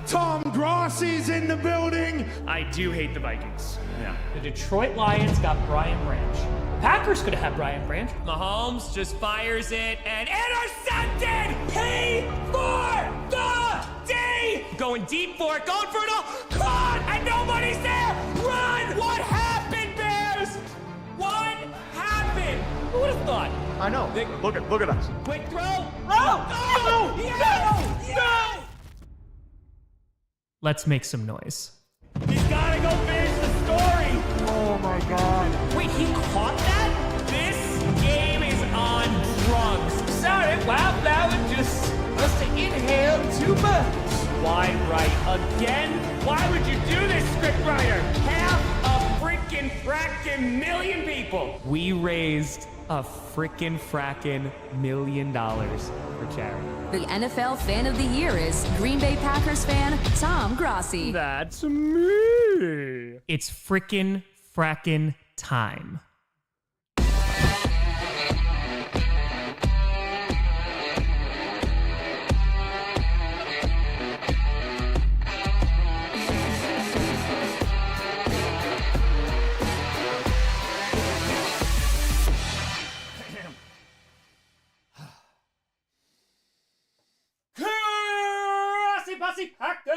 Tom Grossi's in the building. I do hate the Vikings. Yeah. The Detroit Lions got Brian Branch. The Packers could have had Brian Branch. Mahomes just fires it and intercepted! Pay for the D! Going deep for it, going for it all. Caught! And nobody's there! Run! What happened, Bears? What happened? Who would have thought? I know. Look at us. Quick throw. Oh! No! Yes! No! Let's make some noise. He's gotta go finish the story. Oh my God. Wait, he caught that? This game is on drugs. Sorry, wow, that was just must have inhaled too much. Why right again? Why would you do this, scriptwriter? Half a freaking frackin' million people. We raised a frickin' frackin' $1 million for charity. The NFL Fan of the Year is Green Bay Packers fan Tom Grossi. That's me. It's frickin' frackin' time. Posse Packers!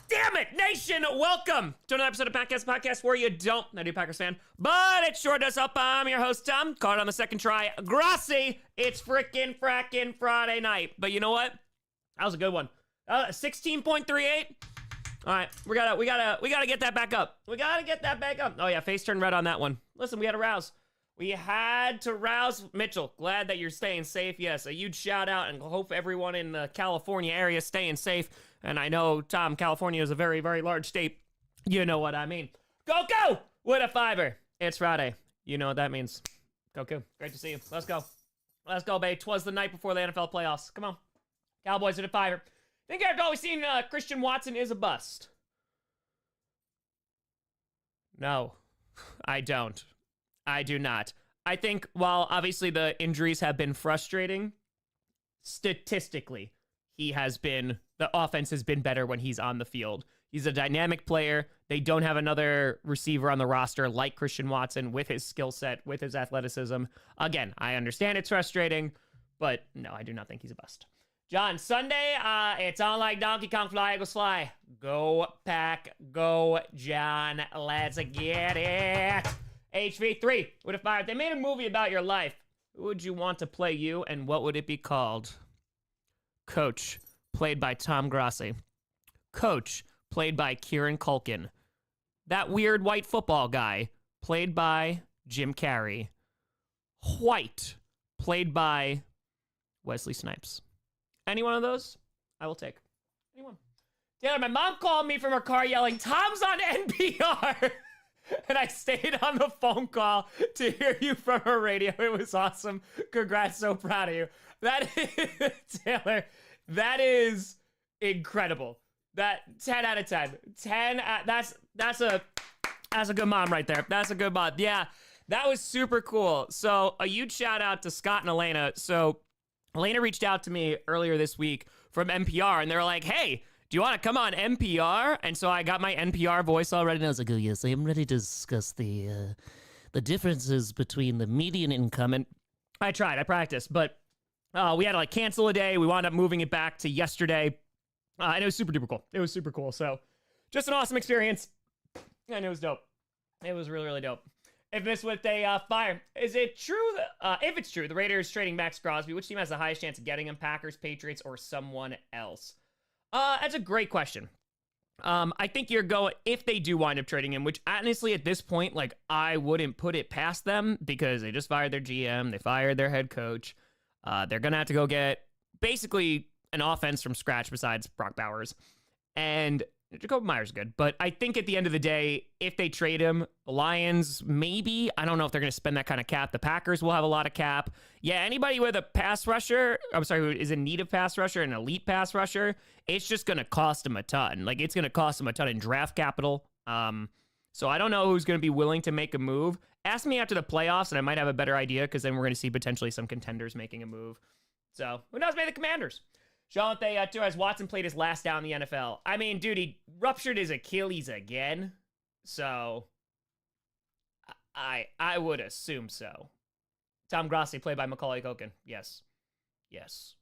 Damn it, nation! Welcome to another episode of Packcast where you don't know you're a Packers fan, but it sure does help. I'm your host, Tom. Caught it on the second try. Grossi, it's frickin' Friday night. But you know what? That was a good one. 16.38. All right, we gotta get that back up. We gotta get that back up. Oh yeah, face turned red on that one. Listen, we had to rouse. We had to rouse. Mitchell, glad that you're staying safe. Yes, a huge shout out and hope everyone in the California area is staying safe. And I know, Tom, California is a very, very large state. You know what I mean. Go with a fiver. It's Friday. You know what that means. Go. Great to see you. Let's go, babe. Twas the night before the NFL playoffs. Come on. Cowboys at a fiver. Think after all we've seen, Christian Watson is a bust? No, I don't. I do not. I think while obviously the injuries have been frustrating, statistically, the offense has been better when he's on the field. He's a dynamic player. They don't have another receiver on the roster like Christian Watson with his skill set, with his athleticism. Again, I understand it's frustrating, but no, I do not think he's a bust. John, Sunday, it's on like Donkey Kong Fly, Eagles Fly. Go, Pack, go, John. Let's get it. HV3 would have fired. They made a movie about your life. Who would you want to play you, and what would it be called? Coach, played by Tom Grossi. Coach, played by Kieran Culkin. That weird white football guy, played by Jim Carrey. White, played by Wesley Snipes. Any one of those, I will take. Anyone. Taylor, my mom called me from her car yelling, Tom's on NPR. And I stayed on the phone call to hear you from her radio. It was awesome. Congrats, so proud of you. That is, Taylor, that is incredible. That 10 out of 10. 10, that's a good mom right there. That's a good mom. Yeah, that was super cool. So a huge shout out to Scott and Elena. So Elena reached out to me earlier this week from NPR, and they were like, hey, do you want to come on NPR? And so I got my NPR voice all ready, and I was like, oh, yes, I am ready to discuss the differences between the median income. And I practiced, but we had to cancel a day. We wound up moving it back to yesterday, and it was super duper cool. It was super cool. So just an awesome experience, and it was dope. It was really, really dope. If this with a fire, is it true that, if it's true, the Raiders trading Max Crosby, which team has the highest chance of getting him? Packers, Patriots, or someone else? That's a great question. I think you're going, if they do wind up trading him, which honestly at this point, I wouldn't put it past them because they just fired their GM, they fired their head coach. They're going to have to go get basically an offense from scratch besides Brock Bowers. And Jacoby Meyer's good, but I think at the end of the day, if they trade him, the Lions, maybe. I don't know if they're going to spend that kind of cap. The Packers will have a lot of cap. Yeah, anybody with a pass rusher, who is in need of pass rusher, an elite pass rusher, it's just going to cost them a ton. Like, it's going to cost them a ton in draft capital. So I don't know who's going to be willing to make a move. Ask me after the playoffs, and I might have a better idea, because then we're going to see potentially some contenders making a move. So, who knows? Maybe the Commanders. Jonathan Twas, Watson played his last down in the NFL. I mean, dude, he ruptured his Achilles again. So, I would assume so. Tom Grossi, played by Macaulay Culkin. Yes. Yes.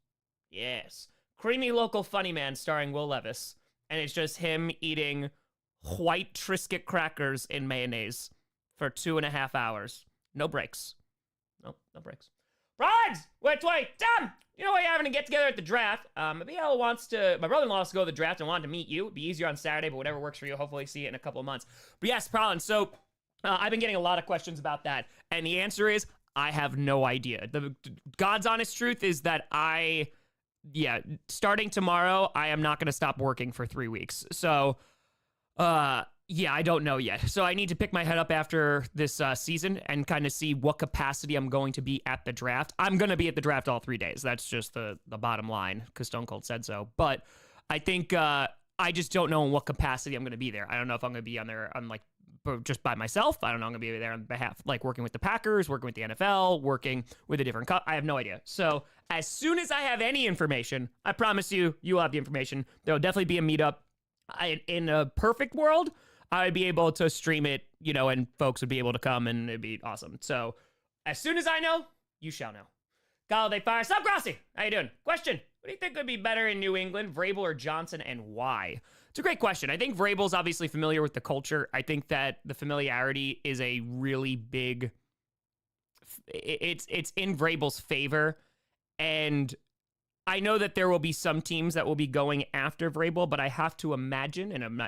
Yes. Creamy local funny man starring Will Levis. And it's just him eating white Triscuit crackers in mayonnaise for 2.5 hours. No breaks. No breaks. Brides! Wait, Tom! You know what you're having to get together at the draft? My brother-in-law wants to go to the draft and wanted to meet you. It'd be easier on Saturday, but whatever works for you. Hopefully see it in a couple of months. But yes, Prolin, so I've been getting a lot of questions about that. And the answer is, I have no idea. The God's honest truth is that starting tomorrow, I am not going to stop working for 3 weeks. So, yeah, I don't know yet. So I need to pick my head up after this season and kind of see what capacity I'm going to be at the draft. I'm going to be at the draft all 3 days. That's just the bottom line, because Stone Cold said so. But I think I just don't know in what capacity I'm going to be there. I don't know if I'm going to be on there just by myself. I don't know. I'm going to be there on behalf, like working with the Packers, working with the NFL, working with a different cup. I have no idea. So as soon as I have any information, I promise you will have the information. There will definitely be a meetup. In a perfect world, I'd be able to stream it, and folks would be able to come, and it'd be awesome. So as soon as I know, you shall know. Holiday Fire. Sup, Grossi? How you doing? Question. What do you think would be better in New England, Vrabel or Johnson, and why? It's a great question. I think Vrabel's obviously familiar with the culture. I think that the familiarity is a really big... It's in Vrabel's favor, and I know that there will be some teams that will be going after Vrabel, but I have to imagine, and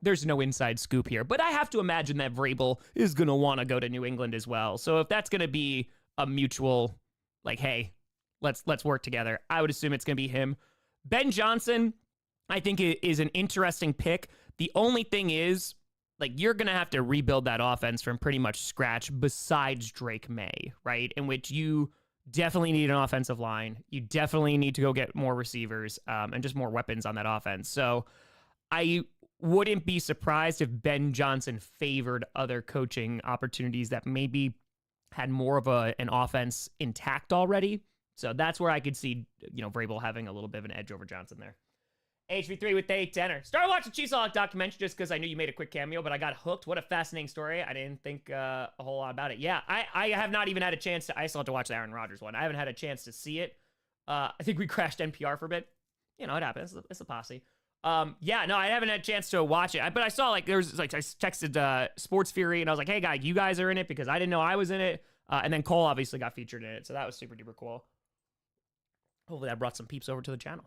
there's no inside scoop here, but I have to imagine that Vrabel is going to want to go to New England as well. So if that's going to be a mutual, like, hey, let's work together, I would assume it's going to be him. Ben Johnson, I think, is an interesting pick. The only thing is, like, you're going to have to rebuild that offense from pretty much scratch besides Drake May, right? In which you definitely need an offensive line. You definitely need to go get more receivers and just more weapons on that offense. So I wouldn't be surprised if Ben Johnson favored other coaching opportunities that maybe had more of an offense intact already. So that's where I could see, Vrabel having a little bit of an edge over Johnson there. HV3 with the 8-10er. Started watching Chiefs All documentary just because I knew you made a quick cameo, but I got hooked. What a fascinating story. I didn't think a whole lot about it. Yeah, I have not even had a chance to... I still have to watch the Aaron Rodgers one. I haven't had a chance to see it. I think we crashed NPR for a bit. It happens. It's a posse. I haven't had a chance to watch it. But I saw, I texted Sports Fury, and I was like, hey, guy, you guys are in it, because I didn't know I was in it. And then Cole obviously got featured in it, so that was super duper cool. Hopefully that brought some peeps over to the channel.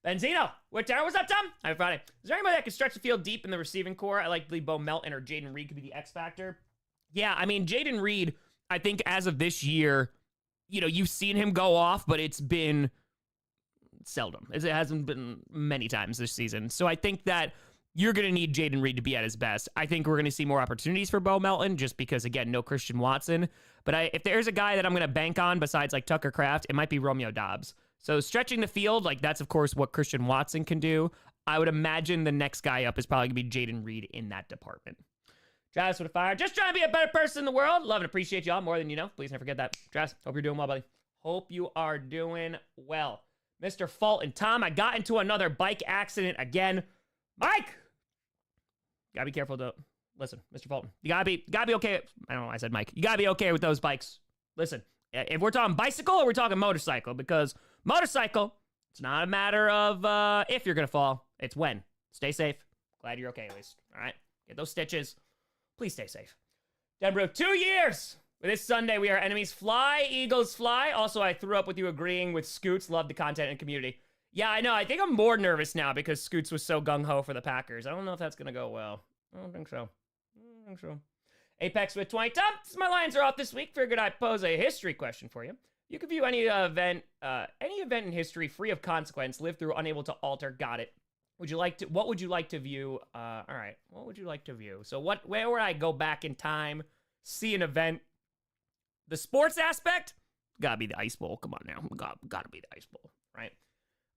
Benzino, what's up, Tom? Happy Friday. Is there anybody that can stretch the field deep in the receiving core? I like believe Bo Melton or Jaden Reed could be the X factor. Yeah, I mean, Jaden Reed, I think as of this year, you've seen him go off, but it's been seldom. It hasn't been many times this season. So I think that you're going to need Jaden Reed to be at his best. I think we're going to see more opportunities for Bo Melton just because, again, no Christian Watson. But if there's a guy that I'm going to bank on besides Tucker Kraft, it might be Romeo Doubs. So stretching the field, that's, of course, what Christian Watson can do. I would imagine the next guy up is probably going to be Jaden Reed in that department. Travis with a fire. Just trying to be a better person in the world. Love and appreciate y'all more than you know. Please never forget that. Travis, hope you're doing well, buddy. Hope you are doing well. Mr. Fulton. Tom, I got into another bike accident again. Mike! Gotta be careful to... Listen, Mr. Fulton. You gotta be okay. I don't know why I said Mike. You gotta be okay with those bikes. Listen, if we're talking bicycle or we're talking motorcycle, because motorcycle, it's not a matter of if you're gonna fall, it's when. Stay safe. Glad you're okay, at least. All right? Get those stitches. Please stay safe. Denbrook, 2 years! With this Sunday, we are enemies. Fly, Eagles, fly. Also, I threw up with you agreeing with Scoots. Love the content and community. Yeah, I know. I think I'm more nervous now because Scoots was so gung-ho for the Packers. I don't know if that's gonna go well. I don't think so. Apex with 20 Since my lines are off this week, figured I'd pose a history question for you. You could view any event in history free of consequence, live through, unable to alter. Got it. What would you like to view? All right. What would you like to view? So where would I go back in time, see an event? The sports aspect? Gotta be the Ice Bowl. Come on now. Gotta be the Ice Bowl, right?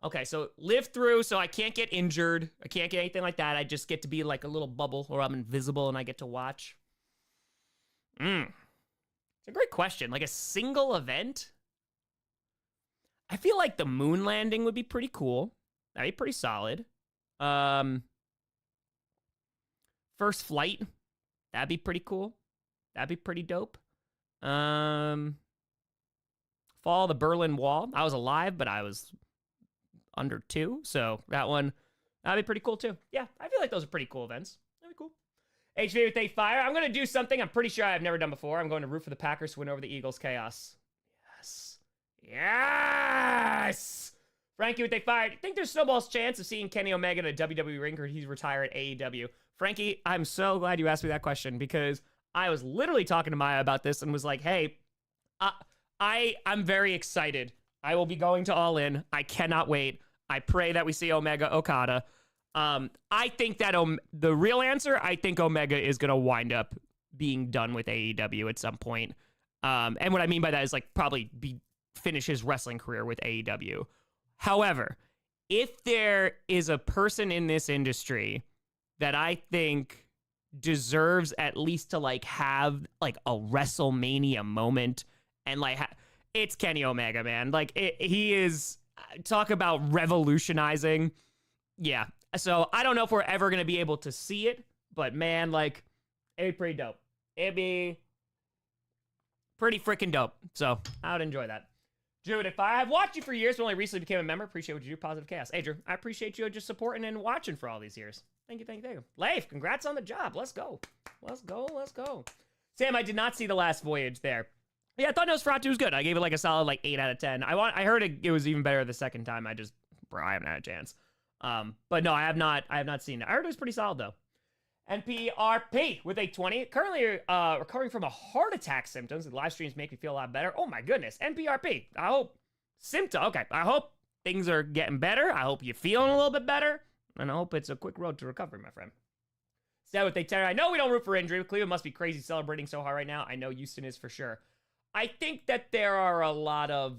Okay, so live through, so I can't get injured. I can't get anything like that. I just get to be like a little bubble where I'm invisible and I get to watch. It's a great question. Like a single event? I feel like the moon landing would be pretty cool. That'd be pretty solid. First flight. That'd be pretty cool. That'd be pretty dope. Fall of the Berlin Wall. I was alive, but I was under 2, so that'd be pretty cool too. Yeah, I feel like those are pretty cool events. That'd be cool. HV with 8 fire. I'm gonna do something I'm pretty sure I've never done before. I'm going to root for the Packers to win over the Eagles. Chaos. Yes. Frankie with 8 fire. Do you think there's snowball's chance of seeing Kenny Omega in a WWE ring, or he's retired at AEW? Frankie, I'm so glad you asked me that question, because I was literally talking to Maya about this and was like, hey, I'm very excited. I will be going to All In. I cannot wait. I pray that we see Omega Okada. I think that the real answer, I think Omega is going to wind up being done with AEW at some point. And what I mean by that is like probably finish his wrestling career with AEW. However, if there is a person in this industry that I think deserves at least to like have like a WrestleMania moment, and like it's Kenny Omega, man. Like he is, talk about revolutionizing. Yeah. So I don't know if we're ever going to be able to see it, but man, like it'd be pretty dope. It'd be pretty freaking dope. So I would enjoy that. Drew, if I have watched you for years, but only recently became a member, appreciate what you do. Positive Chaos. Hey, Drew, I appreciate you just supporting and watching for all these years. Thank you. Leif, congrats on the job. Let's go. Sam, I did not see The Last Voyage there. Yeah, I thought Nosferatu was good. I gave it like a solid like 8 out of 10. I heard it was even better the second time. I haven't had a chance. But no, I have not seen it. I heard it was pretty solid though. NPRP with a 20. Currently recovering from a heart attack symptoms. The live streams make me feel a lot better. Oh my goodness. NPRP. I hope okay. I hope things are getting better. I hope you're feeling a little bit better. And I hope it's a quick road to recovery, my friend. Said with a terror. I know we don't root for injury. Cleveland must be crazy celebrating so hard right now. I know Houston is for sure. I think that there are a lot of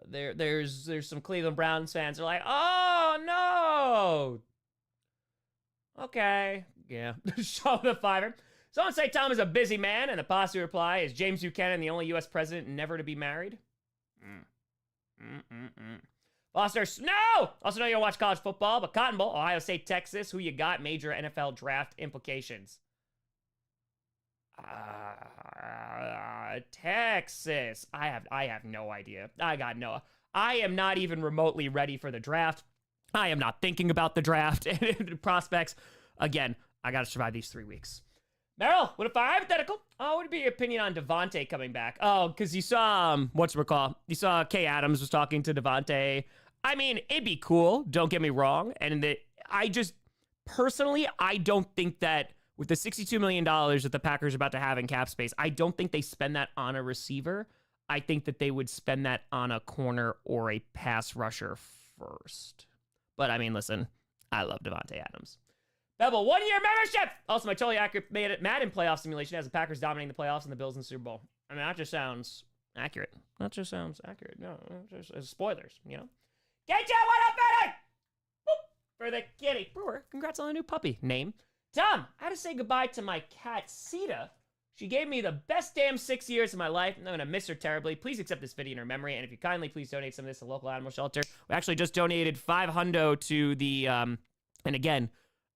there's some Cleveland Browns fans who are like, oh no. Okay. Yeah. Show the fiver. Someone say Tom is a busy man, and the posse reply is James Buchanan, the only U.S. president never to be married. Foster, no! Also know you don't watch college football, but Cotton Bowl, Ohio State, Texas, who you got? Major NFL draft implications. Texas. I have no idea. I am not even remotely ready for the draft. I am not thinking about the draft and prospects. Again, I got to survive these 3 weeks. Meryl, what if I hypothetical? Oh, what would be your opinion on Devontae coming back? Oh, because you saw, you saw Kay Adams was talking to Devontae. I mean, it'd be cool. Don't get me wrong. And personally, I don't think that with the $62 million that the Packers are about to have in cap space, I don't think they spend that on a receiver. I think that they would spend that on a corner or a pass rusher first. But I mean, listen, I love Devontae Adams. Bevel, 1-year membership! Also, my totally accurate Madden playoff simulation has the Packers dominating the playoffs and the Bills in the Super Bowl. I mean, that just sounds accurate. No, just spoilers, you know? Get you what up, Betty! For the kitty. Brewer, congrats on a new puppy. Name? Tom, I had to say goodbye to my cat, Sita. She gave me the best damn 6 years of my life, and I'm gonna miss her terribly. Please accept this video in her memory, and if you kindly, please donate some of this to a local animal shelter. We actually just donated $500 to the, and again,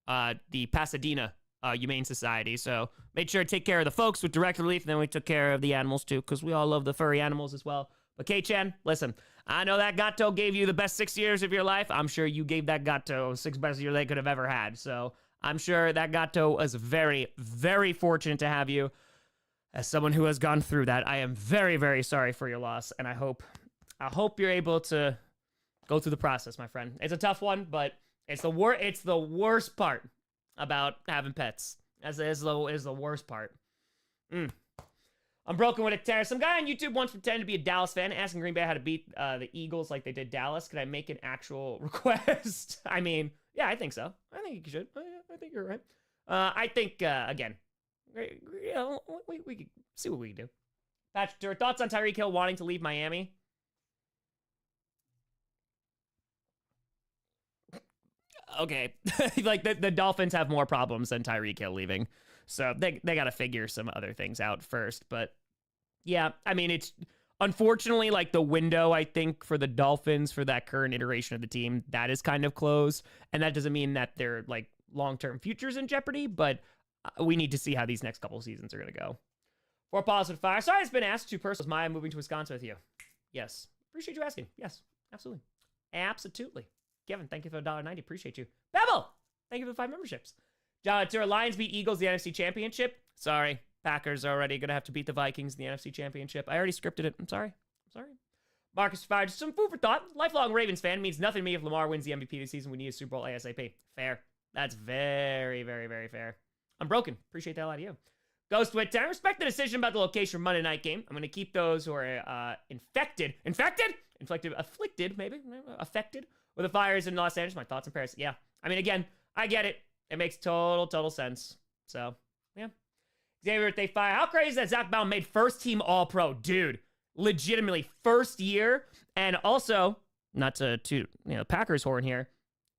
the Pasadena Humane Society. So made sure to take care of the folks with direct relief, and then we took care of the animals too, because we all love the furry animals as well. But K-Chan, listen, I know that Gato gave you the best 6 years of your life. I'm sure you gave that Gato 6 best years they could have ever had. So I'm sure that Gato was very, very fortunate to have you. As someone who has gone through that, I am very, very sorry for your loss, and I hope you're able to go through the process, my friend. It's a tough one, but it's the worst part about having pets. Is the worst part. I'm broken with a tear. Some guy on YouTube once pretended to be a Dallas fan, asking Green Bay how to beat the Eagles like they did Dallas. Can I make an actual request? I mean, yeah, I think so. I think you should. I think you're right. I think, again, you know, we can see what we can do. Patrick Tour, thoughts on Tyreek Hill wanting to leave Miami? Okay. Like, the Dolphins have more problems than Tyreek Hill leaving. So they got to figure some other things out first. But yeah, I mean, it's unfortunately like the window, I think, for the Dolphins for that current iteration of the team, that is kind of closed. And that doesn't mean that their like long-term futures in jeopardy, but we need to see how these next couple seasons are going to go. For positive fire. Sorry, it's been asked to personal. Is Maya moving to Wisconsin with you? Yes. Appreciate you asking. Yes, absolutely. Absolutely. Kevin, thank you for $1.90. Appreciate you. Bevel, thank you for the 5 memberships. John, to our Lions beat Eagles the NFC Championship. Sorry, Packers are already going to have to beat the Vikings in the NFC Championship. I already scripted it. I'm sorry. Marcus fired some food for thought. Lifelong Ravens fan means nothing to me if Lamar wins the MVP this season. We need a Super Bowl ASAP. Fair. That's very, very, very fair. I'm broken. Appreciate that a lot of you. Ghost with 10. Respect the decision about the location for Monday night game. I'm going to keep those who are afflicted, maybe, affected with the fires in Los Angeles. My thoughts in Paris. Yeah. I mean, again, I get it. It makes total sense. So, yeah. Xavier, they fire. How crazy is that Zach Bowden made first team All-Pro? Dude, legitimately first year. And also, not to Packers horn here,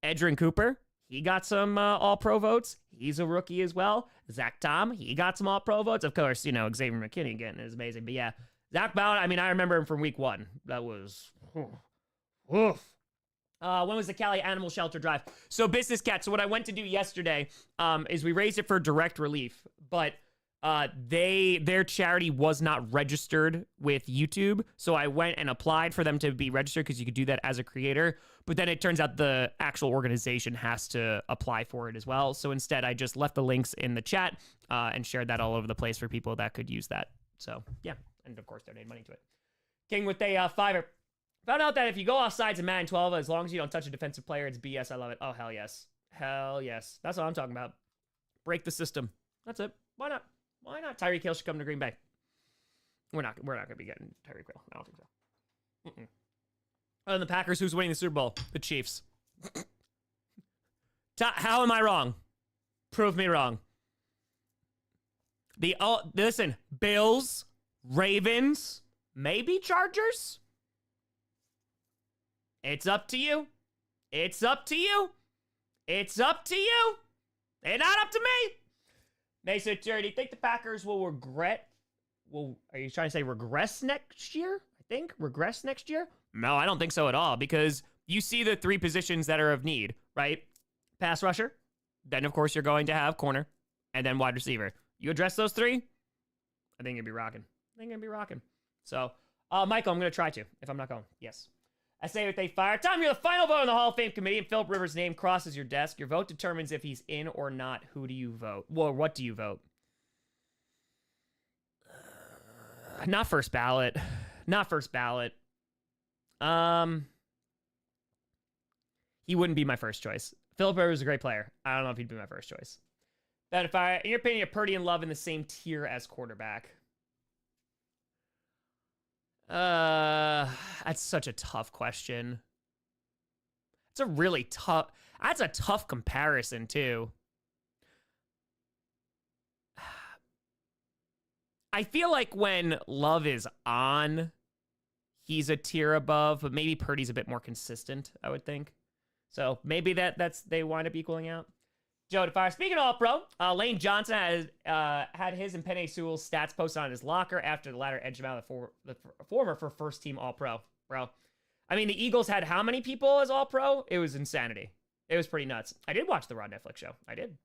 Edgerrin Cooper, he got some All-Pro votes. He's a rookie as well. Zach Tom, he got some All-Pro votes. Of course, Xavier McKinney getting is amazing. But yeah, Zach Bowden, I mean, I remember him from week 1. That was... Oof. When was the Cali Animal Shelter drive? So Business Cat. So what I went to do yesterday is we raised it for direct relief, but their charity was not registered with YouTube. So I went and applied for them to be registered because you could do that as a creator. But then it turns out the actual organization has to apply for it as well. So instead, I just left the links in the chat and shared that all over the place for people that could use that. So yeah, and of course donate money to it. King with a fiver. Found out that if you go off sides in Madden 12, as long as you don't touch a defensive player, it's BS. I love it. Oh, hell yes. Hell yes. That's what I'm talking about. Break the system. That's it. Why not? Why not? Tyreek Hill should come to Green Bay. We're not going to be getting Tyreek Hill. I don't think so. Other than the Packers, who's winning the Super Bowl? The Chiefs. How am I wrong? Prove me wrong. Listen, Bills, Ravens, maybe Chargers. It's up to you. It's up to you. It's up to you. It's not up to me. Mesa Terry, do you think the Packers will regret? Are you trying to say regress next year? I think regress next year. No, I don't think so at all, because you see the 3 positions that are of need, right? Pass rusher. Then, of course, you're going to have corner and then wide receiver. You address those 3, I think you'll be rocking. So, Michael, I'm going to try to, if I'm not going. Yes. I say if they fire. Tom, you're the final vote on the Hall of Fame committee, and Philip Rivers' name crosses your desk. Your vote determines if he's in or not. Who do you vote? Well, what do you vote? Not first ballot. Not first ballot. He wouldn't be my first choice. Philip Rivers is a great player. I don't know if he'd be my first choice. But if in your opinion, are Purdy and Love in the same tier as quarterback? That's such a tough question. It's a really tough. That's a tough comparison too. I feel like when Love is on, he's a tier above, but maybe Purdy's a bit more consistent, I would think. So maybe that's they wind up equaling out. Joe DeFire. Speaking of All-Pro, Lane Johnson has had his and Penei Sewell's stats posted on his locker after the latter edged him out of the former for first-team All-Pro, bro. I mean, the Eagles had how many people as All-Pro? It was insanity. It was pretty nuts. I did watch the Raw Netflix show. I did.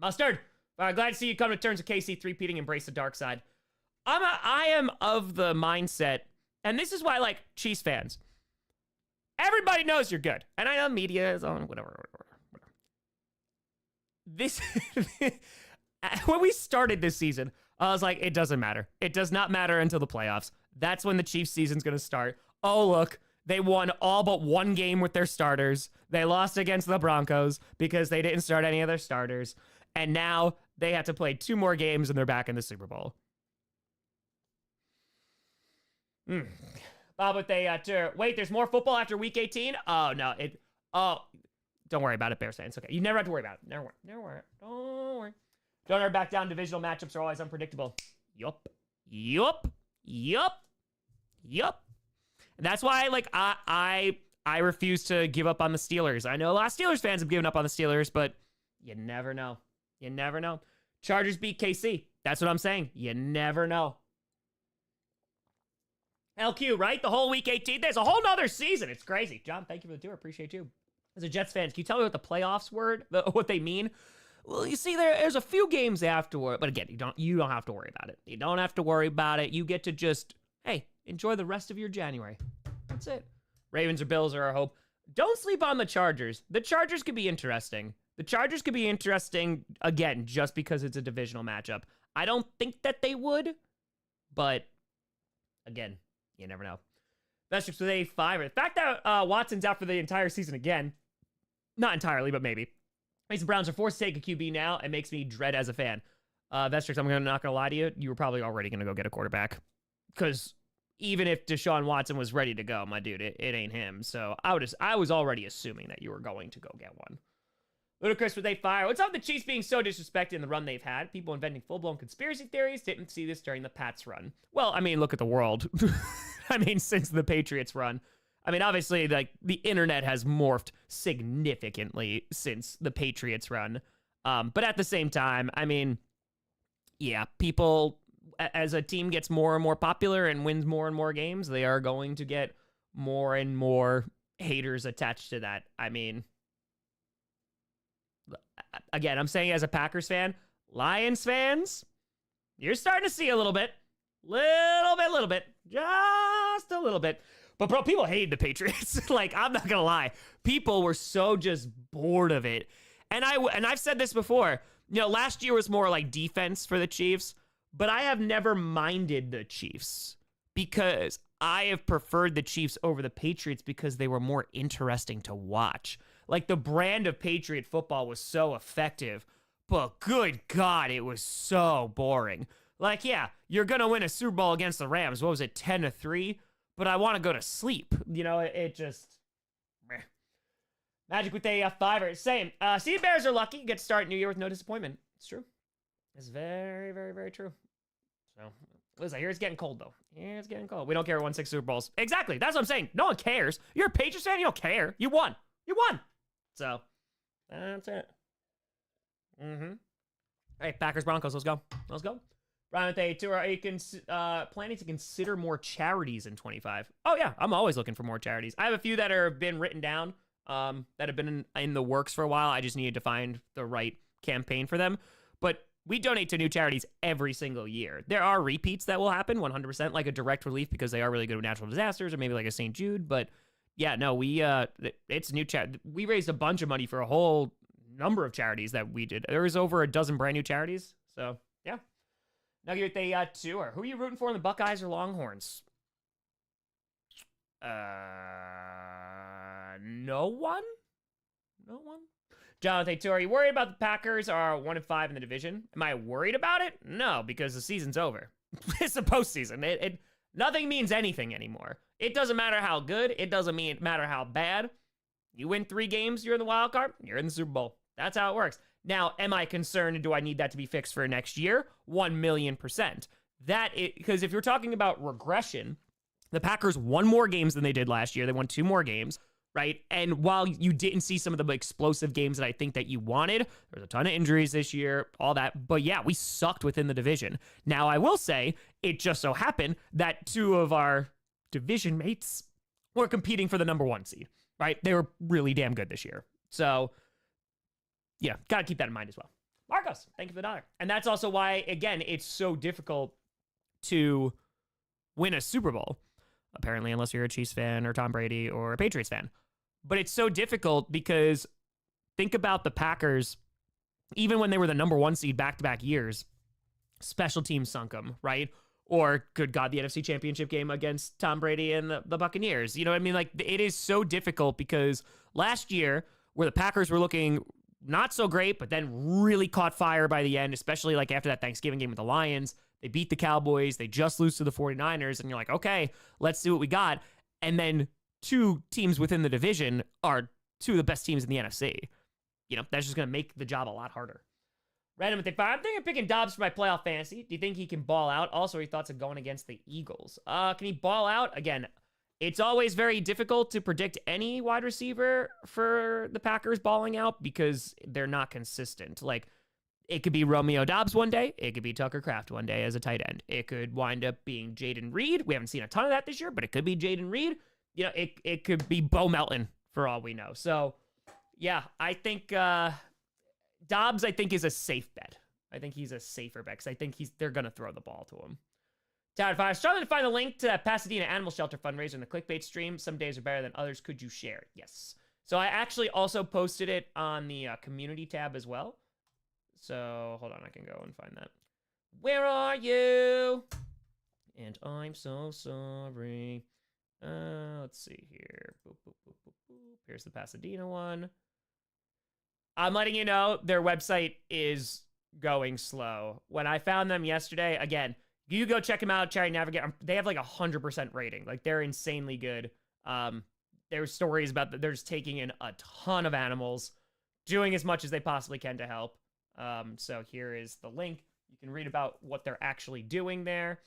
Mustard. Glad to see you come to terms with KC 3-peating, embrace the dark side. I am of the mindset, and this is why I like Chiefs fans. Everybody knows you're good. And I know media is on, whatever. This when we started this season, I was like, it doesn't matter. It does not matter until the playoffs. That's when the Chiefs season's going to start. Oh, look, they won all but 1 game with their starters. They lost against the Broncos because they didn't start any of their starters. And now they have to play 2 more games and they're back in the Super Bowl. Bob with a tour. Wait, there's more football after week 18? Oh, no. Don't worry about it, Bears fans. Okay. You never have to worry about it. Never worry. Don't worry. Don't ever back down. Divisional matchups are always unpredictable. Yup. And that's why, like, I refuse to give up on the Steelers. I know a lot of Steelers fans have given up on the Steelers, but you never know. Chargers beat KC. That's what I'm saying. You never know. LQ, right? The whole week 18. There's a whole nother season. It's crazy. John, thank you for the tour. Appreciate you. As a Jets fan, can you tell me what the playoffs what they mean? Well, you see, there's a few games afterward, but again, you don't have to worry about it. You don't have to worry about it. You get to just, hey, enjoy the rest of your January. That's it. Ravens or Bills are our hope. Don't sleep on the Chargers. The Chargers could be interesting. Again, just because it's a divisional matchup. I don't think that they would, but again, you never know. Vestrix with A5. The fact that Watson's out for the entire season again, not entirely, but maybe, makes the Browns are forced to take a QB now and makes me dread as a fan. Vestrix, I'm not going to lie to you. You were probably already going to go get a quarterback. Because even if Deshaun Watson was ready to go, my dude, it ain't him. So I was already assuming that you were going to go get one. Ludacris with A5. What's up with the Chiefs being so disrespected in the run they've had? People inventing full-blown conspiracy theories. Didn't see this during the Pats run. Well, I mean, look at the world. I mean, since the Patriots run. I mean, obviously, like, the internet has morphed significantly since the Patriots run. But at the same time, I mean, yeah, people, as a team gets more and more popular and wins more and more games, they are going to get more and more haters attached to that. I mean, again, I'm saying as a Packers fan, Lions fans, you're starting to see a little bit, just a little bit. But bro, people hated the Patriots. Like, I'm not gonna lie, people were so just bored of it. And I've said this before. You know, last year was more like defense for the Chiefs, but I have never minded the Chiefs because I have preferred the Chiefs over the Patriots because they were more interesting to watch. Like, the brand of Patriot football was so effective, but good God, it was so boring. Like, yeah, you're gonna win a Super Bowl against the Rams. What was it, 10-3? But I want to go to sleep. You know, it just... Meh. Magic with a fiver. Same. See, Bears are lucky. You get to start New Year with no disappointment. It's true. It's very, very, very true. So, listen, I hear it's getting cold, though. Yeah, it's getting cold. We don't care who won 6 Super Bowls. Exactly. That's what I'm saying. No one cares. You're a Patriots fan. You don't care. You won. So, that's it. All right, Packers, Broncos. Let's go. Brian with a tour. Are you planning to consider more charities in 25? Oh, yeah. I'm always looking for more charities. I have a few that have been written down that have been in the works for a while. I just needed to find the right campaign for them. But we donate to new charities every single year. There are repeats that will happen 100%, like a direct relief because they are really good with natural disasters, or maybe like a St. Jude. But yeah, no, it's a new charity. We raised a bunch of money for a whole number of charities that we did. There was over a dozen brand new charities. So yeah. Now you're at the tour. Who are you rooting for in the Buckeyes or Longhorns? No one. Jonathan Tour, are you worried about the Packers are 1-5 in the division? Am I worried about it? No, because the season's over. It's the postseason. Nothing means anything anymore. It doesn't matter how good. It doesn't matter how bad. You win 3 games, you're in the wild card, you're in the Super Bowl. That's how it works. Now, am I concerned and do I need that to be fixed for next year? 1,000,000%. Because if you're talking about regression, the Packers won more games than they did last year. They won 2 more games, right? And while you didn't see some of the explosive games that I think that you wanted, there's a ton of injuries this year, all that. But yeah, we sucked within the division. Now, I will say, it just so happened that 2 of our division mates were competing for the number 1 seed, right? They were really damn good this year. So yeah, got to keep that in mind as well. Marcos, thank you for the $1. And that's also why, again, it's so difficult to win a Super Bowl, apparently, unless you're a Chiefs fan or Tom Brady or a Patriots fan. But it's so difficult because think about the Packers, even when they were the number 1 seed back-to-back years, special teams sunk them, right? Or, good God, the NFC Championship game against Tom Brady and the Buccaneers. You know what I mean? Like, it is so difficult because last year, where the Packers were looking not so great, but then really caught fire by the end, especially like after that Thanksgiving game with the Lions, They beat the Cowboys. They just lose to the 49ers. And you're like, okay, let's see what we got. And then two teams within the division are two of the best teams in the NFC. That's just going to make the job a lot harder. Random thing. I'm thinking of picking Dobbs for my playoff fantasy. Do you think he can ball out? Also, your thoughts of going against the Eagles? Can he ball out? Again, it's always very difficult to predict any wide receiver for the Packers balling out because they're not consistent. Like, it could be Romeo Dobbs one day. It could be Tucker Kraft one day as a tight end. It could wind up being Jaden Reed. We haven't seen a ton of that this year, but it could be Jaden Reed. It could be Bo Melton for all we know. So, yeah, I think Dobbs, I think, is a safe bet. I think he's a safer bet because I think they're going to throw the ball to him. If I was struggling to find the link to that Pasadena Animal Shelter fundraiser in the clickbait stream, some days are better than others. Could you share it? Yes. So I actually also posted it on the community tab as well. So hold on, I can go and find that. Where are you? And I'm so sorry. Let's see here. Boop, boop, boop, boop, boop. Here's the Pasadena one. I'm letting you know their website is going slow. When I found them yesterday, again, you go check them out, Charity Navigator. They have like 100% rating. Like, they're insanely good. There's stories about that they're just taking in a ton of animals, doing as much as they possibly can to help. So here is the link. You can read about what they're actually doing there.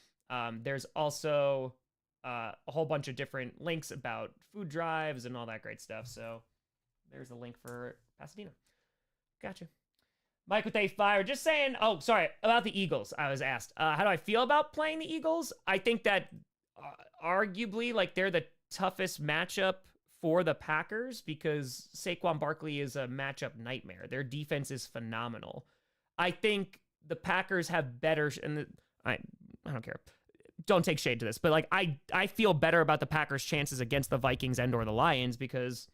There's also a whole bunch of different links about food drives and all that great stuff. So there's a link for Pasadena. Gotcha. Mike with A5, just saying, about the Eagles, I was asked. How do I feel about playing the Eagles? I think that arguably, like, they're the toughest matchup for the Packers because Saquon Barkley is a matchup nightmare. Their defense is phenomenal. I think the Packers have better, I don't care. Don't take shade to this, but like I feel better about the Packers' chances against the Vikings and or the Lions because,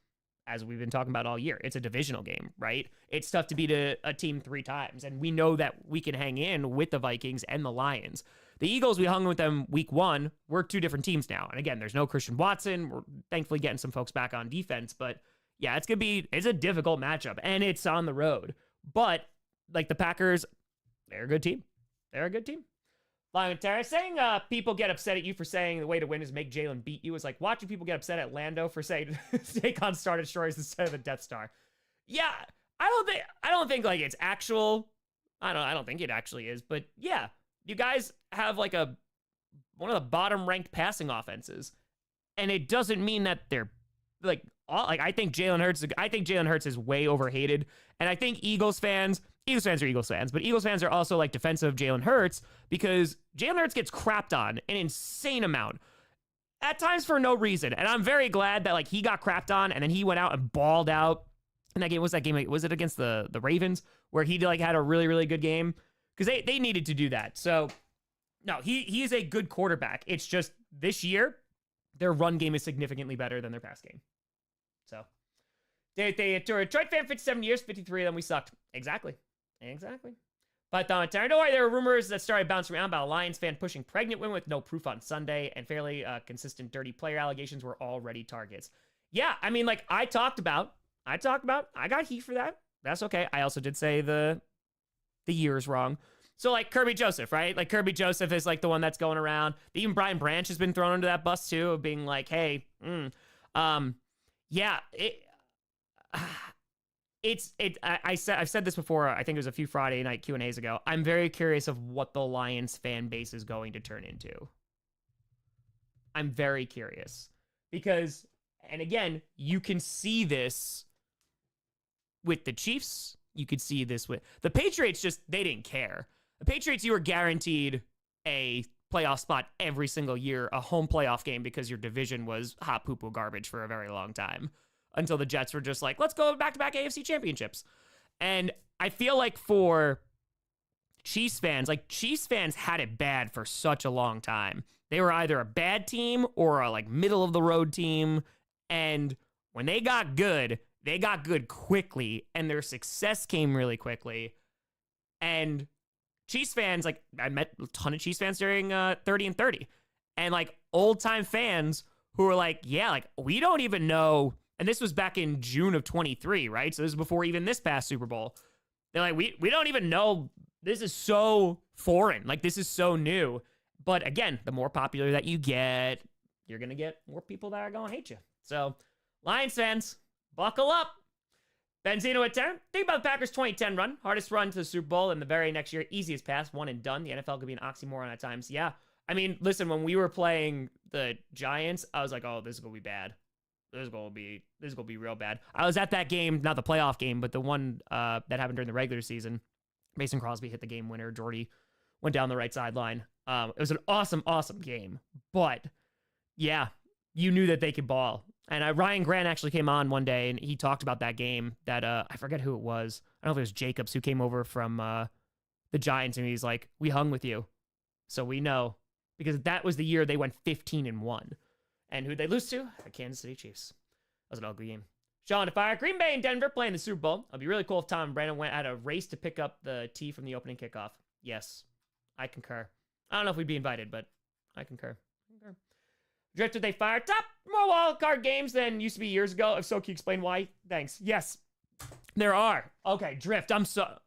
as we've been talking about all year, it's a divisional game, right? It's tough to beat a team 3 times, and we know that we can hang in with the Vikings and the Lions. The Eagles, we hung with them week 1. We're 2 different teams now. And again, there's no Christian Watson. We're thankfully getting some folks back on defense, but yeah, it's a difficult matchup, and it's on the road. But like the Packers, they're a good team. They're a good team. Lion Terra saying people get upset at you for saying the way to win is make Jalen beat you is like watching people get upset at Lando for saying take on Star Destroyers instead of the Death Star. Yeah, I don't think like it's actual. I don't think it actually is, but yeah, you guys have like one of the bottom ranked passing offenses, and it doesn't mean that they're like I think Jalen Hurts is way overhated, and I think Eagles fans are Eagles fans, but Eagles fans are also like defensive of Jalen Hurts because Jalen Hurts gets crapped on an insane amount at times for no reason. And I'm very glad that like he got crapped on and then he went out and balled out. And that game was it against the Ravens where he like had a really, really good game because they needed to do that. So no, he is a good quarterback. It's just this year, their run game is significantly better than their pass game. So they Detroit fan 57 years, 53 of them we sucked. Exactly. But don't worry, there were rumors that started bouncing around about a Lions fan pushing pregnant women with no proof on Sunday, and fairly consistent dirty player allegations were already targets. Yeah, I mean, like I got heat for that. That's okay. I also did say the year is wrong. So like Kirby Joseph, right? Like Kirby Joseph is like the one that's going around. Even Brian Branch has been thrown under that bus too, of being like, hey, yeah, I've said this before. I think it was a few Friday night Q&As ago. I'm very curious of what the Lions fan base is going to turn into. I'm very curious because, and again, you can see this with the Chiefs. You could see this with the Patriots. Just they didn't care. The Patriots, you were guaranteed a playoff spot every single year, a home playoff game because your division was hot poo-poo garbage for a very long time. Until the Jets were just like, let's go back-to-back AFC championships. And I feel like for Chiefs fans had it bad for such a long time. They were either a bad team or a like middle-of-the-road team. And when they got good quickly, and their success came really quickly. And Chiefs fans, like I met a ton of Chiefs fans during 30 and 30. And like old-time fans who were like, yeah, like we don't even know. And this was back in June of 23, right? So this is before even this past Super Bowl. They're like, we don't even know. This is so foreign. Like, this is so new. But again, the more popular that you get, you're going to get more people that are going to hate you. So, Lions fans, buckle up. Benzino at 10. Think about the Packers' 2010 run. Hardest run to the Super Bowl, and the very next year, easiest pass, one and done. The NFL could be an oxymoron at times. Yeah. I mean, listen, when we were playing the Giants, I was like, oh, this is going to be bad. This is going to be real bad. I was at that game, not the playoff game, but the one that happened during the regular season. Mason Crosby hit the game winner. Jordy went down the right sideline. It was an awesome, awesome game. But, yeah, you knew that they could ball. And Ryan Grant actually came on one day, and he talked about that game that I forget who it was. I don't know if it was Jacobs who came over from the Giants, and he's like, we hung with you. So we know. Because that was the year they went 15-1. And who'd they lose to? The Kansas City Chiefs. That was an ugly game. Sean to fire. Green Bay and Denver playing the Super Bowl. It'd be really cool if Tom and Brandon went at a race to pick up the tee from the opening kickoff. Yes, I concur. I don't know if we'd be invited, but I concur. Drifted they fire. Top more wild card games than used to be years ago. If so, can you explain why? Thanks. Yes, there are. Okay, Drift.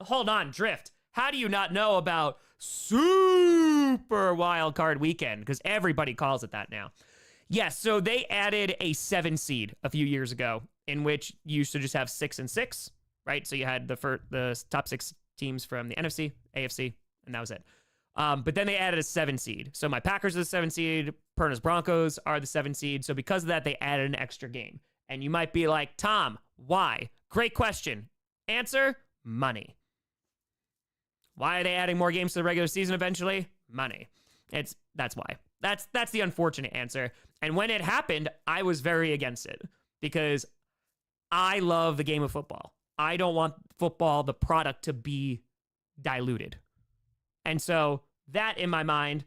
Hold on, Drift. How do you not know about Super Wild Card Weekend? Because everybody calls it that now. Yes, so they added a 7 seed a few years ago, in which you used to just have 6 and 6, right? So you had the top 6 teams from the NFC, AFC, and that was it. But then they added a 7 seed. So my Packers are the 7 seed. Perna's Broncos are the 7 seed. So because of that, they added an extra game. And you might be like, Tom, why? Great question. Answer, money. Why are they adding more games to the regular season eventually? Money. That's why. That's the unfortunate answer. And when it happened, I was very against it because I love the game of football. I don't want football, the product, to be diluted. And so that, in my mind,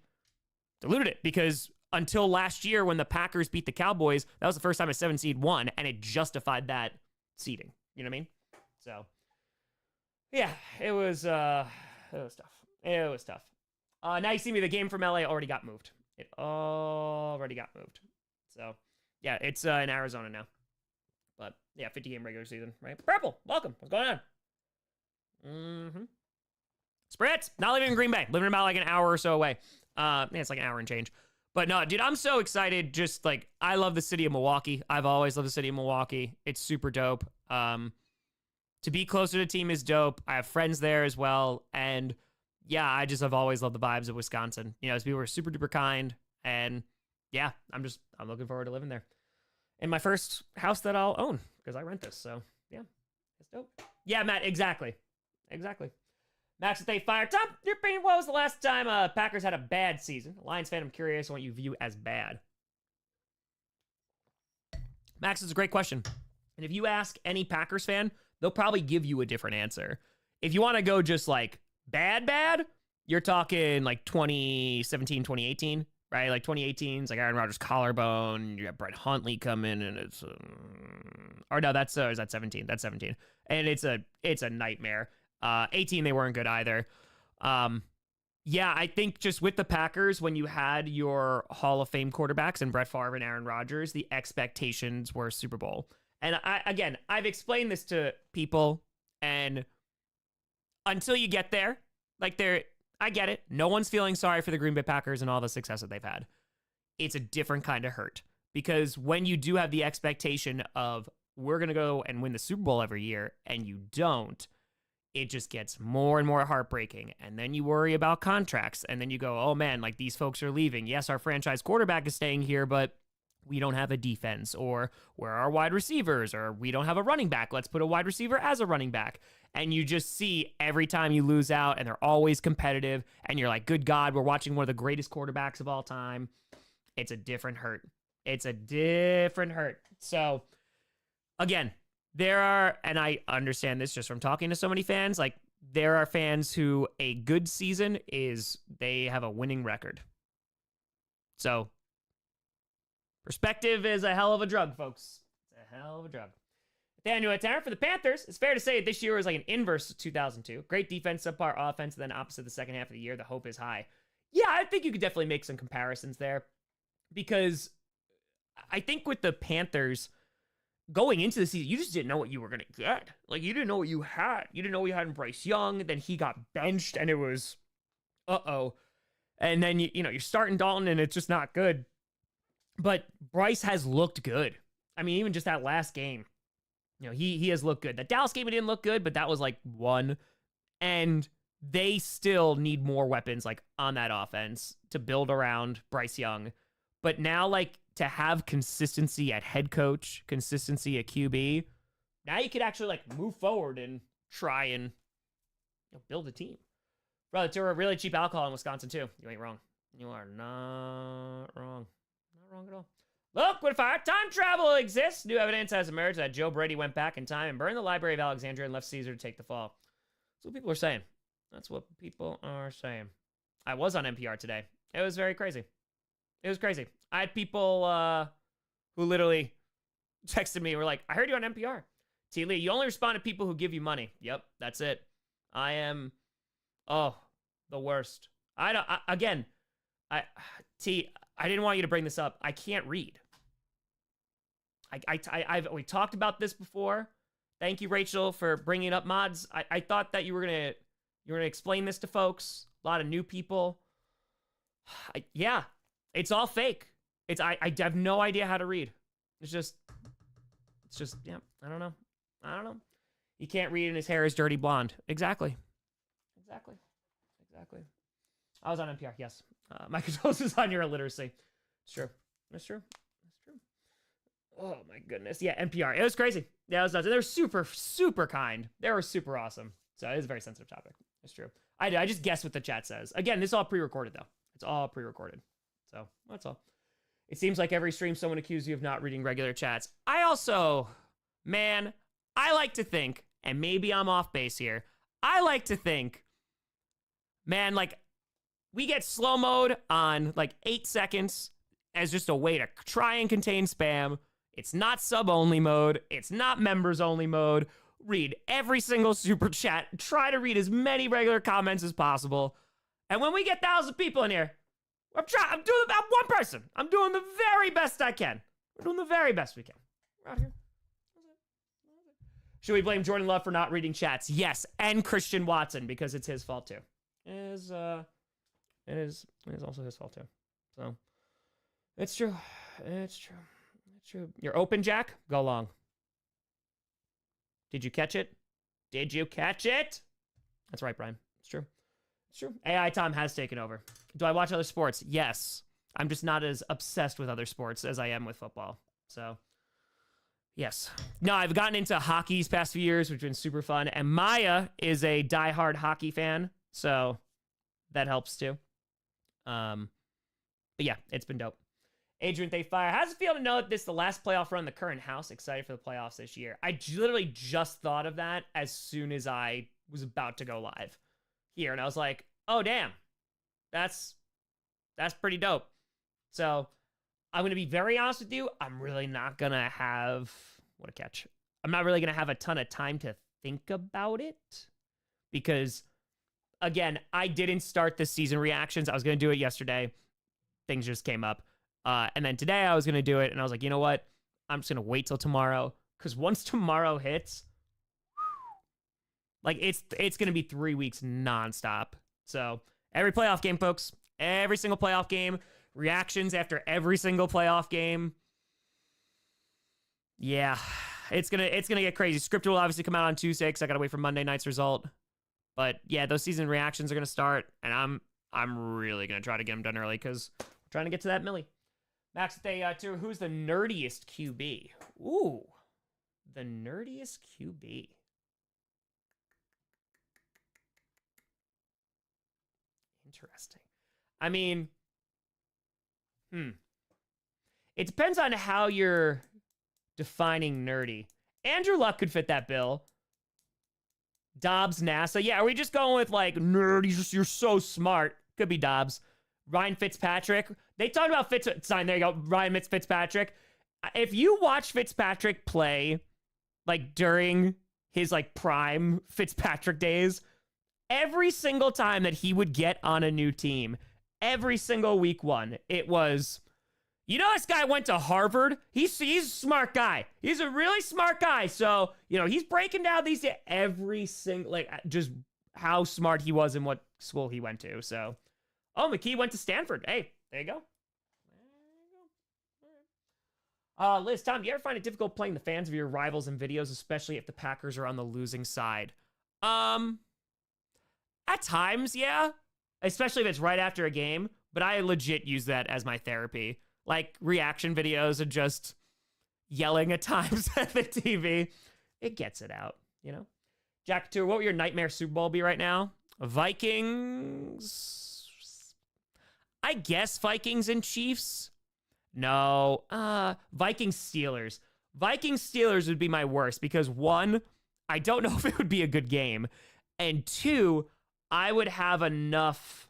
diluted it because until last year when the Packers beat the Cowboys, that was the first time a 7 seed won, and it justified that seeding. You know what I mean? So, yeah, it was tough. It was tough. Now you see me, the game from LA already got moved. It already got moved. So, yeah, it's in Arizona now. But, yeah, 50-game regular season, right? Purple, welcome. What's going on? Mm-hmm. Spritz, not living in Green Bay. Living about like an hour or so away. Yeah, it's like an hour and change. But no, dude, I'm so excited. Just like, I love the city of Milwaukee. I've always loved the city of Milwaukee. It's super dope. To be closer to the team is dope. I have friends there as well. And yeah, I've always loved the vibes of Wisconsin. You know, people are super duper kind. And yeah, I'm looking forward to living there. In my first house that I'll own, because I rent this. So yeah, it's dope. Yeah, Matt, exactly. Max, if they fire Tom, your opinion, what was the last time Packers had a bad season? Lions fan, I'm curious what you view as bad. Max, is a great question. And if you ask any Packers fan, they'll probably give you a different answer. If you want to go just like bad, you're talking like 2017, 2018, right? Like 2018 is like Aaron Rodgers' collarbone. You got Brett Huntley coming, and it's or no, that's is that 17? That's 17, and it's a nightmare. 18, they weren't good either. Yeah, I think just with the Packers, when you had your Hall of Fame quarterbacks and Brett Favre and Aaron Rodgers, the expectations were Super Bowl. And I've explained this to people, and until you get there, I get it. No one's feeling sorry for the Green Bay Packers and all the success that they've had. It's a different kind of hurt because when you do have the expectation of we're going to go and win the Super Bowl every year and you don't, it just gets more and more heartbreaking. And then you worry about contracts. And then you go, oh man, like these folks are leaving. Yes, our franchise quarterback is staying here, but we don't have a defense, or where are our wide receivers, or we don't have a running back. Let's put a wide receiver as a running back. And you just see every time you lose out, and they're always competitive. And you're like, good God, we're watching one of the greatest quarterbacks of all time. It's a different hurt. So again, there are, and I understand this just from talking to so many fans, like there are fans who a good season is they have a winning record. So perspective is a hell of a drug, folks. It's a hell of a drug. Daniel Tanner for the Panthers. It's fair to say this year was like an inverse of 2002. Great defense, subpar offense, and then opposite the second half of the year, the hope is high. Yeah, I think you could definitely make some comparisons there because I think with the Panthers, going into the season, you just didn't know what you were going to get. Like, you didn't know what you had. You didn't know what you had in Bryce Young. Then he got benched, and it was uh-oh. And then, you're starting Dalton, and it's just not good. But Bryce has looked good. I mean, even just that last game, he has looked good. The Dallas game, he didn't look good, but that was like one. And they still need more weapons like on that offense to build around Bryce Young. But now, like, to have consistency at head coach, consistency at QB, now you could actually like move forward and try and build a team. Brother, to a really cheap alcohol in Wisconsin too. You ain't wrong. You are not wrong. Not wrong at all. Look, what if our time travel exists? New evidence has emerged that Joe Brady went back in time and burned the Library of Alexandria and left Caesar to take the fall. That's what people are saying. That's what people are saying. I was on NPR today. It was very crazy. It was crazy. I had people who literally texted me and were like, I heard you on NPR. T. Lee, you only respond to people who give you money. Yep, that's it. I am, the worst. I didn't want you to bring this up. I can't read. We talked about this before. Thank you, Rachel, for bringing up mods. I thought that you were gonna explain this to folks. A lot of new people. Yeah, it's all fake. I have no idea how to read. It's just yeah. I don't know. He can't read and his hair is dirty blonde. Exactly. I was on NPR. Yes. My condolences on your illiteracy. It's true. That's true. Oh my goodness. Yeah, NPR. It was crazy. Yeah, it was nuts. And they were super, super kind. They were super awesome. So it is a very sensitive topic. It's true. I just guessed what the chat says. Again, this is all pre-recorded though. It's all pre-recorded. So that's all. It seems like every stream someone accused you of not reading regular chats. I like to think, and maybe I'm off base here, I like to think, man, like, we get slow mode on like 8 seconds as just a way to try and contain spam. It's not sub-only mode. It's not members-only mode. Read every single super chat. Try to read as many regular comments as possible. And when we get 1,000 people in here, I'm doing about one person. I'm doing the very best I can. We're doing the very best we can. We're out here. Should we blame Jordan Love for not reading chats? Yes, and Christian Watson, because it's his fault too. It is also his fault too. So it's true. It's true. You're open, Jack? Go long. Did you catch it? That's right, Brian. It's true. AI Tom has taken over. Do I watch other sports? Yes. I'm just not as obsessed with other sports as I am with football. So, yes. No, I've gotten into hockey these past few years, which has been super fun. And Maya is a diehard hockey fan, so that helps too. But yeah, it's been dope. Adrian Thayfire, how's it feel to know that this is the last playoff run in the current house? Excited for the playoffs this year. I literally just thought of that as soon as I was about to go live here. And I was like, oh, damn. That's pretty dope. So I'm going to be very honest with you. I'm really not going to have, what a catch. I'm not really going to have a ton of time to think about it because, again, I didn't start the season reactions. I was going to do it yesterday. Things just came up. And then today I was going to do it. And I was like, you know what? I'm just going to wait till tomorrow. Because once tomorrow hits, like it's going to be 3 weeks nonstop. So every playoff game, folks, every single playoff game, reactions after every single playoff game. Yeah, it's gonna get crazy. Scripted will obviously come out on Tuesday because I got to wait for Monday night's result. But yeah, those season reactions are going to start. And I'm really going to try to get them done early because we're trying to get to that milli. Max Day 2, who's the nerdiest QB? Ooh, the nerdiest QB. Interesting. I mean, it depends on how you're defining nerdy. Andrew Luck could fit that bill. Dobbs, NASA. Yeah, are we just going with like nerdy? You're so smart. Could be Dobbs. Ryan Fitzpatrick. They talked about Sign. There you go. Ryan Fitzpatrick. If you watch Fitzpatrick play, like during his like prime Fitzpatrick days, every single time that he would get on a new team, every single week one, it was, you know, this guy went to Harvard. He's a smart guy. He's a really smart guy. So, you know, he's breaking down these every single, like, just how smart he was and what school he went to. So, oh, McKee went to Stanford. Hey, there you go. Liz, Tom, do you ever find it difficult playing the fans of your rivals in videos, especially if the Packers are on the losing side? At times, yeah. Especially if it's right after a game. But I legit use that as my therapy. Like, reaction videos and just yelling at times at the TV. It gets it out, you know? Jack Tour, what would your nightmare Super Bowl be right now? Vikings. I guess Vikings and Chiefs. No. Vikings Steelers. Vikings Steelers would be my worst because one, I don't know if it would be a good game. And two, I would have enough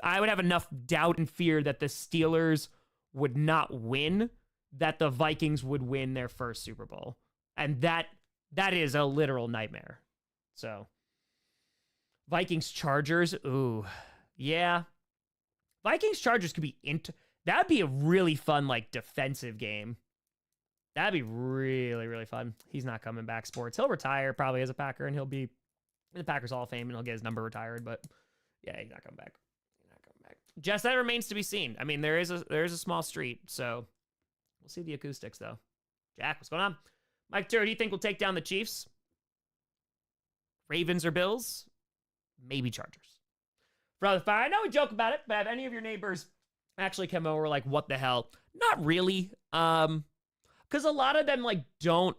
doubt and fear that the Steelers would not win, that the Vikings would win their first Super Bowl. And that is a literal nightmare. So, Vikings Chargers. Ooh, yeah. Vikings Chargers could be that'd be a really fun, like, defensive game. That'd be really, really fun. He's not coming back, sports. He'll retire probably as a Packer, and he'll be in the Packers Hall of Fame, and he'll get his number retired. But yeah, he's not coming back. Jess, that remains to be seen. I mean, there is a small street, so we'll see the acoustics, though. Jack, what's going on? Mike Turr, do you think we'll take down the Chiefs? Ravens or Bills? Maybe Chargers. Brother Fire, I know we joke about it, but have any of your neighbors actually come over like, what the hell? Not really. Because a lot of them, like, don't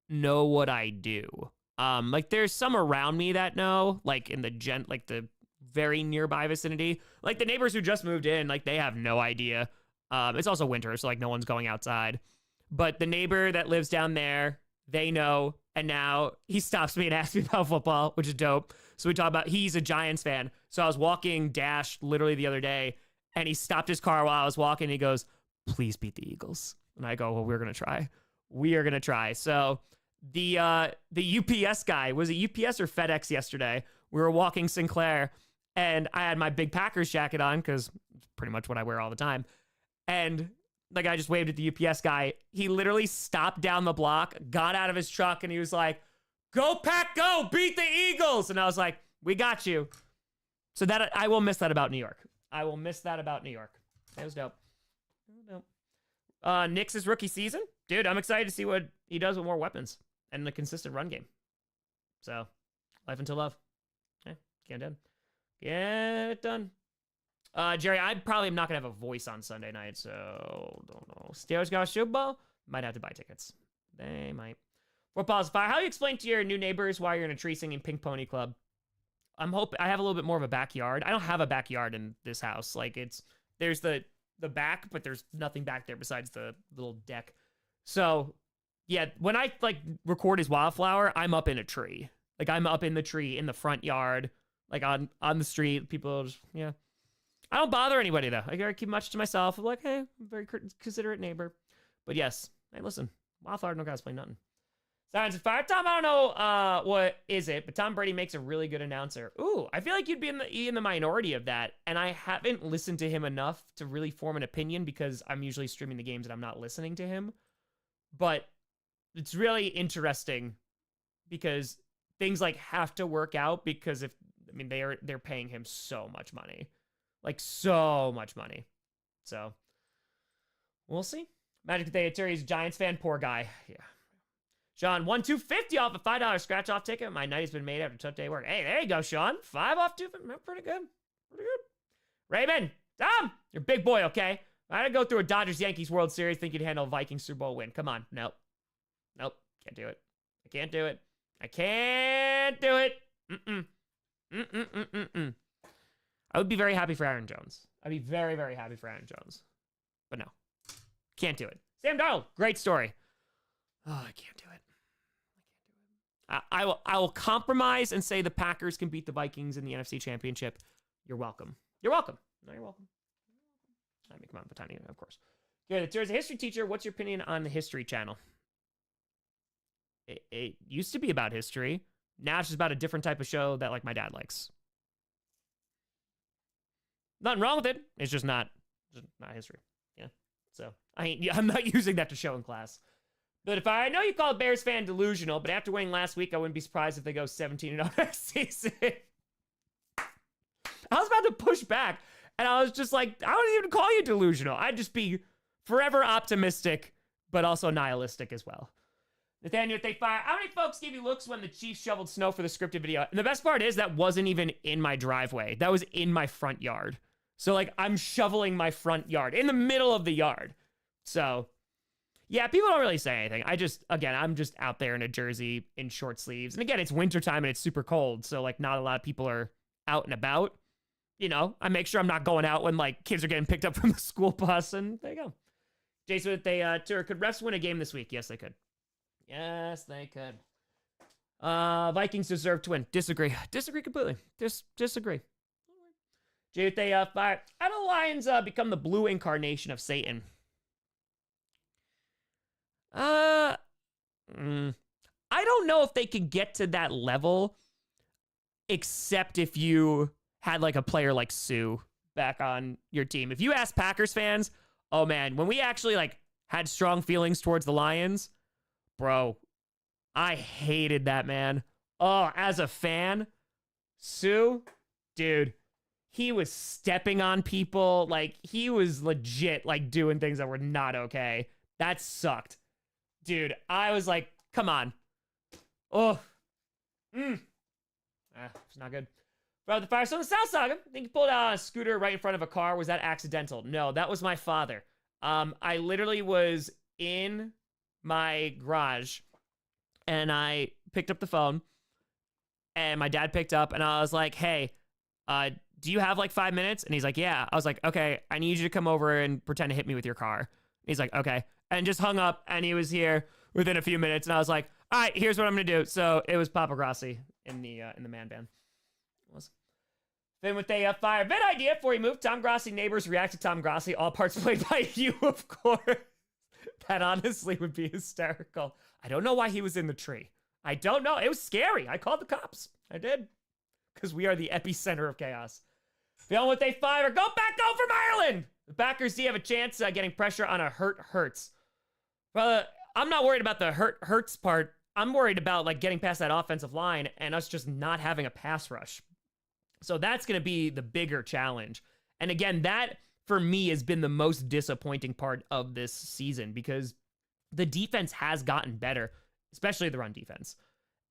know what I do. Like, there's some around me that know, like, in the very nearby vicinity. Like, the neighbors who just moved in, like, they have no idea. It's also winter, so, like, no one's going outside. But the neighbor that lives down there, they know, and now he stops me and asks me about football, which is dope. So we talk about, he's a Giants fan. So I was walking Dash literally the other day, and he stopped his car while I was walking, and he goes, please beat the Eagles. And I go, well, we're going to try. We are going to try. So the UPS guy, was it UPS or FedEx yesterday? We were walking Sinclair, and I had my big Packers jacket on, because it's pretty much what I wear all the time. And the guy just waved at the UPS guy. He literally stopped down the block, got out of his truck, and he was like, go Pack, go, beat the Eagles. And I was like, we got you. So that, I will miss that about New York. I will miss that about New York. That was dope. Knicks' rookie season. Dude, I'm excited to see what he does with more weapons and the consistent run game. So, life until love. Get it done. Get it done. Jerry, I probably am not going to have a voice on Sunday night, so don't know. Steelers got a Super Bowl? Might have to buy tickets. They might. Football's fire. How do you explain to your new neighbors why you're in a tree singing Pink Pony Club? I'm hoping I have a little bit more of a backyard. I don't have a backyard in this house. Like, there's the back, but there's nothing back there besides the little deck. So, yeah, when I, like, record his Wildflower, I'm up in a tree. Like, I'm up in the tree in the front yard, like, on the street. People just, yeah. I don't bother anybody, though. I gotta keep much to myself. I'm like, hey, I'm a very considerate neighbor. But yes, hey, listen, Wildflower no guys play nothing. Silence and Fire. Tom, I don't know what is it, but Tom Brady makes a really good announcer. Ooh, I feel like you'd be in the minority of that, and I haven't listened to him enough to really form an opinion because I'm usually streaming the games and I'm not listening to him. But it's really interesting because things like have to work out because they're paying him so much money. Like, so much money. So, we'll see. Magic Theater, Giants fan, poor guy. Yeah. Sean, won $250 off a $5 scratch-off ticket. My night has been made after a tough day of work. Hey, there you go, Sean. 5 off $250. Pretty good. Pretty good. Raymond, Tom, you're a big boy, okay? I had to go through a Dodgers-Yankees World Series, think you'd handle a Vikings Super Bowl win. Come on. Nope. Can't do it. I can't do it. I can't do it. I would be very happy for Aaron Jones. I'd be very, very happy for Aaron Jones. But no. Can't do it. Sam Darnold, great story. Oh, I can't do it. I will compromise and say the Packers can beat the Vikings in the NFC Championship. You're welcome. You're welcome. No, you're welcome. I mean, come on, Botani, of course. Good. There's a history teacher. What's your opinion on the History Channel? It used to be about history. Now it's just about a different type of show that, like, my dad likes. Nothing wrong with it. It's just not history. Yeah. So I'm not using that to show in class. But if I know you call a Bears fan delusional, but after winning last week, I wouldn't be surprised if they go 17-0 next season. I was about to push back, and I was just like, I wouldn't even call you delusional. I'd just be forever optimistic, but also nihilistic as well. Nathaniel, if they fire, how many folks gave you looks when the Chiefs shoveled snow for the scripted video? And the best part is that wasn't even in my driveway. That was in my front yard. So, like, I'm shoveling my front yard in the middle of the yard. So, yeah, people don't really say anything. I'm just out there in a jersey in short sleeves. And again, it's wintertime and it's super cold. So, like, not a lot of people are out and about. You know, I make sure I'm not going out when, like, kids are getting picked up from the school bus. And there you go. Jason, if they, could refs win a game this week? Yes, they could. Yes, they could. Vikings deserve to win. Disagree. Disagree completely. Disagree. Jay, if they fire, how do the Lions become the blue incarnation of Satan? I don't know if they could get to that level, except if you had like a player like Sue back on your team. If you ask Packers fans, oh man, when we actually like had strong feelings towards the Lions, bro, I hated that man. Oh, as a fan, Sue, dude, he was stepping on people. Like, he was legit, like, doing things that were not okay. That sucked. Dude, I was like, come on. Oh. It's not good. Bro, the fire. So the South Saga, I think you pulled out a scooter right in front of a car. Was that accidental? No, that was my father. I literally was in my garage, and I picked up the phone, and my dad picked up, and I was like, hey, do you have like 5 minutes? And he's like, yeah. I was like, okay, I need you to come over and pretend to hit me with your car. And he's like, okay. And just hung up, and he was here within a few minutes, and I was like, all right, here's what I'm gonna do. So it was Papa Grossi in the man band. It was. Then with a fire vid idea before he moved, Tom Grossi neighbors react to Tom Grossi, all parts played by you, of course. That honestly would be hysterical. I don't know why he was in the tree. I don't know. It was scary. I called the cops. I did. Because we are the epicenter of chaos. Feeling what they fire. Go back over Ireland. The Packers do have a chance getting pressure on a hurts. Well, I'm not worried about the hurts part. I'm worried about like getting past that offensive line and us just not having a pass rush. So that's going to be the bigger challenge. And again, that for me has been the most disappointing part of this season because the defense has gotten better, especially the run defense.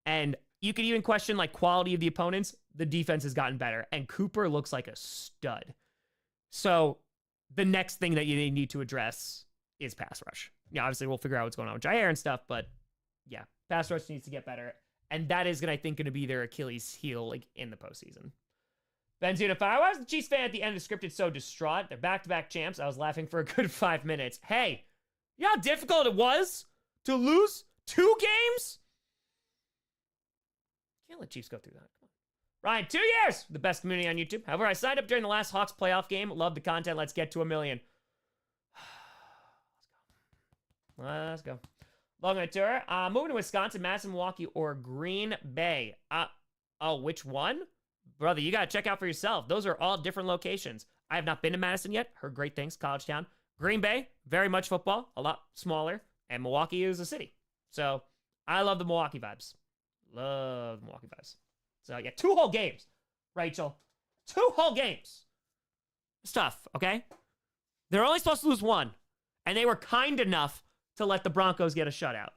And you could even question like quality of the opponents. The defense has gotten better and Cooper looks like a stud. So the next thing that you need to address is pass rush. Yeah, obviously we'll figure out what's going on with Jair and stuff, but yeah, pass rush needs to get better. And that is I think going to be their Achilles heel like in the postseason. Benzino, why was the Chiefs fan at the end of the scripted so distraught? They're back-to-back champs. I was laughing for a good 5 minutes. Hey, you know how difficult it was to lose 2 games? Can't let Chiefs go through that. Come on. Ryan, 2 years. The best community on YouTube. However, I signed up during the last Hawks playoff game. Love the content. Let's get to 1 million. Let's go. Long night tour. Moving to Wisconsin, Madison, Milwaukee, or Green Bay. Which one? Brother, you got to check out for yourself. Those are all different locations. I have not been to Madison yet. Heard great things. College town. Green Bay, very much football. A lot smaller. And Milwaukee is a city. So I love the Milwaukee vibes. Love the Milwaukee vibes. So yeah, 2 whole games, Rachel. 2 whole games. It's tough, okay? They're only supposed to lose 1. And they were kind enough to let the Broncos get a shutout.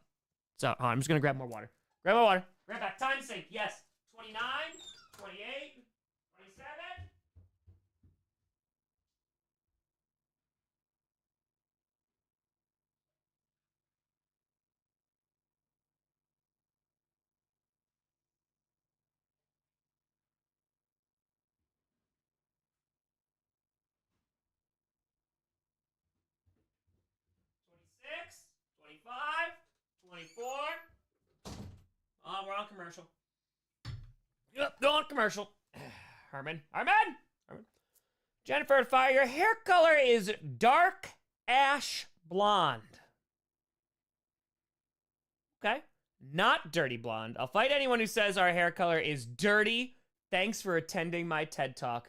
So I'm just going to grab more water. Grab more water. Grab back. Time sync. Yes. 29. 28, 27. We're on commercial. Yep, go on commercial. Herman. Jennifer, fire. Your hair color is dark ash blonde. Okay. Not dirty blonde. I'll fight anyone who says our hair color is dirty. Thanks for attending my TED Talk.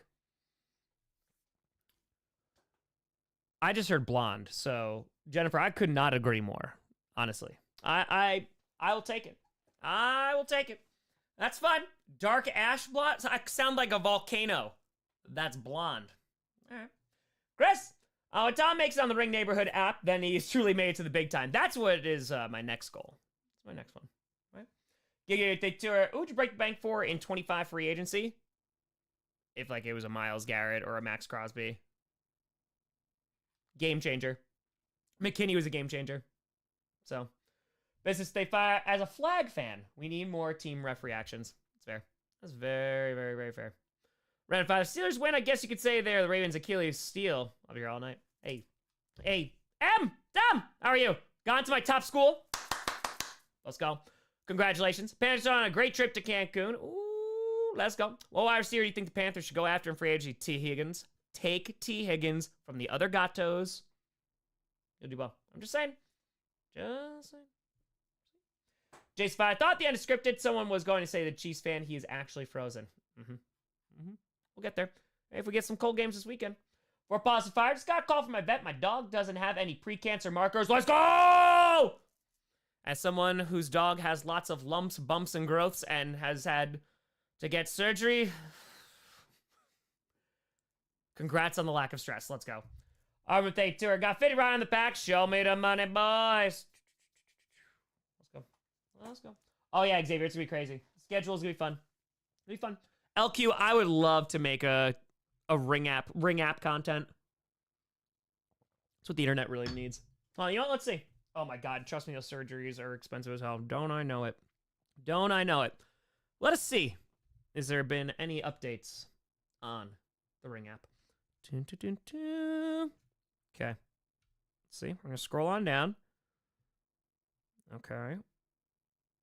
I just heard blonde. So, Jennifer, I could not agree more, honestly. I will take it. I will take it. That's fun. Dark ash blonde. I sound like a volcano. That's blonde. All right. Chris, when Tom makes it on the Ring Neighborhood app, then he's truly made it to the big time. That's what is my next goal. That's my next one. Right? Giga Tour. Who would you break the bank for in 25 free agency? If like it was a Myles Garrett or a Max Crosby. Game changer. McKinney was a game changer. So, business stay fire. As a flag fan, we need more team ref reactions. That's fair. That's very, very, very fair. Round 5. Steelers win. I guess you could say they're the Ravens' Achilles steal. I'll be here all night. Hey. Tom, how are you? Gone to my top school. Let's go. Congratulations. Panthers are on a great trip to Cancun. Ooh, let's go. What wide receiver do you think the Panthers should go after in free agency? T. Higgins. Take T. Higgins from the other Gatos. You'll do well. I'm just saying. Jace 5. I thought the end is scripted. Someone was going to say the Chiefs fan. He is actually frozen. We'll get there. If we get some cold games this weekend. For positive fire, just got a call from my vet. My dog doesn't have any pre-cancer markers. Let's go! As someone whose dog has lots of lumps, bumps, and growths and has had to get surgery, congrats on the lack of stress. Let's go. Armor Take Tour. Got 50 right on the pack. Show me the money, boys. Let's go. Oh, yeah, Xavier. It's going to be crazy. The schedule is going to be fun. It'll be fun. LQ, I would love to make a ring app content. That's what the internet really needs. Oh, you know what? Let's see. Oh, my God. Trust me, those surgeries are expensive as hell. Don't I know it? Don't I know it? Let us see. Has there been any updates on the ring app? Okay. Let's see. We're going to scroll on down. Okay.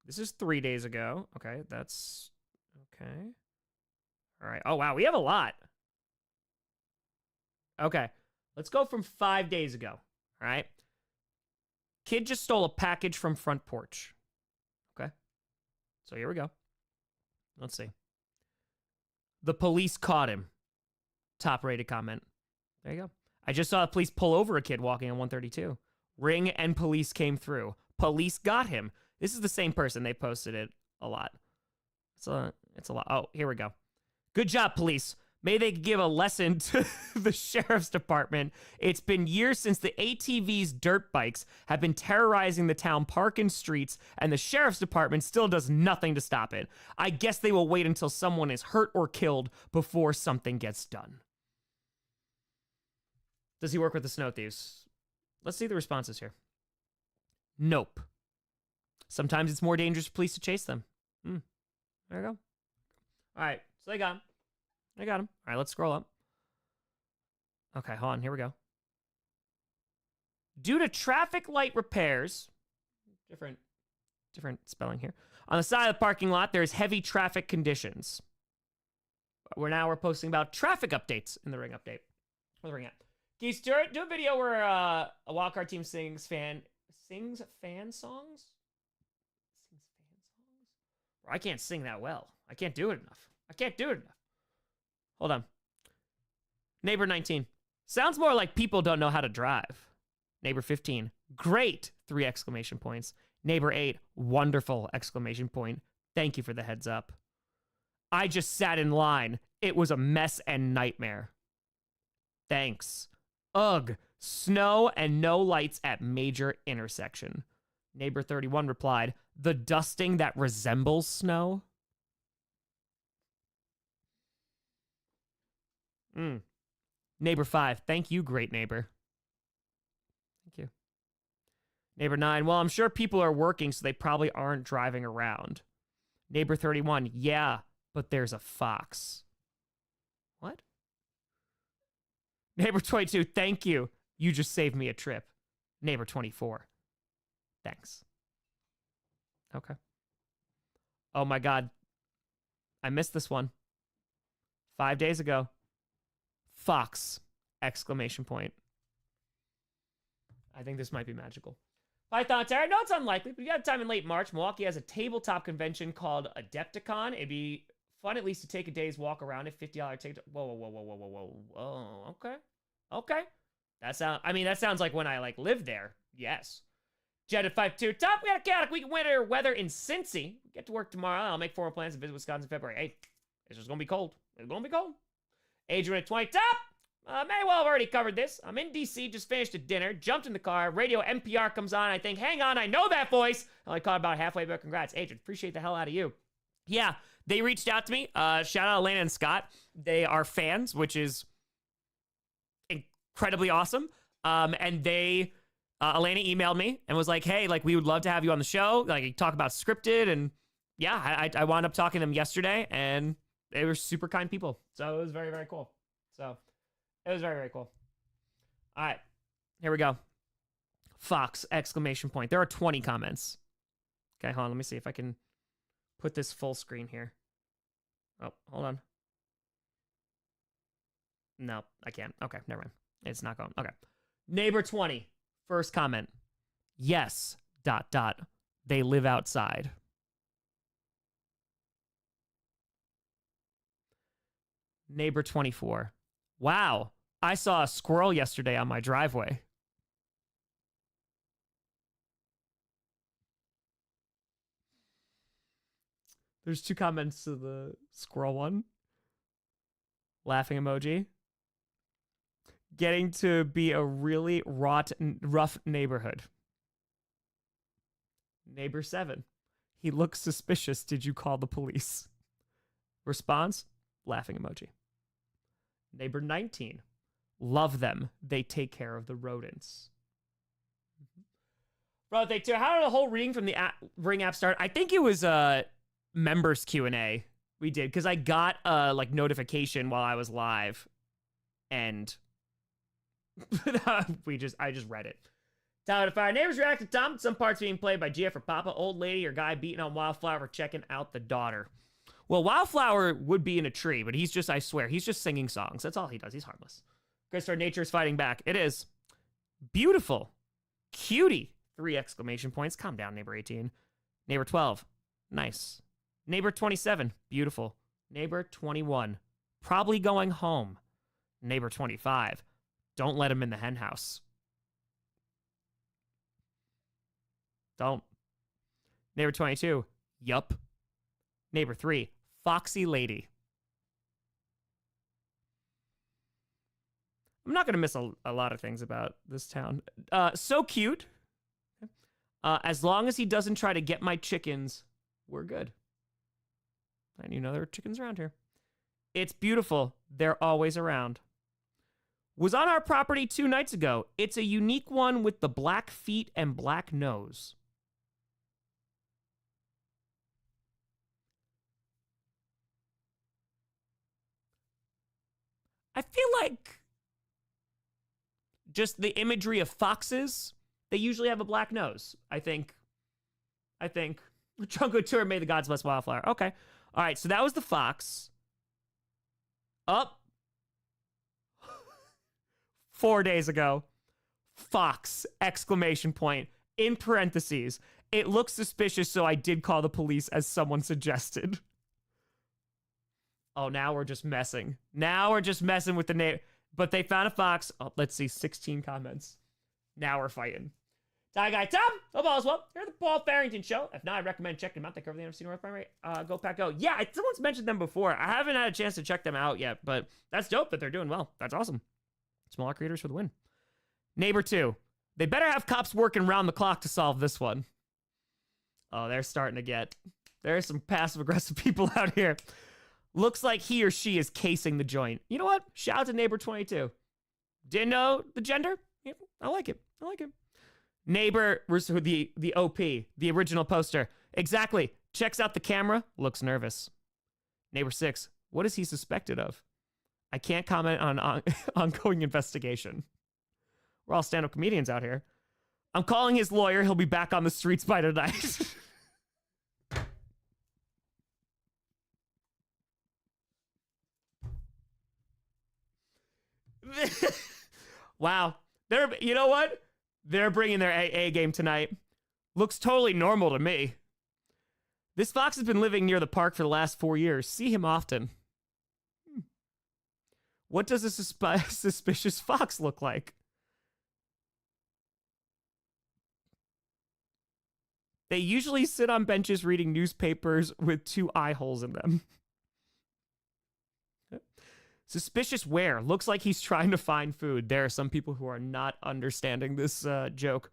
This is 3 days ago. Okay, that's... Okay. All right. Oh, wow. We have a lot. Okay. Let's go from 5 days ago. All right. Kid just stole a package from front porch. Okay. So here we go. Let's see. The police caught him. Top rated comment. There you go. I just saw the police pull over a kid walking on 132. Ring and police came through. Police got him. This is the same person. They posted it a lot. It's a lot. Oh, here we go. Good job, police. May they give a lesson to the sheriff's department. It's been years since the ATV's dirt bikes have been terrorizing the town park and streets, and the sheriff's department still does nothing to stop it. I guess they will wait until someone is hurt or killed before something gets done. Does he work with the snow thieves? Let's see the responses here. Nope. Sometimes it's more dangerous for police to chase them. There you go. All right, so they got him. They got him. All right, let's scroll up. Okay, hold on. Here we go. Due to traffic light repairs, different spelling here. On the side of the parking lot, there's heavy traffic conditions. We're posting about traffic updates in the Ring update. What's the Ring app? Keith Stewart, do a video where a wildcard team sings fan songs. I can't sing that well. I can't do it enough. Hold on. Neighbor 19. Sounds more like people don't know how to drive. Neighbor 15. Great! 3 exclamation points. Neighbor 8. Wonderful! Exclamation point. Thank you for the heads up. I just sat in line. It was a mess and nightmare. Thanks. Ugh. Snow and no lights at major intersection. Neighbor 31 replied, the dusting that resembles snow? Neighbor 5, thank you, great neighbor. Thank you. Neighbor 9, well, I'm sure people are working, so they probably aren't driving around. Neighbor 31, yeah, but there's a fox. What? Neighbor 22, thank you. You just saved me a trip. Neighbor 24, thanks. Okay. Oh my God. I missed this one. 5 days ago. Fox! Exclamation point. I think this might be magical. Python Terror. No, it's unlikely, but you got time in late March. Milwaukee has a tabletop convention called Adepticon. It'd be fun at least to take a day's walk around it. $50 ticket. Whoa. Okay. That sounds like when I lived there. Yes. Jet at 5-2. Top, we got a chaotic week of winter weather in Cincy. Get to work tomorrow. I'll make formal plans to visit Wisconsin in February. Hey, it's just going to be cold. It's going to be cold. Adrian at 20. Top! May well have already covered this. I'm in DC, just finished a dinner, jumped in the car, radio NPR comes on. I think, hang on, I know that voice. I only caught about halfway, but congrats. Adrian, appreciate the hell out of you. Yeah, they reached out to me. Shout out Elena and Scott. They are fans, which is incredibly awesome. And they, Elena emailed me and was like, hey, like, we would love to have you on the show. Like, talk about scripted. And yeah, I wound up talking to them yesterday, and they were super kind people. So it was very, very cool. So it was very, very cool. All right, here we go. Fox, exclamation point. There are 20 comments. Okay, hold on. Let me see if I can put this full screen here. Oh, hold on. No, I can't. Okay, never mind. It's not going. Okay. Neighbor 20, first comment. Yes, ... They live outside. Neighbor 24. Wow, I saw a squirrel yesterday on my driveway. There's 2 comments to the squirrel one. Laughing emoji. Getting to be a really rough neighborhood. Neighbor 7. He looks suspicious. Did you call the police? Response? Laughing emoji. Neighbor 19. Love them. They take care of the rodents. Bro, they too. How did the whole reading from the Ring app start? I think it was members Q&A we did, because I got a like notification while I was live, and I just read it. Tower to Fire. Neighbors react to Tom. Some parts being played by GF or Papa. Old lady or guy beating on Wildflower checking out the daughter. Well, Wildflower would be in a tree, but he's just, I swear, he's just singing songs. That's all he does. He's harmless. Christopher, nature is fighting back. It is. Beautiful. Cutie. 3 exclamation points. Calm down, neighbor 18. Neighbor 12. Nice. Neighbor 27. Beautiful. Neighbor 21. Probably going home. Neighbor 25. Don't let him in the hen house. Don't. Neighbor 22. Yup. Neighbor 3. Foxy lady. I'm not going to miss a lot of things about this town. So cute. As long as he doesn't try to get my chickens, we're good. And you know there are chickens around here. It's beautiful. They're always around. Was on our property 2 nights ago. It's a unique one with the black feet and black nose. I feel like just the imagery of foxes, they usually have a black nose. I think. Chunko Tour, may the gods bless Wildflower. Okay. All right, so that was the fox. Up. 4 days ago. Fox, exclamation point, in parentheses. It looks suspicious, so I did call the police as someone suggested. Oh, now we're just messing. Now we're just messing with the name. But they found a fox. Oh, let's see, 16 comments. Now we're fighting. Tie Guy Tom, hope all is well. Here at the Paul Farrington Show. If not, I recommend checking them out. They cover the NFC North Primary. Go Pack Go. Yeah, someone's mentioned them before. I haven't had a chance to check them out yet, but that's dope that they're doing well. That's awesome. Smaller creators for the win. Neighbor 2. They better have cops working round the clock to solve this one. Oh, they're starting to get... There's some passive-aggressive people out here. Looks like he or she is casing the joint. You know what? Shout out to Neighbor 22. Didn't know the gender? Yeah, I like it. I like it. Neighbor, the OP, the original poster. Exactly. Checks out the camera. Looks nervous. Neighbor 6. What is he suspected of? I can't comment on ongoing investigation. We're all stand-up comedians out here. I'm calling his lawyer. He'll be back on the streets by tonight. Wow. You know what? They're bringing their A game tonight. Looks totally normal to me. This fox has been living near the park for the last 4 years. See him often. What does a suspicious fox look like? They usually sit on benches reading newspapers with 2 eye holes in them. Suspicious where? Looks like he's trying to find food. There are some people who are not understanding this joke.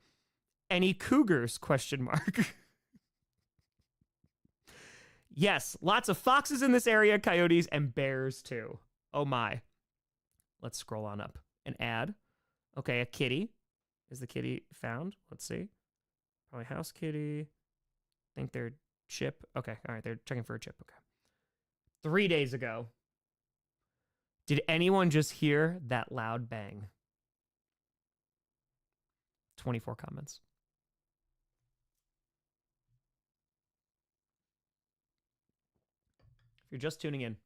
Any cougars? Question mark. Yes, lots of foxes in this area, coyotes, and bears too. Oh my. Let's scroll on up. An ad. Okay, a kitty. Is the kitty found? Let's see. Probably house kitty. Think they're chip. Okay, all right, they're checking for a chip. Okay. 3 days ago. Did anyone just hear that loud bang? 24 comments. If you're just tuning in,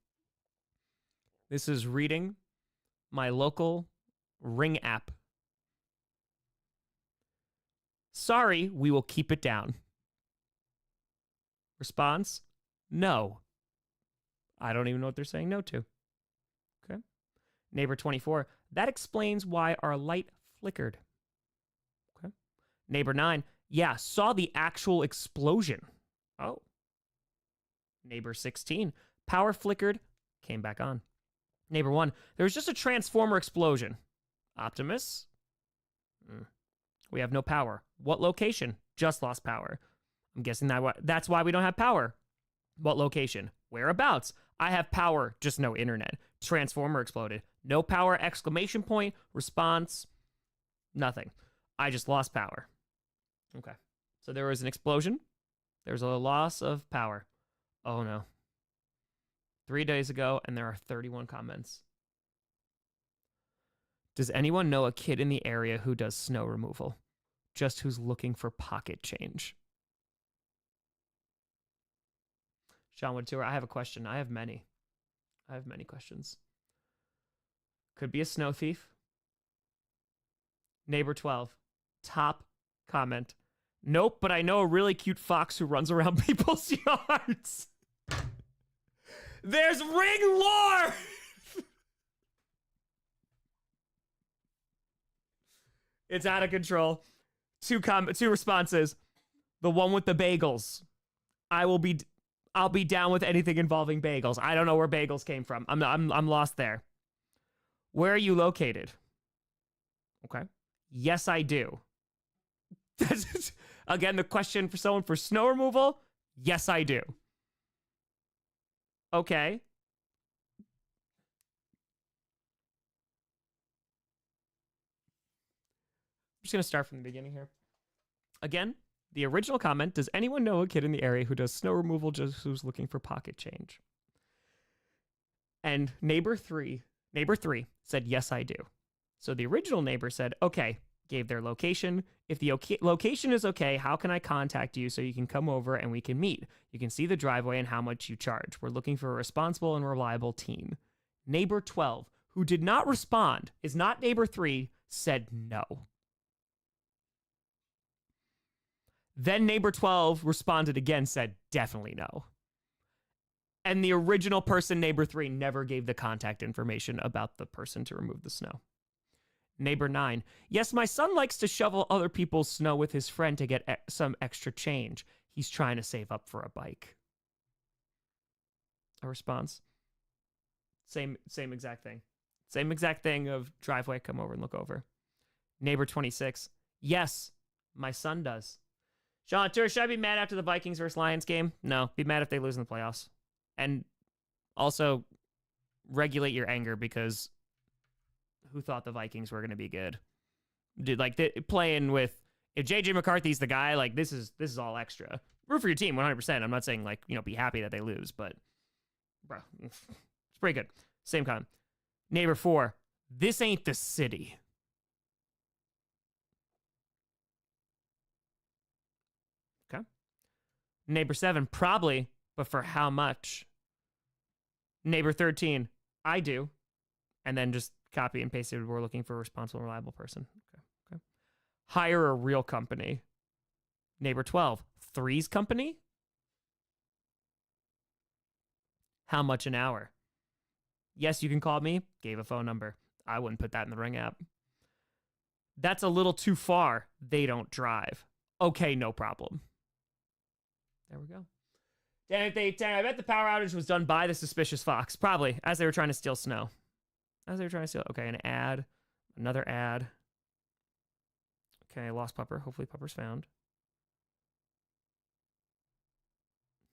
this is reading my local Ring app. Sorry, we will keep it down. Response? No. I don't even know what they're saying no to. Okay. Neighbor 24. That explains why our light flickered. Okay. Neighbor 9. Yeah, saw the actual explosion. Oh. Neighbor 16. Power flickered, came back on. Neighbor 1. There was just a transformer explosion. Optimus? We have no power. What location? Just lost power. I'm guessing that's why we don't have power. What location? Whereabouts? I have power, just no internet. Transformer exploded. No power, exclamation point. Response, nothing. I just lost power. Okay. So there was an explosion. There's a loss of power. Oh no. 3 days ago, and there are 31 comments. Does anyone know a kid in the area who does snow removal? Just who's looking for pocket change? Sean Woodtour, I have a question. I have many questions. Could be a snow thief. Neighbor 12, top comment. Nope, but I know a really cute fox who runs around people's yards. There's ring lore! It's out of control. Two responses. The one with the bagels. I'll be down with anything involving bagels. I don't know where bagels came from. I'm lost there. Where are you located? Okay. Yes, I do. Again, the question for someone for snow removal. Yes, I do. Okay. I'm just going to start from the beginning here. Again, the original comment, does anyone know a kid in the area who does snow removal just who's looking for pocket change? And neighbor 3 said, yes, I do. So the original neighbor said, okay, gave their location. If the location is okay, how can I contact you so you can come over and we can meet? You can see the driveway and how much you charge. We're looking for a responsible and reliable teen. Neighbor 12, who did not respond, is not neighbor 3, said no. Then neighbor 12 responded again, said definitely no. And the original person, neighbor 3, never gave the contact information about the person to remove the snow. Neighbor 9, yes, my son likes to shovel other people's snow with his friend to get some extra change. He's trying to save up for a bike. A response? Same exact thing. Same exact thing of driveway, come over and look over. Neighbor 26, yes, my son does. Sean Tour, should I be mad after the Vikings versus Lions game? No, be mad if they lose in the playoffs. And also regulate your anger because who thought the Vikings were going to be good? Dude, like playing with, if JJ McCarthy's the guy, like this is all extra. Root for your team 100%. I'm not saying like, be happy that they lose, but bro, it's pretty good. Same kind. Neighbor 4, this ain't the city. Okay. Neighbor 7, probably, but for how much? Neighbor 13, I do. And then just copy and paste it. We're looking for a responsible, reliable person. Okay. Hire a real company. Neighbor 12, Three's company? How much an hour? Yes, you can call me. Gave a phone number. I wouldn't put that in the Ring app. That's a little too far. They don't drive. Okay, no problem. There we go. Damn it, I bet the power outage was done by the suspicious fox. Probably, as they were trying to steal snow. Okay, an ad. Another ad. Okay, lost pupper. Hopefully pupper's found.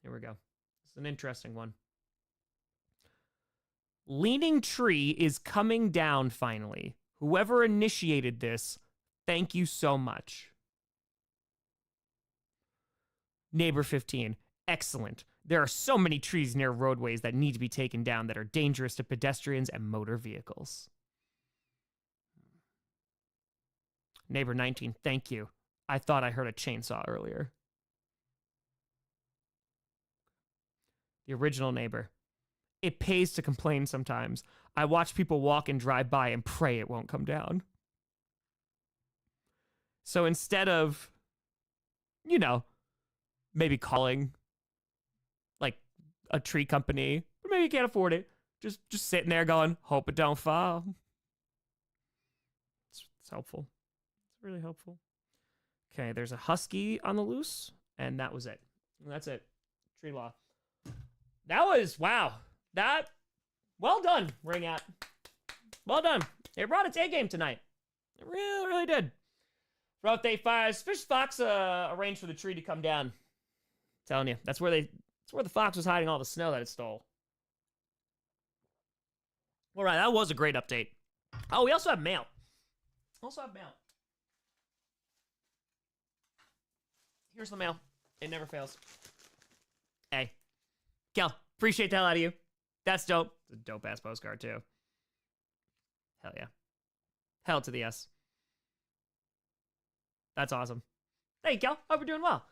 Here we go. This is an interesting one. Leaning tree is coming down finally. Whoever initiated this, thank you so much. Neighbor 15. Excellent. There are so many trees near roadways that need to be taken down that are dangerous to pedestrians and motor vehicles. Neighbor 19, thank you. I thought I heard a chainsaw earlier. The original neighbor. It pays to complain sometimes. I watch people walk and drive by and pray it won't come down. So instead of, you know, maybe calling like a tree company, or maybe you can't afford it, just sitting there going, hope it don't fall. It's helpful. It's really helpful. Okay, there's a husky on the loose, and that was it. And that's it. Tree law. That was, wow. That, well done, Ring At. Well done. It brought its A game tonight. It really, really did. For update 5, Suspicious Fox arranged for the tree to come down. Telling you, that's where the fox was hiding all the snow that it stole. All right, that was a great update. Oh, we also have mail. Here's the mail. It never fails. Hey, Kel, appreciate the hell out of you. That's dope. It's a dope ass postcard too. Hell yeah. Hell to the yes. That's awesome. Hey, Kel, hope you're doing well.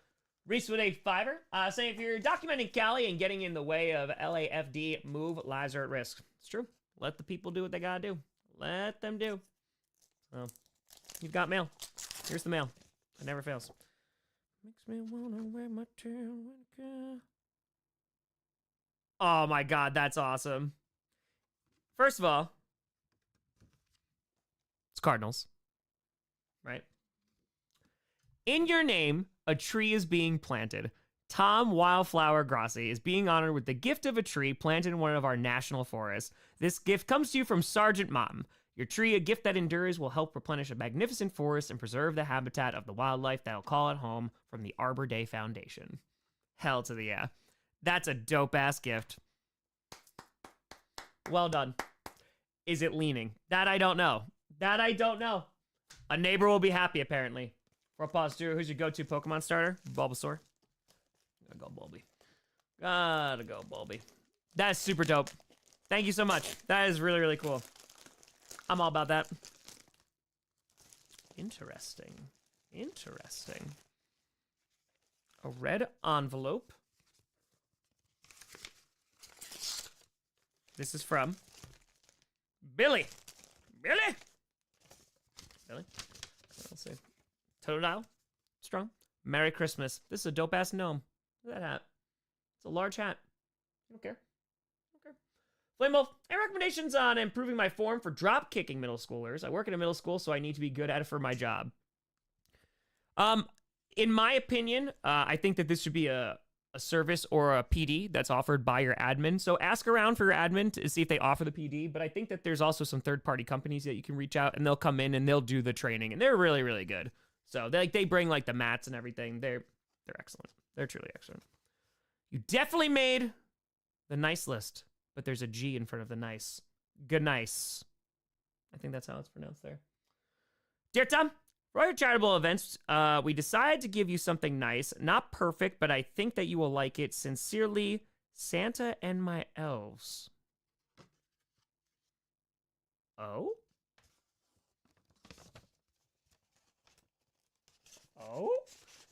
Reese with a $5, saying if you're documenting Cali and getting in the way of LAFD move, lives are at risk. It's true. Let the people do what they gotta do. Let them do. So, you've got mail. Here's the mail. It never fails. Makes me wanna wear my tail. Oh my god, that's awesome. First of all, it's Cardinals, right? In your name, a tree is being planted. Tom Wildflower Grossi is being honored with the gift of a tree planted in one of our national forests. This gift comes to you from Sergeant Mom. Your tree, a gift that endures, will help replenish a magnificent forest and preserve the habitat of the wildlife that'll call it home from the Arbor Day Foundation. Hell to the yeah. That's a dope-ass gift. Well done. Is it leaning? That I don't know. A neighbor will be happy, apparently. For pause 2, who's your go-to Pokemon starter? Bulbasaur. Gotta go Bulby. That's super dope. Thank you so much. That is really, really cool. I'm all about that. Interesting. A red envelope. This is from Billy. Let's see. Totodile. Strong. Merry Christmas. This is a dope-ass gnome. Look at that hat. It's a large hat. I don't care. Flame Wolf, any recommendations on improving my form for drop kicking middle schoolers? I work in a middle school, so I need to be good at it for my job. In my opinion, I think that this should be a service or a PD that's offered by your admin. So ask around for your admin to see if they offer the PD. But I think that there's also some third-party companies that you can reach out, and they'll come in and they'll do the training, and they're really, really good. So they bring like the mats and everything. They're excellent. They're truly excellent. You definitely made the nice list, but there's a G in front of the nice. Good nice. I think that's how it's pronounced there. Dear Tom, for your charitable events, we decided to give you something nice. Not perfect, but I think that you will like it. Sincerely, Santa and my elves. Oh?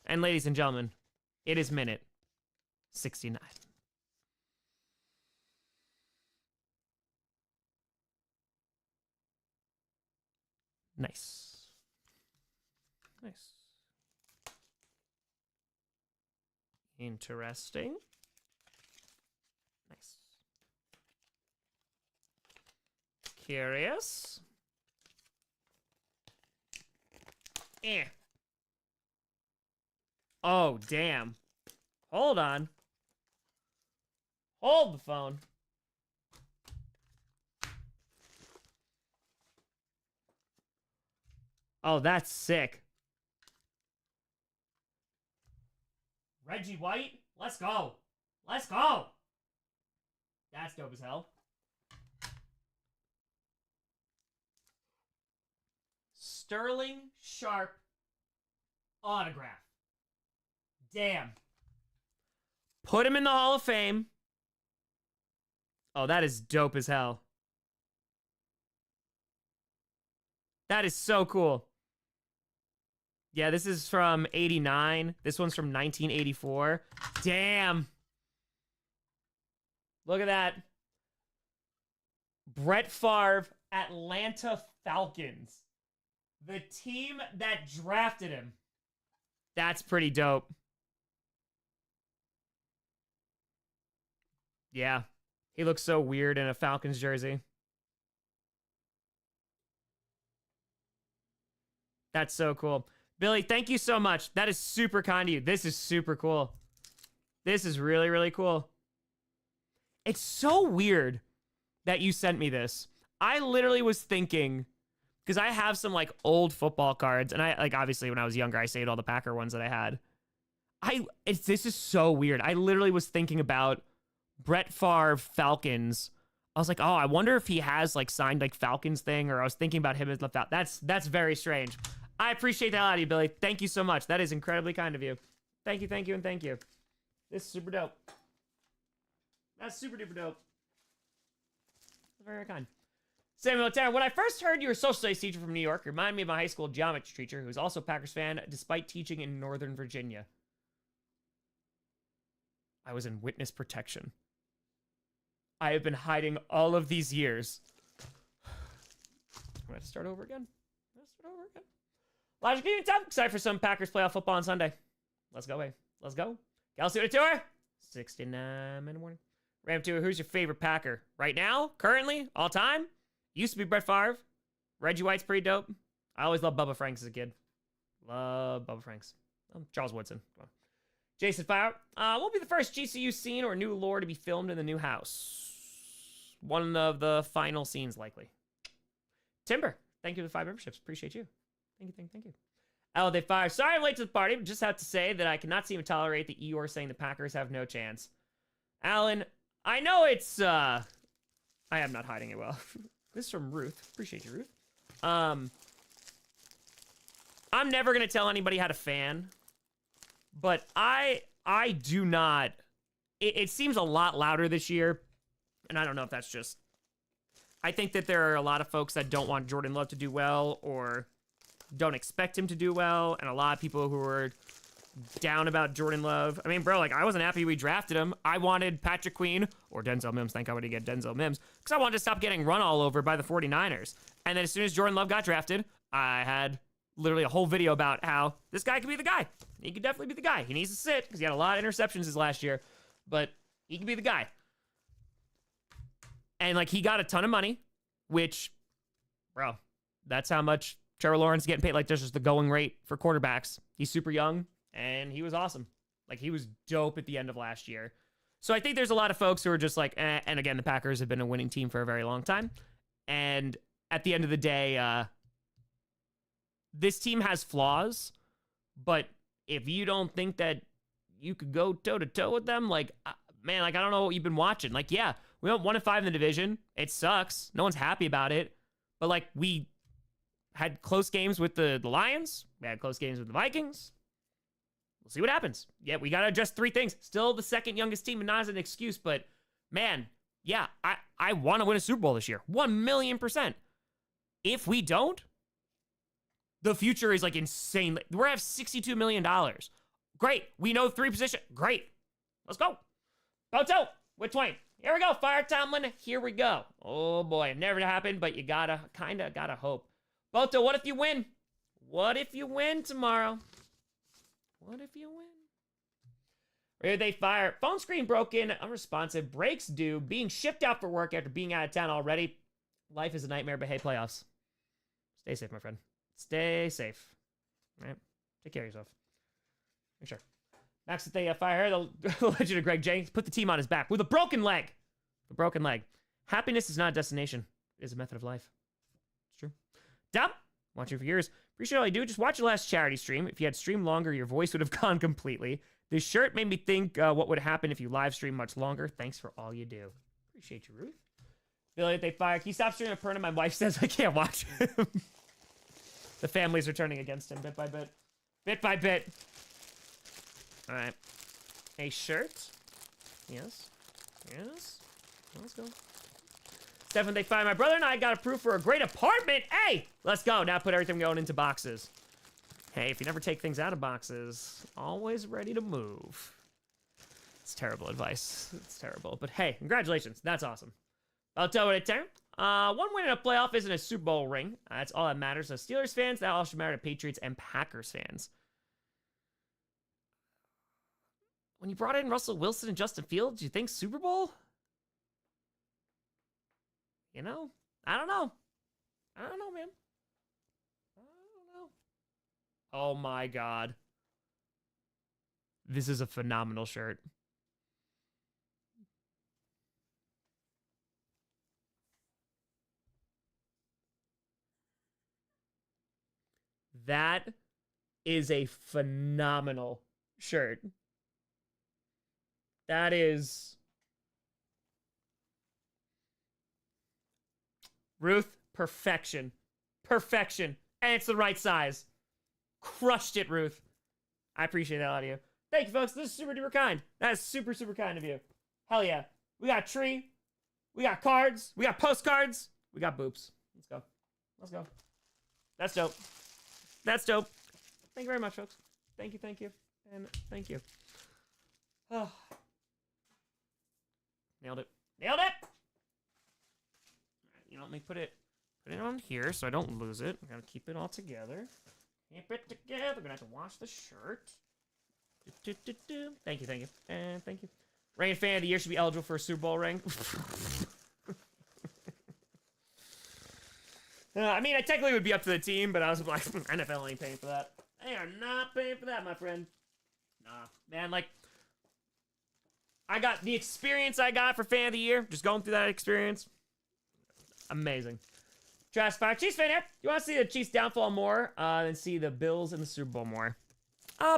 And ladies and gentlemen, it is minute 69. Nice. Interesting. Nice. Curious. Oh, damn. Hold on. Hold the phone. Oh, that's sick. Reggie White? Let's go. Let's go. That's dope as hell. Sterling Sharp autograph. Damn. Put him in the Hall of Fame. Oh, that is dope as hell. That is so cool. Yeah, this is from 89. This one's from 1984. Damn. Look at that. Brett Favre, Atlanta Falcons. The team that drafted him. That's pretty dope. Yeah. He looks so weird in a Falcons jersey. That's so cool. Billy, thank you so much. That is super kind of you. This is super cool. This is really, really cool. It's so weird that you sent me this. I literally was thinking, because I have some like old football cards, and I like obviously when I was younger, I saved all the Packer ones that I had. This is so weird. I literally was thinking about Brett Favre Falcons. I was like, oh, I wonder if he has like signed like Falcons thing, or I was thinking about him as left out. That's very strange. I appreciate that out of you, Billy. Thank you so much. That is incredibly kind of you. Thank you, thank you, and thank you. This is super dope. That's super duper dope. Very, very kind. Samuel Tanner, when I first heard you were a social studies teacher from New York, you remind me of my high school geometry teacher, who was also a Packers fan, despite teaching in Northern Virginia. I was in witness protection. I have been hiding all of these years. I'm going to start over again. Logic Union Top. Excited for some Packers playoff football on Sunday. Let's go, Wade. Let's go. Kelsey with a tour. 69 in the morning. Ram Tour, who's your favorite Packer? Right now? Currently? All time? Used to be Brett Favre. Reggie White's pretty dope. I always loved Bubba Franks as a kid. Love Bubba Franks. Charles Woodson. Come on. Jason Fire. Won't be the first GCU scene or new lore to be filmed in the new house. One of the final scenes, likely. Timber. Thank you for the 5 memberships. Appreciate you. Thank you. Oh, they fire. Sorry I'm late to the party, but just have to say that I cannot seem to tolerate the Eeyore saying the Packers have no chance. Alan, I know it's, I am not hiding it well. This is from Ruth. Appreciate you, Ruth. I'm never going to tell anybody how to fan, but I do not, it seems a lot louder this year, and I don't know if that's just, I think that there are a lot of folks that don't want Jordan Love to do well, or don't expect him to do well, and a lot of people who are down about Jordan Love. I mean, bro, like, I wasn't happy we drafted him. I wanted Patrick Queen, or Denzel Mims, thank God we didn't get Denzel Mims, because I wanted to stop getting run all over by the 49ers. And then as soon as Jordan Love got drafted, I had literally a whole video about how this guy could be the guy. He could definitely be the guy. He needs to sit, because he had a lot of interceptions his last year, but he could be the guy. And, like, he got a ton of money, which, bro, that's how much Trevor Lawrence is getting paid. Like, there's just the going rate for quarterbacks. He's super young, and he was awesome. Like, he was dope at the end of last year. So I think there's a lot of folks who are just like, eh. And again, the Packers have been a winning team for a very long time. And at the end of the day, this team has flaws, but if you don't think that you could go toe-to-toe with them, like, man, like, I don't know what you've been watching. Like, yeah, we went 1-5 in the division. It sucks. No one's happy about it. But, like, we had close games with the Lions. We had close games with the Vikings. We'll see what happens. Yeah, we got to adjust 3 things. Still the second youngest team, and not as an excuse, but, man, yeah, I want to win a Super Bowl this year. 1,000,000%. If we don't, the future is, like, insane. We're going to have $62 million. Great. We know 3 positions. Great. Let's go. Boto with Twain. Here we go. Fire Tomlin. Here we go. Oh, boy. Never happened, but you gotta hope. Boto, what if you win? What if you win tomorrow? What if you win? Where they fire? Phone screen broken. Unresponsive. Breaks due. Being shipped out for work after being out of town already. Life is a nightmare, but hey, playoffs. Stay safe, my friend. Stay safe. All right? Take care of yourself. Make sure. Next, they fire the legend of Greg J. Put the team on his back with a broken leg. A broken leg. Happiness is not a destination. It is a method of life. It's true. Dump. Watching for years. Appreciate all you do. Just watch your last charity stream. If you had streamed longer, your voice would have gone completely. This shirt made me think what would happen if you live stream much longer. Thanks for all you do. Appreciate you, Ruth. Billy, they fire. Can you stop streaming a porn? My wife says I can't watch him. The families are turning against him bit by bit. Bit by bit. All right. A shirt. Yes. Yes. Let's go. Stefan, they find my brother and I got approved for a great apartment. Hey, let's go. Now put everything going into boxes. Hey, if you never take things out of boxes, always ready to move. It's terrible advice. It's terrible. But hey, congratulations. That's awesome. I'll tell you what, turn. One win in a playoff isn't a Super Bowl ring. That's all that matters. So Steelers fans, that all should matter to Patriots and Packers fans. When you brought in Russell Wilson and Justin Fields, you think Super Bowl? You know, I don't know. I don't know, man. I don't know. Oh my God. This is a phenomenal shirt. That is a phenomenal shirt. That is... Ruth, perfection. Perfection. And it's the right size. Crushed it, Ruth. I appreciate that out of you. Thank you, folks. This is super duper kind. That is super, super kind of you. Hell yeah. We got a tree. We got cards. We got postcards. We got boops. Let's go. Let's go. That's dope. That's dope. Thank you very much, folks. Thank you, and thank you. Oh. Nailed it. Nailed it! You know, let me put it on here so I don't lose it. I gotta keep it all together. Keep it together. We're gonna have to wash the shirt. Thank you, and thank you. Reigning fan of the year should be eligible for a Super Bowl ring. I mean, I technically would be up to the team, but I was like, NFL ain't paying for that. They are not paying for that, my friend. Nah, man, like, I got the experience I got for fan of the year. Just going through that experience. Amazing. Trash Fire. Chiefs fan here. You want to see the Chiefs downfall more than see the Bills in the Super Bowl more?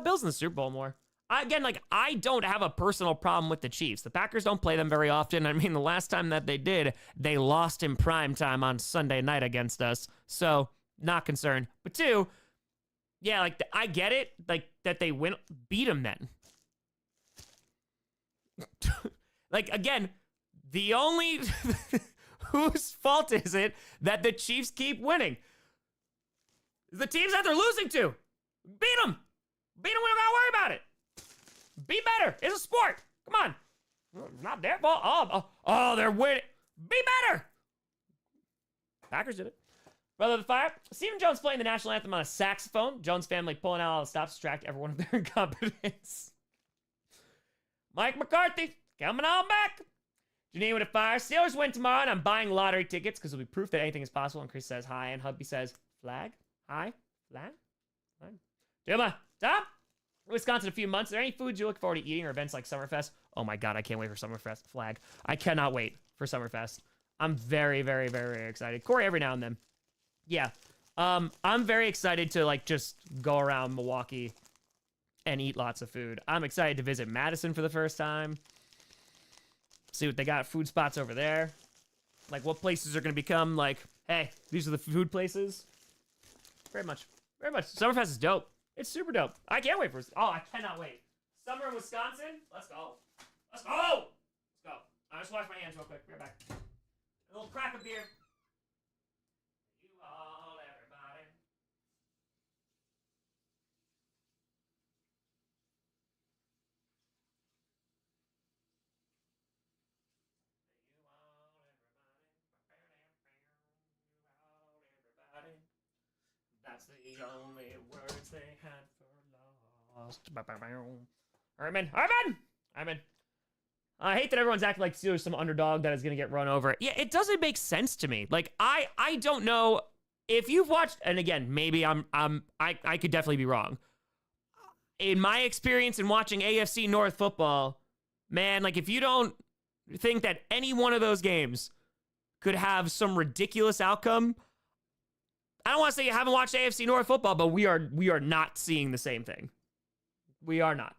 Bills in the Super Bowl more. Again, like, I don't have a personal problem with the Chiefs. The Packers don't play them very often. I mean, the last time that they did, they lost in prime time on Sunday night against us. So, not concerned. But two, yeah, like, I get it. Like, that they beat them then. Like, again, the only... whose fault is it that the Chiefs keep winning? The teams that they're losing to. Beat them. Beat them. We don't gotta worry about it. Be better. It's a sport. Come on. Not their fault. Oh, they're winning. Be better. Packers did it. Brother of the Fire. Stephen Jones playing the national anthem on a saxophone. Jones family pulling out all the stops to distract everyone of their incompetence. Mike McCarthy coming on back. Janine with a fire. Steelers win tomorrow, and I'm buying lottery tickets because it'll be proof that anything is possible. And Chris says hi, and Hubby says flag. Hi, flag. Flag. Duma, Tom. Wisconsin in a few months. Are there any foods you look forward to eating or events like Summerfest? Oh my God, I can't wait for Summerfest. Flag. I cannot wait for Summerfest. I'm very, very, very, very excited. Corey, every now and then. Yeah. I'm very excited to like just go around Milwaukee and eat lots of food. I'm excited to visit Madison for the first time. See what they got food spots over there. Like what places are going to become like, hey, these are the food places. Very much. Very much. Summerfest is dope. It's super dope. I can't wait for it. Oh, I cannot wait. Summer in Wisconsin? Let's go. Let's go! Let's go. I'll just wash my hands real quick. Be right back. A little crack of beer. You all, everybody. That's the only words they had for lost. Herman! I hate that everyone's acting like Steelers some underdog that is gonna get run over. Yeah, it doesn't make sense to me. Like I don't know if you've watched, and again, maybe I could definitely be wrong. in my experience in watching AFC North football, man, like if you don't think that any one of those games could have some ridiculous outcome, I don't want to say you haven't watched AFC North football, but we are not seeing the same thing. We are not.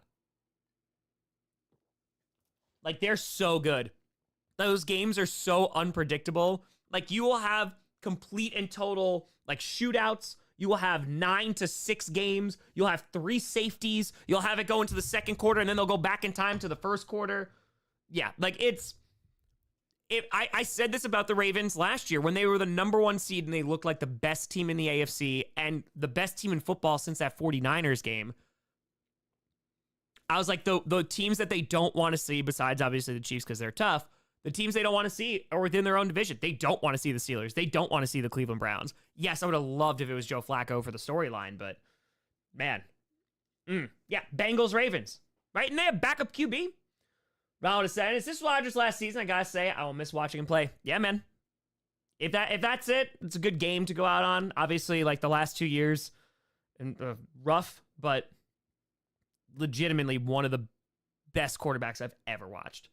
Like, they're so good. Those games are so unpredictable. Like, you will have complete and total, like, shootouts. You will have 9-6 games. You'll have 3 safeties. You'll have it go into the second quarter, and then they'll go back in time to the first quarter. Yeah, like, I said this about the Ravens last year when they were the number 1 seed and they looked like the best team in the AFC and the best team in football since that 49ers game. I was like, the teams that they don't want to see, besides obviously the Chiefs because they're tough, the teams they don't want to see are within their own division. They don't want to see the Steelers. They don't want to see the Cleveland Browns. Yes, I would have loved if it was Joe Flacco for the storyline, but man. Yeah, Bengals, Ravens, right? And they have backup QB. Ronald said, is this Rodgers last season? I gotta say, I will miss watching him play. Yeah, man. If that's it, it's a good game to go out on. Obviously, like the last 2 years, and rough, but legitimately one of the best quarterbacks I've ever watched.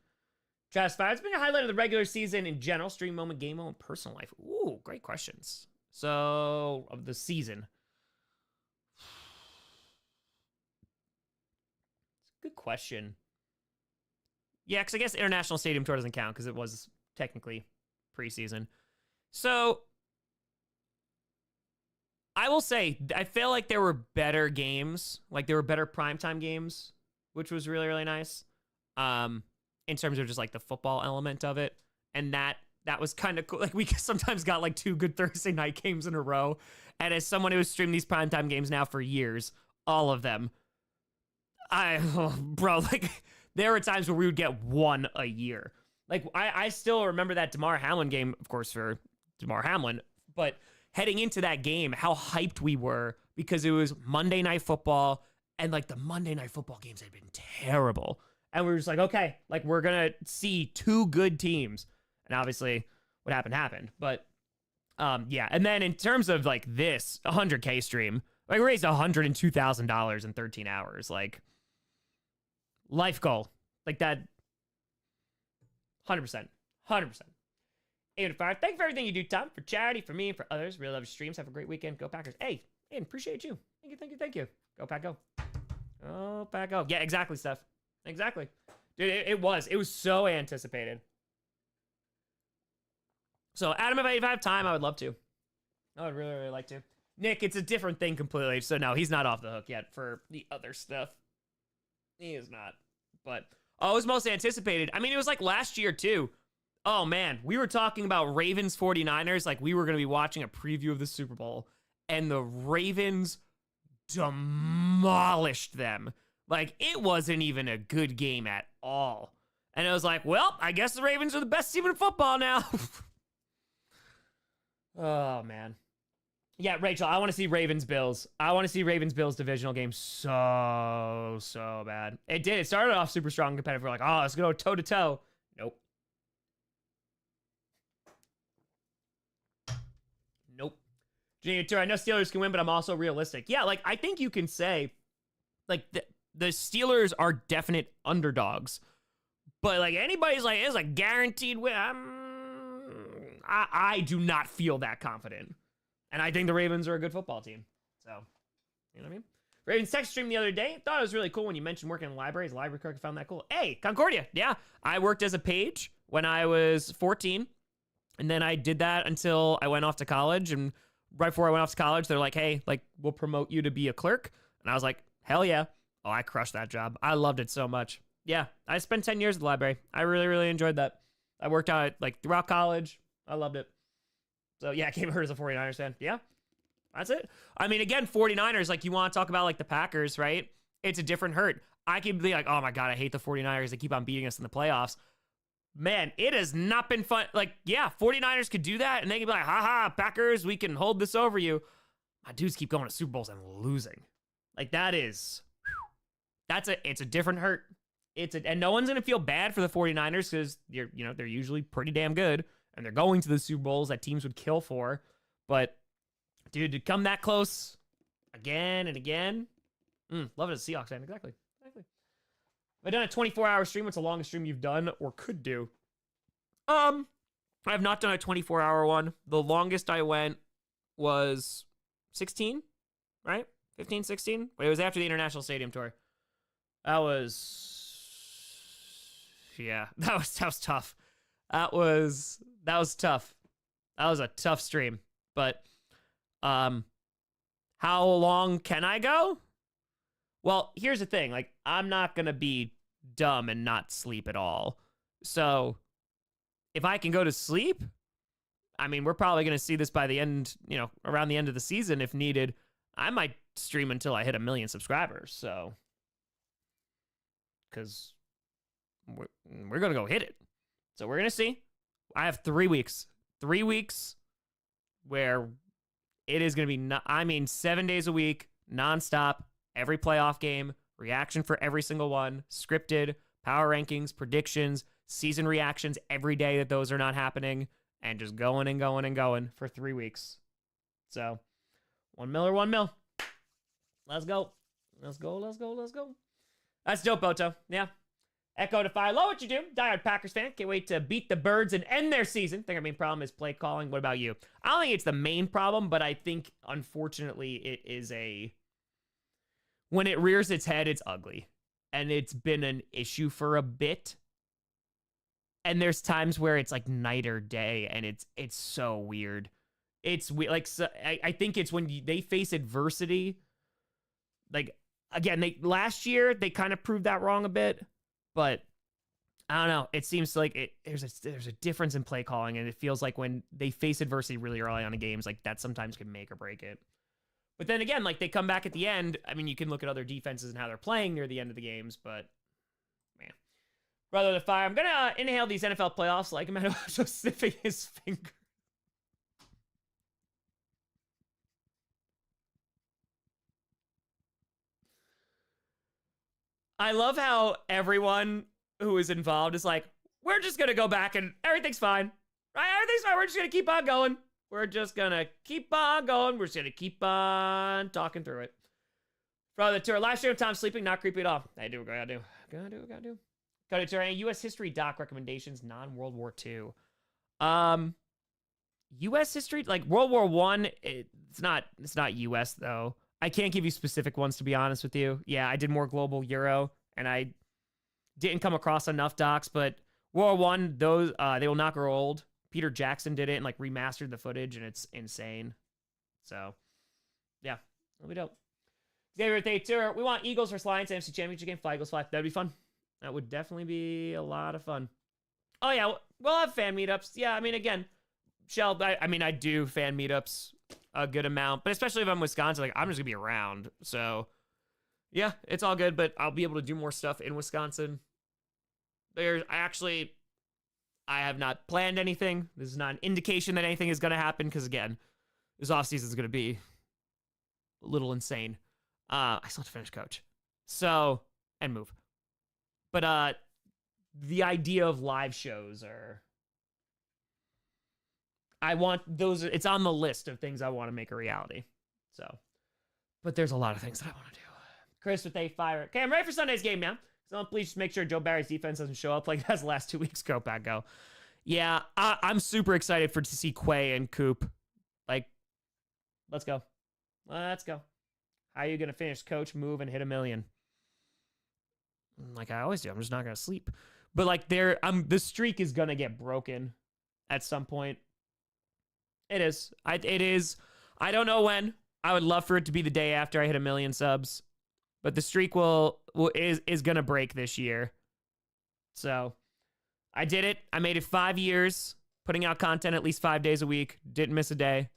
Travis Fire, it's been a highlight of the regular season in general, stream moment, game moment, personal life. Ooh, great questions. So, of the season. It's a good question. Yeah, because I guess International Stadium Tour doesn't count because it was technically preseason. So, I will say, I feel like there were better games. Like, there were better primetime games, which was really, really nice. In terms of just, like, the football element of it. And that was kind of cool. Like, we sometimes got, like, 2 good Thursday night games in a row. And as someone who has streamed these primetime games now for years, all of them, like, there were times where we would get 1 a year. Like, I still remember that Damar Hamlin game, of course, for Damar Hamlin. But heading into that game, how hyped we were because it was Monday Night Football, and like the Monday Night Football games had been terrible. And we were just like, okay, like we're going to see 2 good teams. And obviously what happened. But yeah. And then in terms of like this 100K stream, like we raised $102,000 in 13 hours. Like life goal like that. 100%. 805. Thank you for everything you do, Tom, for charity, for me, and for others. Really love your streams. Have a great weekend. Go Packers. Hey, appreciate you. Thank you. Go Pack, go. Oh, Pack, go. Yeah, exactly, Steph. Exactly. Dude, it was so anticipated. So, Adam, if I have time, I would love to. I would really, really like to. Nick, it's a different thing completely. So, no, he's not off the hook yet for the other stuff. He is not. But, it was most anticipated. I mean, it was like last year, too. Oh, man. We were talking about Ravens 49ers like we were going to be watching a preview of the Super Bowl. And the Ravens demolished them. Like, it wasn't even a good game at all. And it was like, well, I guess the Ravens are the best team in football now. Oh, man. Yeah, Rachel, I want to see Ravens-Bills. I want to see Ravens-Bills divisional game so bad. It did. It started off super strong and competitive. We're like, oh, let's go toe-to-toe. Nope. Junior Tour, I know Steelers can win, but I'm also realistic. Yeah, like, I think you can say, like, the Steelers are definite underdogs. But, like, anybody's like, it's a guaranteed win. I do not feel that confident. And I think the Ravens are a good football team. So, you know what I mean? Ravens text stream the other day. Thought it was really cool when you mentioned working in libraries. Library clerk, found that cool. Hey, Concordia. Yeah, I worked as a page when I was 14. And then I did that until I went off to college. And right before I went off to college, they're like, hey, like, we'll promote you to be a clerk. And I was like, hell yeah. Oh, I crushed that job. I loved it so much. Yeah, I spent 10 years at the library. I really, really enjoyed that. I worked out, like, throughout college. I loved it. So, yeah, I came here as a 49ers fan. Yeah, that's it. I mean, again, 49ers, like, you want to talk about, like, the Packers, right? It's a different hurt. I can be like, oh, my God, I hate the 49ers. They keep on beating us in the playoffs. Man, it has not been fun. Like, yeah, 49ers could do that, and they can be like, haha, Packers, we can hold this over you. My dudes keep going to Super Bowls and losing. Like, that is, it's a different hurt. And no one's going to feel bad for the 49ers because they're usually pretty damn good, and they're going to the Super Bowls that teams would kill for. But, dude, to come that close again and again, Love it as a Seahawks fan. Exactly. I've done a 24-hour stream. What's the longest stream you've done or could do? I have not done a 24-hour one. The longest I went was 16, right? 15, 16? But it was after the International Stadium Tour. That was tough. That was tough. That was a tough stream. But how long can I go? Well, here's the thing. Like, I'm not going to be dumb and not sleep at all. So if I can go to sleep, I mean, we're probably going to see this by the end, around the end of the season if needed. I might stream until I hit 1 million subscribers. So, because we're going to go hit it. So we're going to see. I have 3 weeks. 3 weeks where it is going to be, 7 days a week, nonstop, every playoff game, reaction for every single one, scripted, power rankings, predictions, season reactions every day that those are not happening, and just going and going and going for 3 weeks. So, 1 mil or 1 mil. Let's go. Let's go. That's dope, Boto. Yeah. Echo to Fire. Love what you do. Diehard Packers fan. Can't wait to beat the Birds and end their season. Think our main problem is play calling. What about you? I don't think it's the main problem, but I think, unfortunately, it is when it rears its head, it's ugly. And it's been an issue for a bit. And there's times where it's like night or day, and it's so weird. It's weird. Like, so, I think it's when they face adversity. Like, again, last year, they kind of proved that wrong a bit. But I don't know. It seems like there's a difference in play calling, and it feels like when they face adversity really early on in games, like that sometimes can make or break it. But then again, like they come back at the end. I mean, you can look at other defenses and how they're playing near the end of the games, but man. Brother the Fire, I'm gonna inhale these NFL playoffs like I'm just sniffing his finger. I love how everyone who is involved is like, we're just going to go back and everything's fine. Right? Everything's fine. We're just going to keep on going. We're just going to keep on going. We're just going to keep on talking through it. For the tour, live stream of Tom sleeping, not creepy at all. I do what I gotta do. Gotta do. Go to tour. U.S. history doc recommendations, non-World War II. U.S. history, like World War I, it's not U.S. though. I can't give you specific ones, to be honest with you. Yeah, I did more global Euro, and I didn't come across enough docs, but World War I, those, they will not grow old. Peter Jackson did it and, like, remastered the footage, and it's insane. So, yeah, it'll be dope. Xavier Tour, we want Eagles versus Lions NFC Championship game. Fly, Eagles, fly. That'd be fun. That would definitely be a lot of fun. Oh, yeah, we'll have fan meetups. Yeah, I mean, again, I do fan meetups a good amount, but especially if I'm Wisconsin, like I'm just gonna be around. So yeah, it's all good, but I'll be able to do more stuff in Wisconsin. I have not planned anything. This is not an indication that anything is gonna happen, because again, this offseason is gonna be a little insane. I still have to finish coach. So, and move. But the idea of live shows I want those. It's on the list of things I want to make a reality. So, but there's a lot of things that I want to do. Chris with A-Fire. Okay, I'm ready for Sunday's game now. So please just make sure Joe Barry's defense doesn't show up like that's the last 2 weeks. Go, Pack, go. Yeah, I'm super excited to see Quay and Coop. Like, let's go. Let's go. How are you going to finish, coach? Move and hit 1 million. Like I always do. I'm just not going to sleep. But like the streak is going to get broken at some point. It is. It is. I don't know when. I would love for it to be the day after I hit 1 million subs. But the streak is going to break this year. So I did it. I made it 5 years, putting out content at least 5 days a week. Didn't miss a day.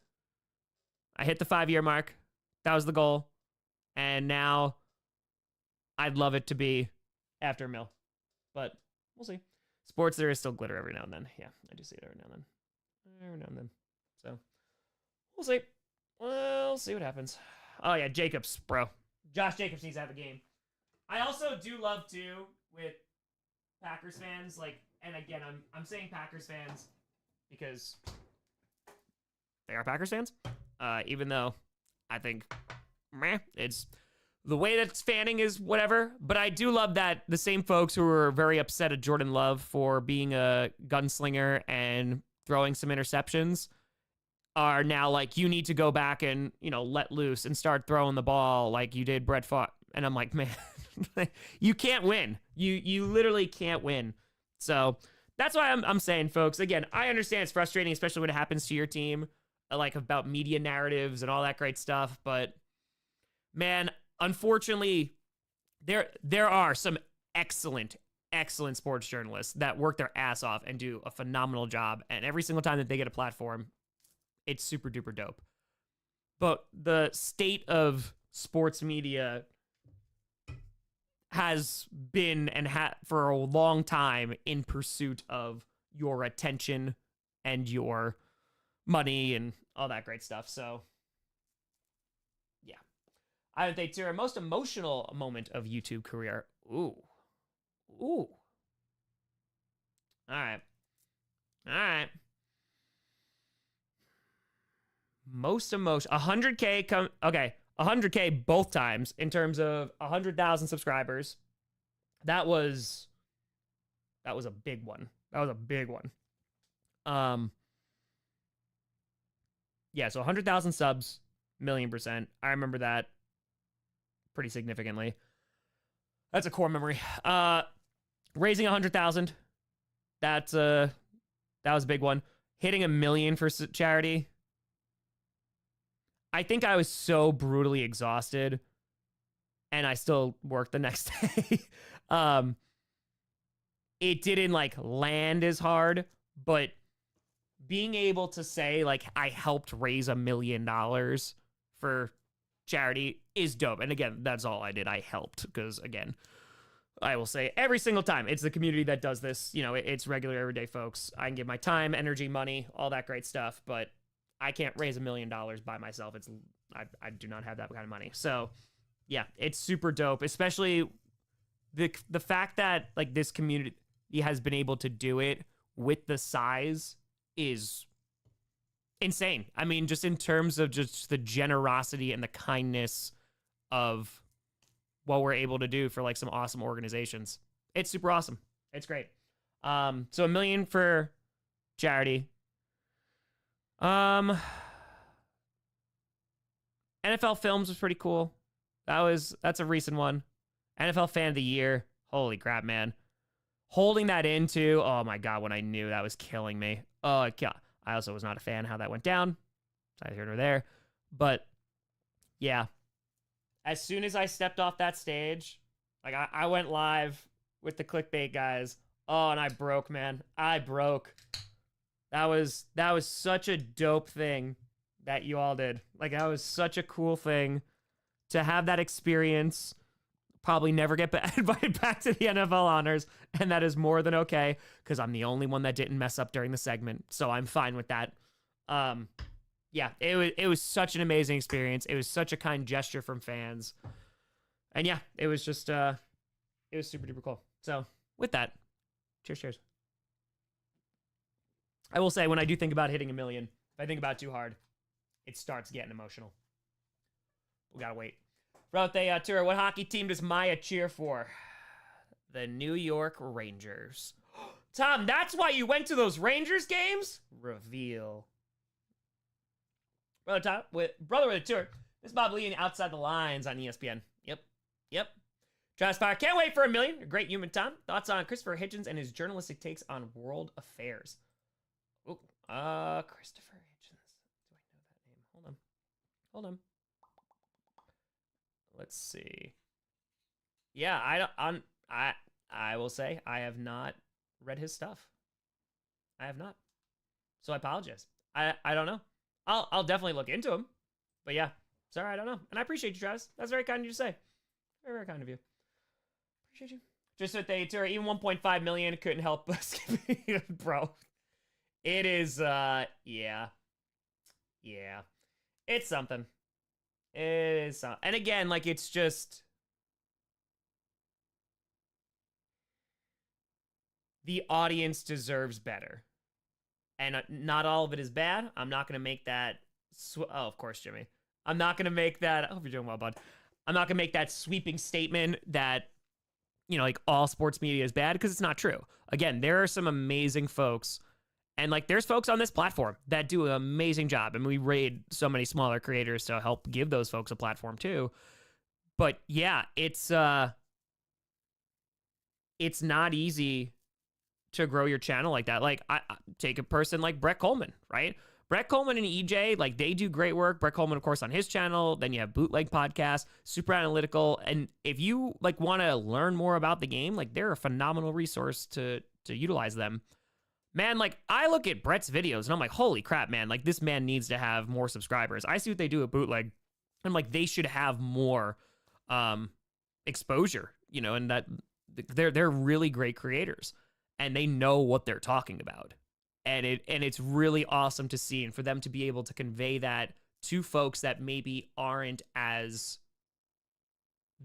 I hit the 5-year mark. That was the goal. And now I'd love it to be after 1 mil. But we'll see. Sports, there is still glitter every now and then. Yeah, I do see it every now and then. Every now and then. So we'll see. We'll see what happens. Oh, yeah, Jacobs, bro. Josh Jacobs needs to have a game. I also do love, too, with Packers fans, like, and again, I'm saying Packers fans because they are Packers fans, even though I think, it's the way that fanning is whatever, but I do love that the same folks who were very upset at Jordan Love for being a gunslinger and throwing some interceptions are now like, you need to go back and, you know, let loose and start throwing the ball like you did Brett Favre. And I'm like, man, you can't win. You literally can't win. So that's why I'm saying, folks, again, I understand it's frustrating, especially when it happens to your team, like about media narratives and all that great stuff. But man, unfortunately, there are some excellent sports journalists that work their ass off and do a phenomenal job. And every single time that they get a platform, it's super duper dope. But the state of sports media has been and for a long time in pursuit of your attention and your money and all that great stuff. So yeah, I would think your most emotional moment of YouTube career. Ooh. All right. Most emotion. 100K okay. 100K both times in terms of 100,000 subscribers. That was a big one. Yeah, so 100,000 subs, 1,000,000%. I remember that pretty significantly. That's a core memory. Raising 100,000. That was a big one. Hitting 1 million for charity. I think I was so brutally exhausted and I still worked the next day. It didn't like land as hard, but being able to say like I helped raise $1 million for charity is dope. And again, that's all I did. I helped because again, I will say every single time it's the community that does this. You know, it's regular everyday folks. I can give my time, energy, money, all that great stuff, but I can't raise $1 million by myself. I do not have that kind of money. So yeah, it's super dope, especially the fact that like this community has been able to do it with the size is insane. I mean, just in terms of just the generosity and the kindness of what we're able to do for like some awesome organizations. It's super awesome. It's great. So $1 million for charity. NFL Films was pretty cool. That's a recent one. NFL Fan of the Year. Holy crap, man. Holding that into, oh my God, when I knew that was killing me. Oh, God. I also was not a fan how that went down. Neither here nor there. But yeah, as soon as I stepped off that stage, like I went live with the clickbait guys. Oh, and I broke, man. I broke. That was such a dope thing that you all did. Like, that was such a cool thing to have that experience. Probably never get invited back to the NFL honors, and that is more than okay because I'm the only one that didn't mess up during the segment, so I'm fine with that. Yeah, it was such an amazing experience. It was such a kind gesture from fans, and yeah, it was just it was super duper cool. So with that, cheers. I will say, when I do think about hitting 1 million, if I think about it too hard, it starts getting emotional. We gotta wait. Throughout the tour, what hockey team does Maya cheer for? The New York Rangers. Tom, that's why you went to those Rangers games? Reveal. Brother with a tour. This is Bob Lee and Outside the Lines on ESPN. Yep. Travis Fire, can't wait for 1 million. A great human, Tom. Thoughts on Christopher Hitchens and his journalistic takes on world affairs? Ooh, Christopher Hitchens. Do I know that name? Hold on. Let's see. Yeah, I will say I have not read his stuff. I have not. So I apologize. I don't know. I'll definitely look into him. But yeah, sorry, I don't know. And I appreciate you, Travis. That's very kind of you to say. Very, very kind of you. Appreciate you. Just with the tour, even 1.5 million couldn't help but skipping, bro. It is, yeah. It's something. It is something. And again, like, it's just the audience deserves better. And not all of it is bad. I'm not going to make that. Oh, of course, Jimmy. I'm not going to make that. I hope you're doing well, bud. I'm not gonna make that sweeping statement that, you know, like all sports media is bad, because it's not true. Again, there are some amazing folks, and like there's folks on this platform that do an amazing job, and we raid so many smaller creators to help give those folks a platform too. But yeah, it's not easy to grow your channel like that. Like I take a person like Brett Coleman, right? Brett Coleman and EJ, like they do great work. Brett Coleman, of course, on his channel. Then you have Bootleg Podcast, super analytical. And if you like want to learn more about the game, like they're a phenomenal resource to utilize them. Man, like I look at Brett's videos and I'm like, holy crap, man, like this man needs to have more subscribers. I see what they do at Bootleg. I'm like, they should have more exposure, you know, and that they're really great creators and they know what they're talking about. And it's really awesome to see, and for them to be able to convey that to folks that maybe aren't as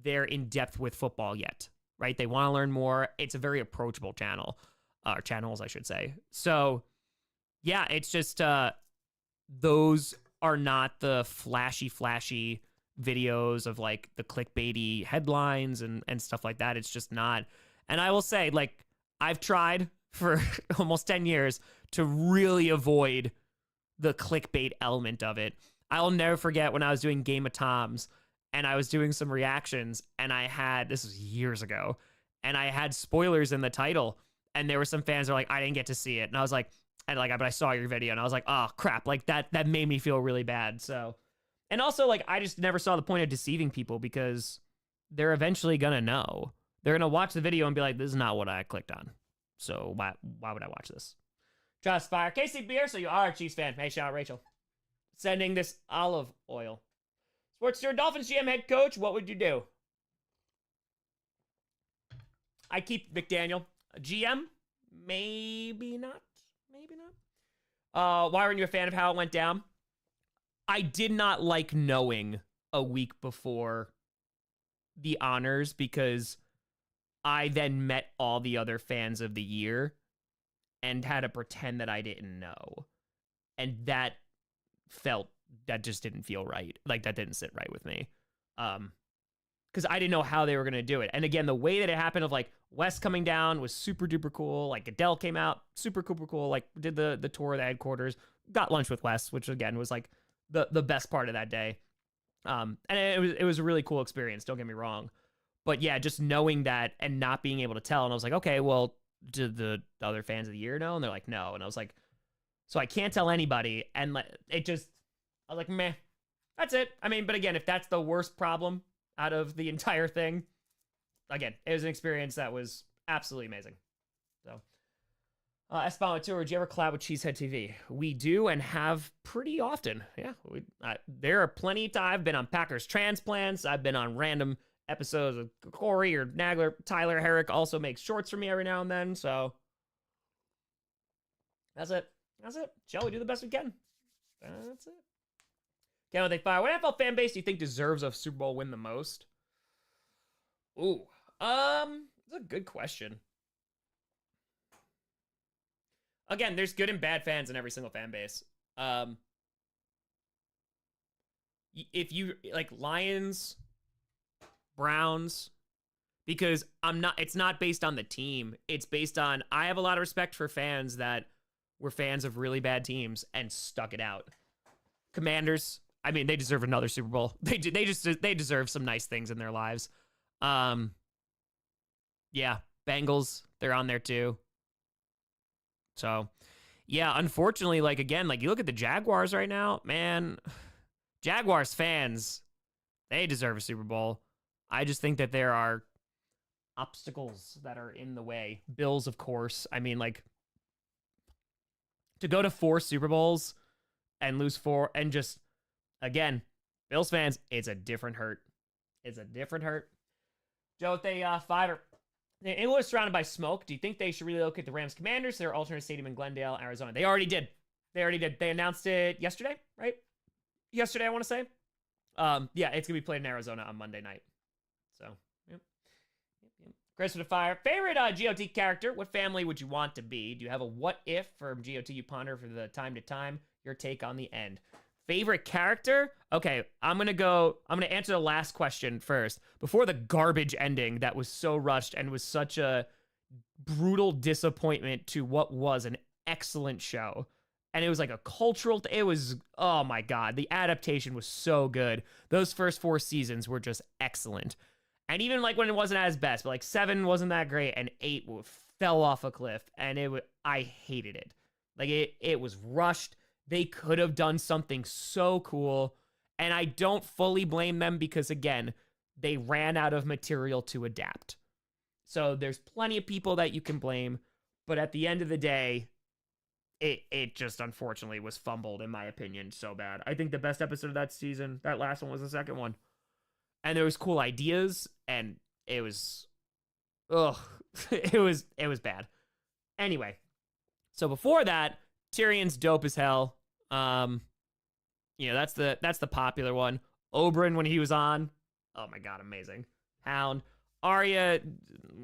they're in depth with football yet, right? They want to learn more. It's a very approachable channel, or channels, I should say. So yeah, it's just those are not the flashy videos of like the clickbaity headlines and stuff like that. It's just not. And I will say, like, I've tried for almost 10 years to really avoid the clickbait element of it. I'll never forget when I was doing Game of Toms and I was doing some reactions, and I had, this was years ago, and I had spoilers in the title, and there were some fans that were like, I didn't get to see it. And I was like, but I saw your video, and I was like, oh crap, like that made me feel really bad. So, and also like, I just never saw the point of deceiving people, because they're eventually gonna know. They're gonna watch the video and be like, this is not what I clicked on. So why would I watch this? Just fire. Casey Beer, so you are a Chiefs fan. Hey, shout out Rachel. Sending this olive oil. Sports Your Dolphins GM head coach, what would you do? I keep McDaniel. GM? Maybe not. Maybe not. Why weren't you a fan of how it went down? I did not like knowing a week before the honors, because I then met all the other fans of the year and had to pretend that I didn't know. And that just didn't feel right. Like, that didn't sit right with me. Because I didn't know how they were going to do it. And again, the way that it happened of like Wes coming down was super duper cool. Like Goodell came out, super cool. Like did the tour of the headquarters, got lunch with Wes, which again was like the best part of that day. And it was a really cool experience. Don't get me wrong. But yeah, just knowing that and not being able to tell. And I was like, okay, well, did the other fans of the year know? And they're like, no. And I was like, so I can't tell anybody. And I was like, meh, that's it. I mean, but again, if that's the worst problem out of the entire thing, again, it was an experience that was absolutely amazing. So, Espama Tour, do you ever collab with Cheesehead TV? We do, and have pretty often. Yeah, there are plenty. I've been on Packers Transplants. I've been on random episodes of Corey or Nagler. Tyler Herrick also makes shorts for me every now and then. So that's it. Shall we do the best we can? That's it. Can't they fire? What NFL fan base do you think deserves a Super Bowl win the most? Ooh, that's a good question. Again, there's good and bad fans in every single fan base. If you like Lions, Browns, because it's not based on the team. It's based on, I have a lot of respect for fans that were fans of really bad teams and stuck it out. Commanders, I mean, they deserve another Super Bowl. They deserve some nice things in their lives. Yeah, Bengals, they're on there too. So, yeah, unfortunately, like, again, like, you look at the Jaguars right now, man, Jaguars fans, they deserve a Super Bowl. I just think that there are obstacles that are in the way. Bills, of course. I mean, like, to go to 4 Super Bowls and lose 4, and just, again, Bills fans, it's a different hurt. It's a different hurt. Joe, if they fire... It was surrounded by smoke. Do you think they should relocate the Rams Commanders to their alternate stadium in Glendale, Arizona? They already did. They announced it yesterday, right? Yesterday, I want to say. Yeah, it's going to be played in Arizona on Monday night. So, yep. Chris with a fire. Favorite GOT character? What family would you want to be? Do you have a what if from GOT you ponder for the time to time? Your take on the end. Favorite character? Okay, I'm gonna answer the last question first. Before the garbage ending that was so rushed and was such a brutal disappointment to what was an excellent show. And it was like a cultural, it was, oh my God, the adaptation was so good. Those first 4 seasons were just excellent. And even like when it wasn't at its best, but like 7 wasn't that great and 8 fell off a cliff and I hated it. Like it was rushed. They could have done something so cool. And I don't fully blame them because again, they ran out of material to adapt. So there's plenty of people that you can blame, but at the end of the day, it just unfortunately was fumbled in my opinion so bad. I think the best episode of that season, that last one was the second one. And there was cool ideas and it was it was bad. Anyway, so before that, Tyrion's dope as hell. That's the popular one. Oberyn when he was on, oh my God, amazing. Hound. Arya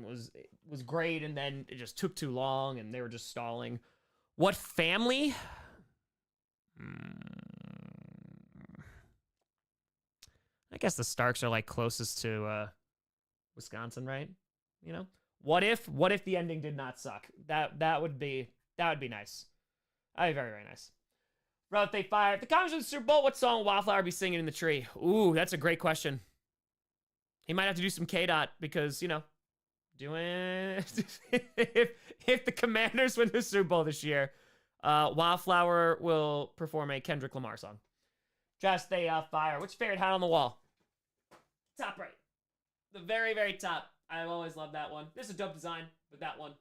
was great, and then it just took too long, and they were just stalling. What family? I guess the Starks are like closest to Wisconsin, right? You know, what if the ending did not suck? That would be nice. That'd be very, very nice. Bro, if they fire the Congress of the Super Bowl, what song will Wildflower be singing in the tree? Ooh, that's a great question. He might have to do some K-Dot because, doing if the Commanders win the Super Bowl this year, Wildflower will perform a Kendrick Lamar song. Just they fire. What's your favorite hat on the wall? Top right. The very, very top. I've always loved that one. This is a dope design, but that one,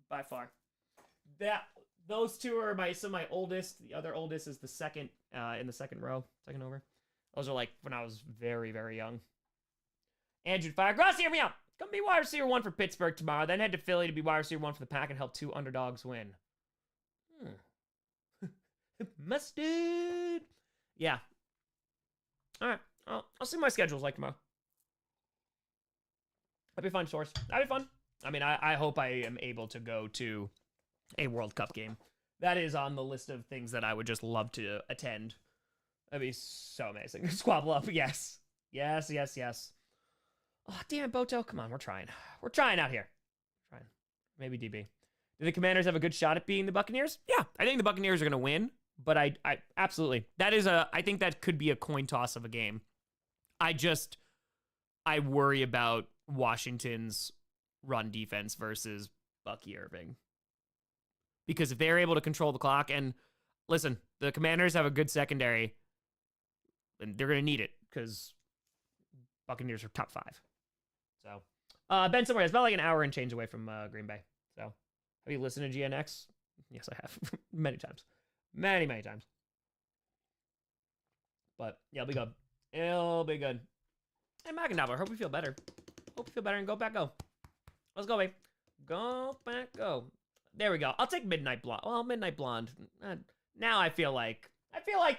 by far. Those two are some of my oldest. The other oldest is the second in the second row, second over. Those are like when I was very, very young. Andrew Fire. Grossi, hear me out. Come be wide receiver 1 for Pittsburgh tomorrow. Then head to Philly to be wide receiver 1 for the Pack and help 2 underdogs win. Mustard. Yeah. All right. I'll see what my schedule's like tomorrow. That'd be fun, Source. That'd be fun. I mean, I hope I am able to go to a World Cup game. That is on the list of things that I would just love to attend. That'd be so amazing. Squabble up. Yes. Yes, yes, yes. Oh, damn it, Boto. Come on, we're trying. We're trying out here. Trying. Maybe DB. Do the Commanders have a good shot at beating the Buccaneers? Yeah, I think the Buccaneers are going to win, but I absolutely. I think that could be a coin toss of a game. I worry about Washington's run defense versus Bucky Irving. Because if they're able to control the clock, and listen, the Commanders have a good secondary, and they're going to need it because Buccaneers are top 5. So, Ben somewhere is about like an hour and change away from Green Bay. So, have you listened to GNX? Yes, I have. Many times. Many, many times. But, yeah, it'll be good. It'll be good. Hey, McIndover, hope you feel better. Hope you feel better and go back, go. Let's go, babe. Go back, go. There we go. I'll take Midnight Blonde. Well, Midnight Blonde. Now I feel like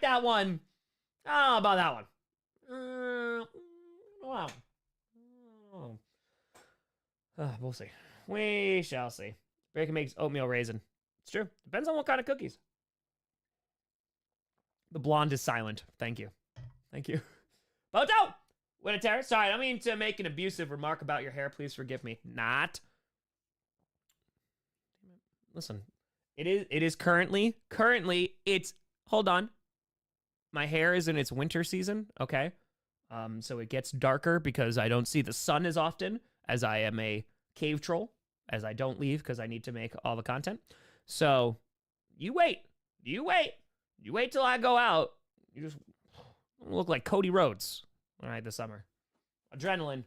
that one. I don't know about that one. Wow. We'll see. We shall see. Bacon makes oatmeal raisin. It's true. Depends on what kind of cookies. The blonde is silent. Thank you. Thank you. Boto! Winnitair. Sorry, I don't mean to make an abusive remark about your hair. Please forgive me. Not. Listen. It is currently, it's, hold on. My hair is in its winter season, okay? So it gets darker because I don't see the sun as often as I am a cave troll, as I don't leave because I need to make all the content. So you wait till I go out. You just look like Cody Rhodes, all right, this summer. Adrenaline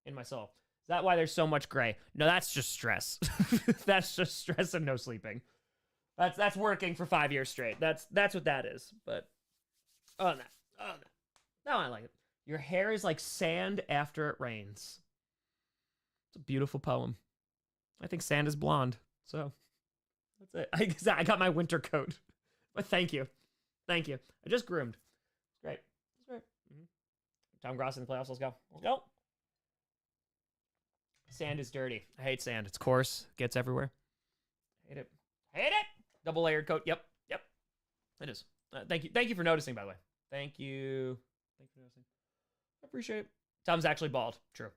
in my soul. Is that why there's so much gray? No, that's just stress. That's just stress and no sleeping. That's working for 5 years straight. That's what that is. But oh no, I like it. Your hair is like sand after it rains. It's a beautiful poem. I think sand is blonde. So that's it. I got my winter coat. But thank you. I just groomed. It's great. Mm-hmm. Tom Grossi in the playoffs. Let's go. Sand is dirty. I hate sand. It's coarse. Gets everywhere. Hate it. Double layered coat. Yep. It is. Thank you for noticing, by the way. Thank you. Thank you for noticing. I appreciate it. Tom's actually bald. True.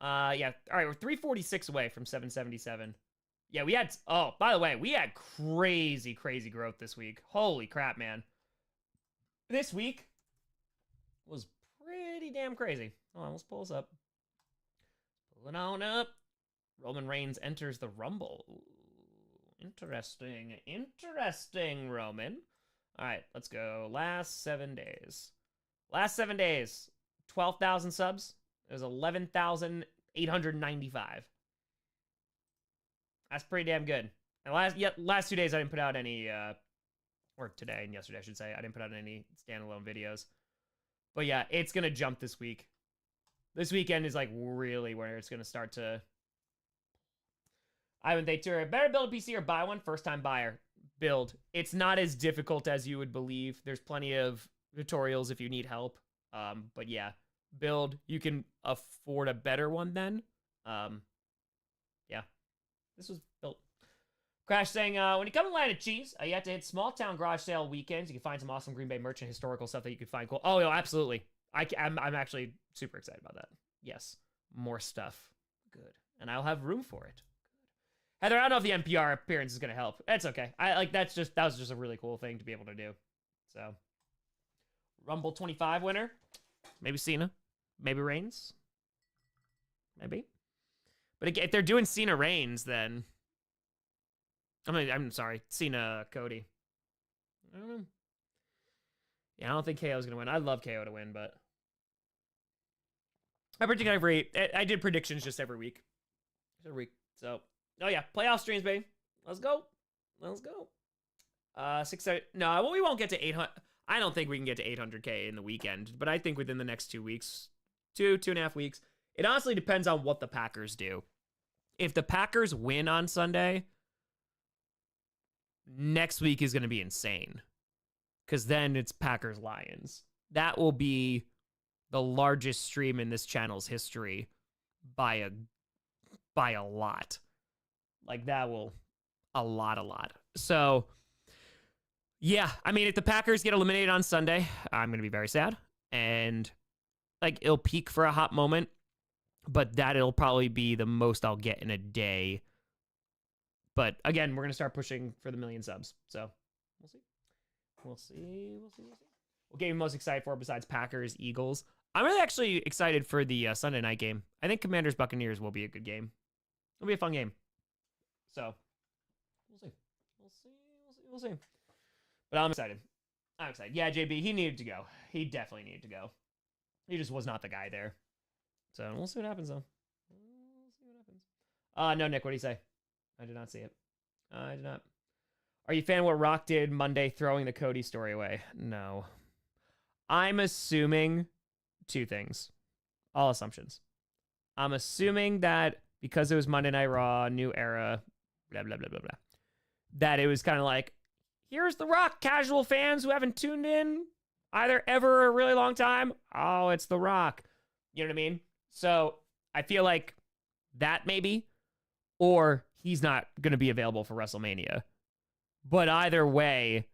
Yeah. All right, we're 346 away from 777. Yeah, we had, oh, by the way, we had crazy growth this week. Holy crap, man. This week was pretty damn crazy. Hold on, let's pull this up. Pull it on up. Roman Reigns enters the Rumble. Ooh, interesting, Roman. All right, let's go. Last 7 days. 12,000 subs. It was 11,895. That's pretty damn good. And last 2 days I didn't put out any, or today and yesterday I should say, I didn't put out any standalone videos. But yeah, it's gonna jump this week. This weekend is like really where it's gonna start to. Ivan Thaytura, better build a PC or buy one. First time buyer, build. It's not as difficult as you would believe. There's plenty of tutorials if you need help. But yeah, build. You can afford a better one then. Yeah. This was built. Crash saying, when you come to Land of Cheese, you have to hit small town garage sale weekends. You can find some awesome Green Bay merch and historical stuff that you can find cool. Oh, no, absolutely. I'm actually super excited about that. Yes. More stuff. Good. And I'll have room for it. Good. Heather, I don't know if the NPR appearance is going to help. That's okay. That was just a really cool thing to be able to do. So, Rumble 25 winner. Maybe Cena. Maybe Reigns. Maybe. But again, if they're doing Cena Reigns, then I'm sorry, Cena Cody. I don't know. Yeah, I don't think KO's gonna win. I'd love KO to win, but I did predictions just every week. So, oh yeah, playoff streams, baby. Let's go. No, we won't get to 800. I don't think we can get to 800K in the weekend, but I think within the next 2 weeks, 2.5 weeks. It honestly depends on what the Packers do. If the Packers win on Sunday, next week is going to be insane. Because then it's Packers-Lions. That will be the largest stream in this channel's history by a lot. Like, that will... A lot. So, yeah. I mean, if the Packers get eliminated on Sunday, I'm going to be very sad. And, like, it'll peak for a hot moment. But it'll probably be the most I'll get in a day. But again, we're going to start pushing for the 1 million subs. So we'll see. What game are you most excited for besides Packers, Eagles? I'm really actually excited for the Sunday night game. I think Commanders, Buccaneers will be a good game. It'll be a fun game. So we'll see. But I'm excited. Yeah, JB, he needed to go. He definitely needed to go. He just was not the guy there. So we'll see what happens, though. No, Nick, what do you say? I did not see it. I did not. Are you a fan of what Rock did Monday throwing the Cody story away? No. I'm assuming 2 things. All assumptions. I'm assuming that because it was Monday Night Raw, new era, blah, blah, blah, blah, blah, that it was kind of like, here's The Rock, casual fans who haven't tuned in either ever or a really long time. Oh, it's The Rock. You know what I mean? So I feel like that maybe, or he's not going to be available for WrestleMania. But either way,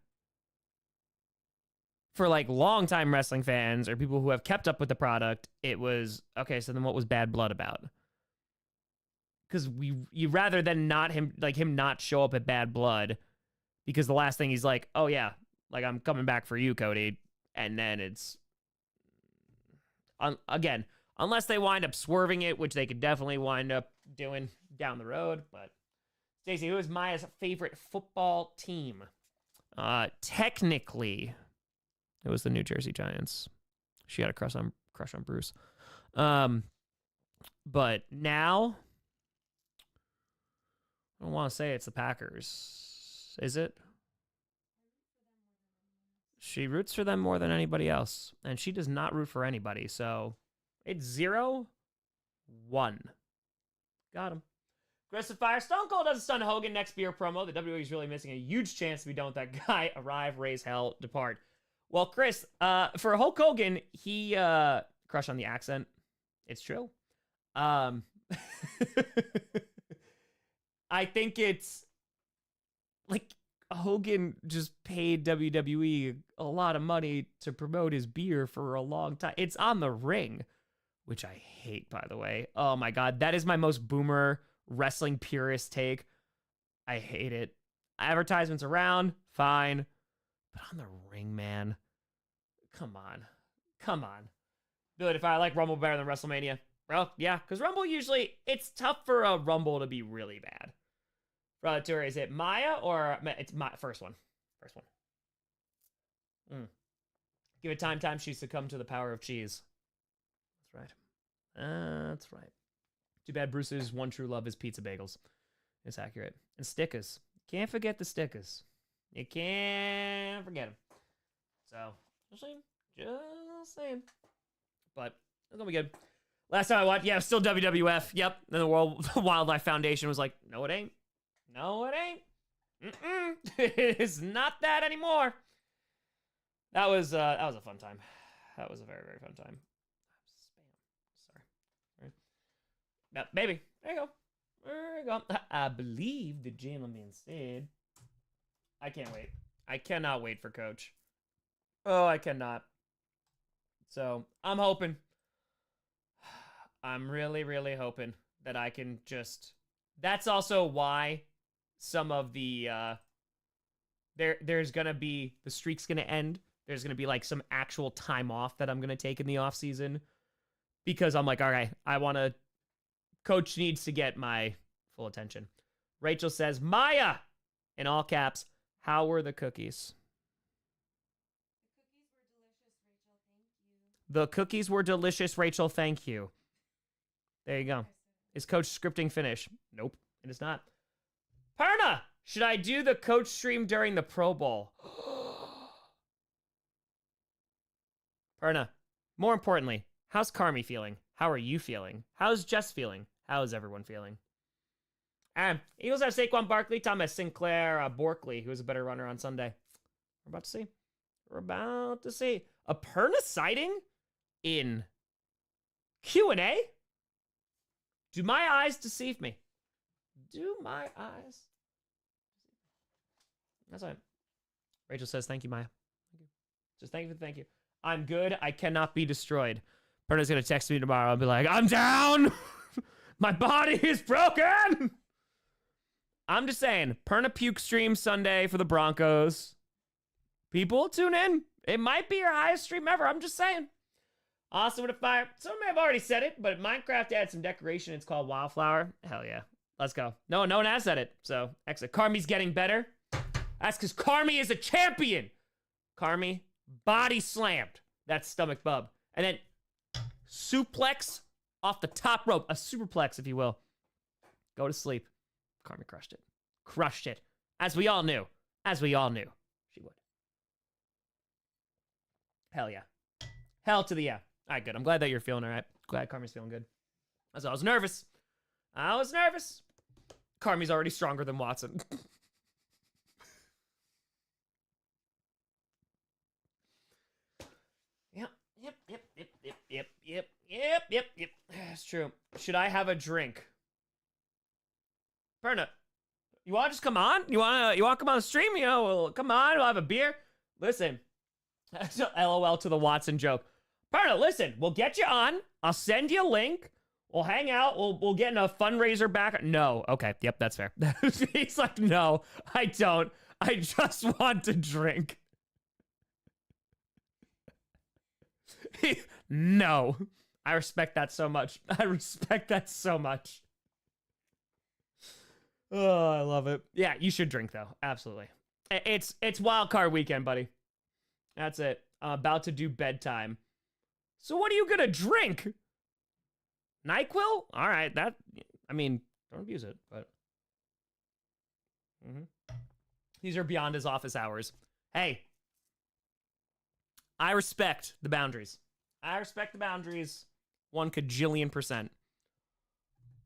for like longtime wrestling fans or people who have kept up with the product, it was, okay, so then what was Bad Blood about? Because you rather than him not show up at Bad Blood, because the last thing he's like, oh yeah, like I'm coming back for you, Cody. And then it's, again, unless they wind up swerving it, which they could definitely wind up doing down the road. But Stacey, who is Maya's favorite football team? Technically, it was the New Jersey Giants. She had a crush on Bruce. But now, I don't want to say it's the Packers. Is it? She roots for them more than anybody else. And she does not root for anybody. So it's 0-1. Got him. Aggressive Fire. Stone Cold does a Stun Hogan next beer promo. The WWE is really missing a huge chance if we don't let that guy arrive, raise hell, depart. Well, Chris, for Hulk Hogan, he crush on the accent. It's true. I think it's like Hogan just paid WWE a lot of money to promote his beer for a long time. It's on the ring, which I hate, by the way. Oh my God. That is my most boomer wrestling purist take. I hate it. Advertisements around, fine. But on the ring, man. Come on. Come on. Dude, if I like Rumble better than WrestleMania. Well, yeah, because Rumble usually, it's tough for a Rumble to be really bad. Relator, is it Maya or it's my first one? First one. Give it time. She succumbed to the power of cheese. That's right. That's right. Too bad Bruce's one true love is pizza bagels. It's accurate. And stickers. Can't forget the stickers. You can't forget them. So, just saying. But it's gonna be good. Last time I watched, yeah, still WWF. Yep. Then the World Wildlife Foundation was like, no, it ain't. No, it ain't. It is not that anymore. That was a fun time. That was a very, very fun time. Spam. Sorry. Now, baby, there you go. There you go. I believe the gentleman said. I can't wait. I cannot wait for Coach. Oh, I cannot. So I'm hoping. I'm really, really hoping that I can just. That's also why some of the there's gonna be the streak's gonna end. There's gonna be like some actual time off that I'm gonna take in the off season because I'm like, all right, I want to. Coach needs to get my full attention. Rachel says, Maya, in all caps. How were the cookies? The cookies were delicious, Rachel. Thank you. There you go. Is Coach scripting finish? Nope, it is not. Perna, should I do the Coach stream during the Pro Bowl? Perna, more importantly, how's Carmi feeling? How are you feeling? How's Jess feeling? How is everyone feeling? Eagles have Saquon Barkley, Thomas Sinclair, Borkley, who was a better runner on Sunday. We're about to see. We're about to see. A Perna sighting in Q&A? Do my eyes deceive me? Do my eyes? That's right. Rachel says, thank you, Maya. Thank you. Just thank you. I'm good. I cannot be destroyed. Perna's going to text me tomorrow and be like, I'm down. My body is broken. I'm just saying, Perna puke stream Sunday for the Broncos. People tune in. It might be your highest stream ever. I'm just saying. Awesome with a fire. Some may have already said it, but Minecraft adds some decoration. It's called Wildflower. Hell yeah. Let's go. No one has said it. So, excellent. Carmi's getting better. That's because Carmi is a champion. Carmi, body slammed that stomach bub. And then suplex off the top rope. A superplex, if you will. Go to sleep. Carmi crushed it. Crushed it. As we all knew. She would. Hell yeah. Hell to the yeah. All right, good. I'm glad that you're feeling all right. Glad Carmi's feeling good. I was nervous. Carmi's already stronger than Watson. Yep. That's true. Should I have a drink? Perna, you want to just come on? You want to come on the stream? You know, well, come on. We'll have a beer. Listen. LOL to the Watson joke. Perna, listen. We'll get you on. I'll send you a link. We'll hang out. We'll get in a fundraiser back. No. Okay. Yep, that's fair. He's like, no, I don't. I just want to drink. No. I respect that so much. Oh, I love it. Yeah, you should drink though. Absolutely. It's wild card weekend, buddy. That's it. I'm about to do bedtime. So what are you gonna drink? NyQuil? All right, don't abuse it, but these are beyond his office hours. Hey, I respect the boundaries. 1,000,000,000%.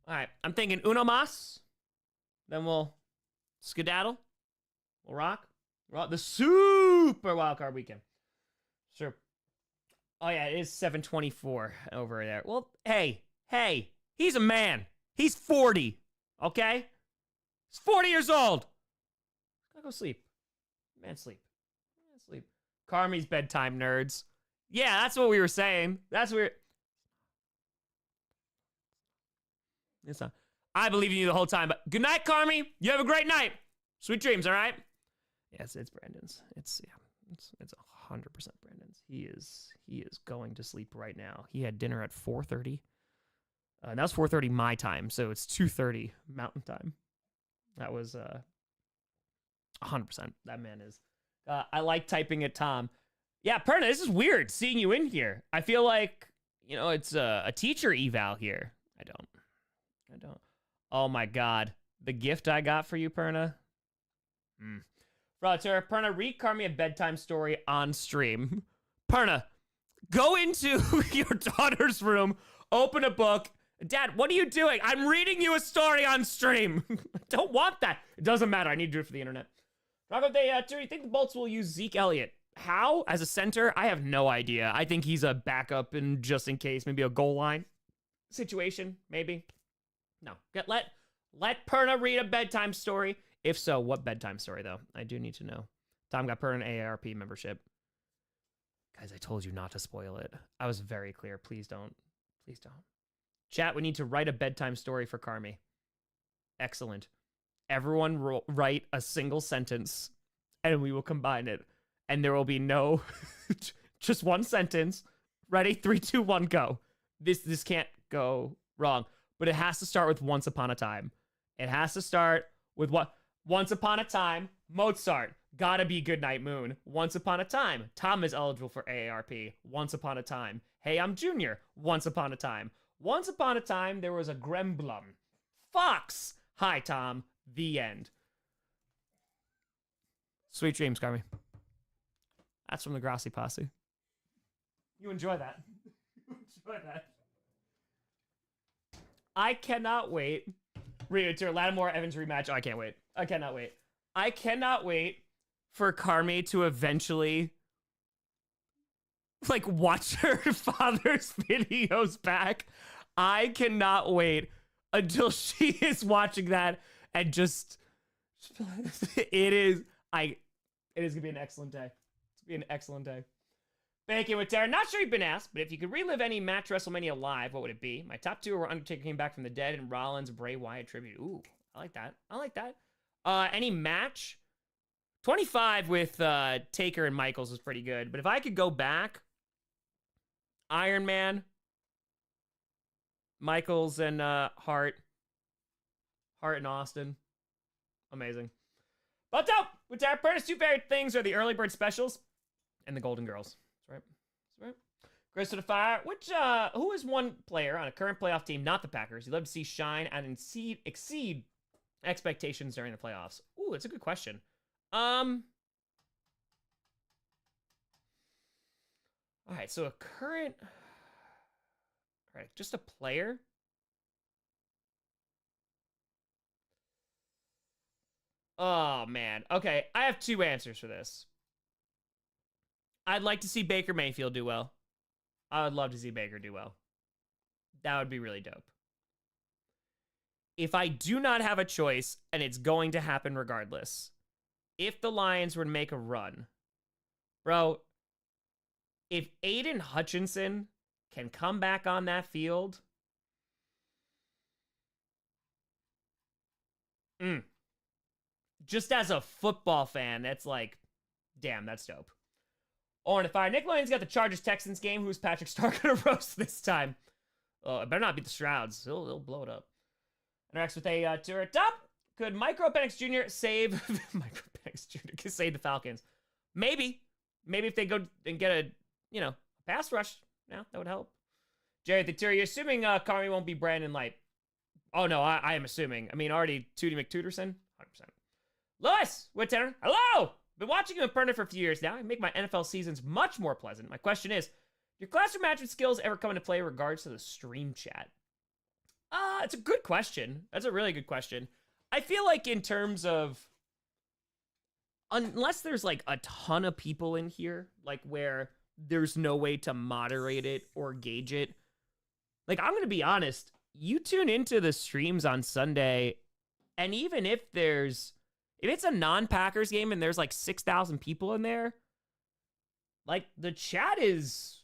All right, I'm thinking uno mas. Then we'll skedaddle. We'll rock. The super wildcard weekend. Sure. Oh, yeah, it is 7:24 over there. Well, hey, he's a man. He's 40, okay? He's 40 years old. Gotta go sleep. Man, sleep. Man, sleep. Carmi's bedtime nerds. Yeah, that's what we were saying. That's what it's not. I believe in you the whole time, but good night, Carmi. You have a great night. Sweet dreams, all right? Yes, it's Brandon's. It's 100% Brandon's. He is going to sleep right now. He had dinner at 4:30. And that was 4:30 my time, so it's 2:30 Mountain Time. That was 100%. That man is. I like typing at Tom. Yeah, Perna, this is weird seeing you in here. I feel like, it's a teacher eval here. I don't. Oh my God. The gift I got for you, Perna. Perna, read Carmi a bedtime story on stream. Perna, go into your daughter's room, open a book. Dad, what are you doing? I'm reading you a story on stream. I don't want that. It doesn't matter. I need to do it for the internet. Do you think the Bolts will use Zeke Elliott? How? As a center? I have no idea. I think he's a backup and just in case, maybe a goal line situation, maybe. No. Let Perna read a bedtime story. If so, what bedtime story, though? I do need to know. Tom got Perna an AARP membership. Guys, I told you not to spoil it. I was very clear. Please don't. Please don't. Chat, we need to write a bedtime story for Carmi. Excellent. Everyone write a single sentence, and we will combine it. And there will be no... just one sentence. Ready? 3, 2, 1, go. This can't go wrong. But it has to start with Once Upon a Time. It has to start with what? Once Upon a Time, Mozart. Gotta be Goodnight Moon. Once Upon a Time. Tom is eligible for AARP. Once Upon a Time. Hey, I'm Junior. Once Upon a Time. Once upon a time, there was a gremlin. Fox. Hi, Tom. The end. Sweet dreams, Carmi. That's from the Grossi posse. You enjoy that. Enjoy that. I cannot wait. To Lattimore Evans rematch. Oh, I can't wait. I cannot wait. I cannot wait for Carmi to eventually watch her father's videos back. I cannot wait until she is watching that and just it is gonna be an excellent day. It's gonna be an excellent day. Bacon with Terra. Not sure you've been asked, but if you could relive any match WrestleMania live, what would it be? My top 2 were Undertaker came back from the dead and Rollins Bray Wyatt tribute. Ooh, I like that. I like that. Any match? 25 with Taker and Michaels was pretty good, but if I could go back, Iron Man, Michaels and Hart and Austin. Amazing. But with our Perna's 2 favorite things are the early bird specials and the Golden Girls. That's right. Chris to the Fire. Who is one player on a current playoff team, not the Packers, you'd love to see shine and exceed expectations during the playoffs? Ooh, that's a good question. All right, so just a player. Oh, man. Okay, I have 2 answers for this. I'd like to see Baker Mayfield do well. I would love to see Baker do well. That would be really dope. If I do not have a choice, and it's going to happen regardless, if the Lions were to make a run, bro, if Aiden Hutchinson can come back on that field, just as a football fan, that's damn, that's dope. Oh, and if Nick Lion's got the Chargers-Texans game, who's Patrick Starr gonna roast this time? Oh, it better not be the Strouds. He'll blow it up. Next with a tour top. Could Micro Penix Jr. save Micro Penix Jr. could save the Falcons? Maybe if they go and get a pass rush, that would help. Jerry the Tour, you're assuming Carmi won't be Brandon Light. Oh no, I am assuming. I mean, already Tootie McTuderson, 100%. Lewis Whittaker, hello. Been watching you in Perna for a few years now. I make my NFL seasons much more pleasant. My question is, your classroom management skills ever come into play in regards to the stream chat? It's a good question. That's a really good question. I feel like in terms of, unless there's a ton of people in here, where there's no way to moderate it or gauge it. I'm going to be honest, you tune into the streams on Sunday, and even if there's If it's a non-Packers game and there's like 6,000 people in there, like the chat is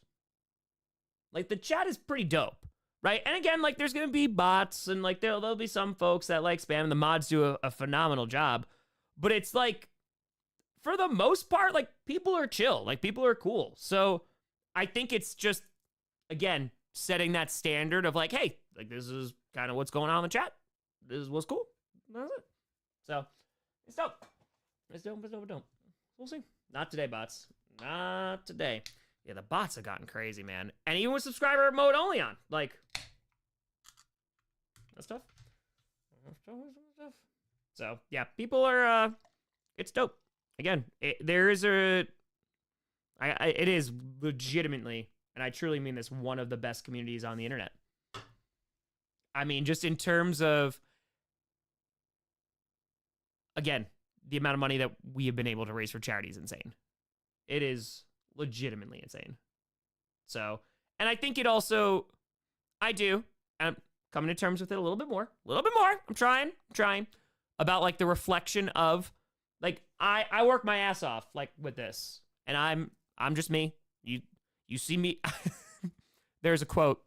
pretty dope, right? And again, like there's gonna be bots and like there'll be some folks that like spam. The mods do a phenomenal job, but it's like for the most part, like people are chill, like people are cool. So I think it's just again setting that standard of like, hey, like this is kind of what's going on in the chat. This is what's cool. That's it. So it's dope. It's dope. It's dope. It's dope. We'll see. Not today, bots. Not today. Yeah, the bots have gotten crazy, man. And even with subscriber mode only on, like, that's tough. So yeah, people are. It's dope. Again, it is legitimately, and I truly mean this, one of the best communities on the internet. I mean, just in terms of, again, the amount of money that we have been able to raise for charity is insane. It is legitimately insane. So, and I think it also, I'm coming to terms with it a little bit more. I'm trying about like the reflection of, like, I work my ass off like with this, and I'm just me. You see me. There's a quote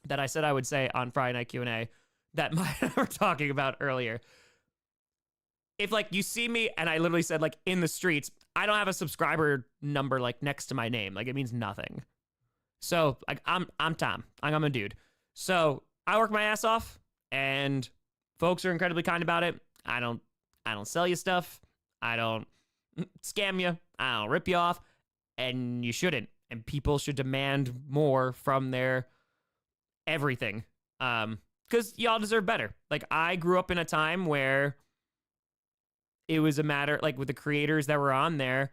that I said I would say on Friday Night Q&A that Maya and I were talking about earlier. If like you see me and I literally said like in the streets, I don't have a subscriber number like next to my name. Like it means nothing. So like I'm Tom. I'm a dude. So I work my ass off and folks are incredibly kind about it. I don't sell you stuff. I don't scam you. I don't rip you off. And you shouldn't. And people should demand more from their everything. Because y'all deserve better. Like I grew up in a time where it was a matter, like with the creators that were on there,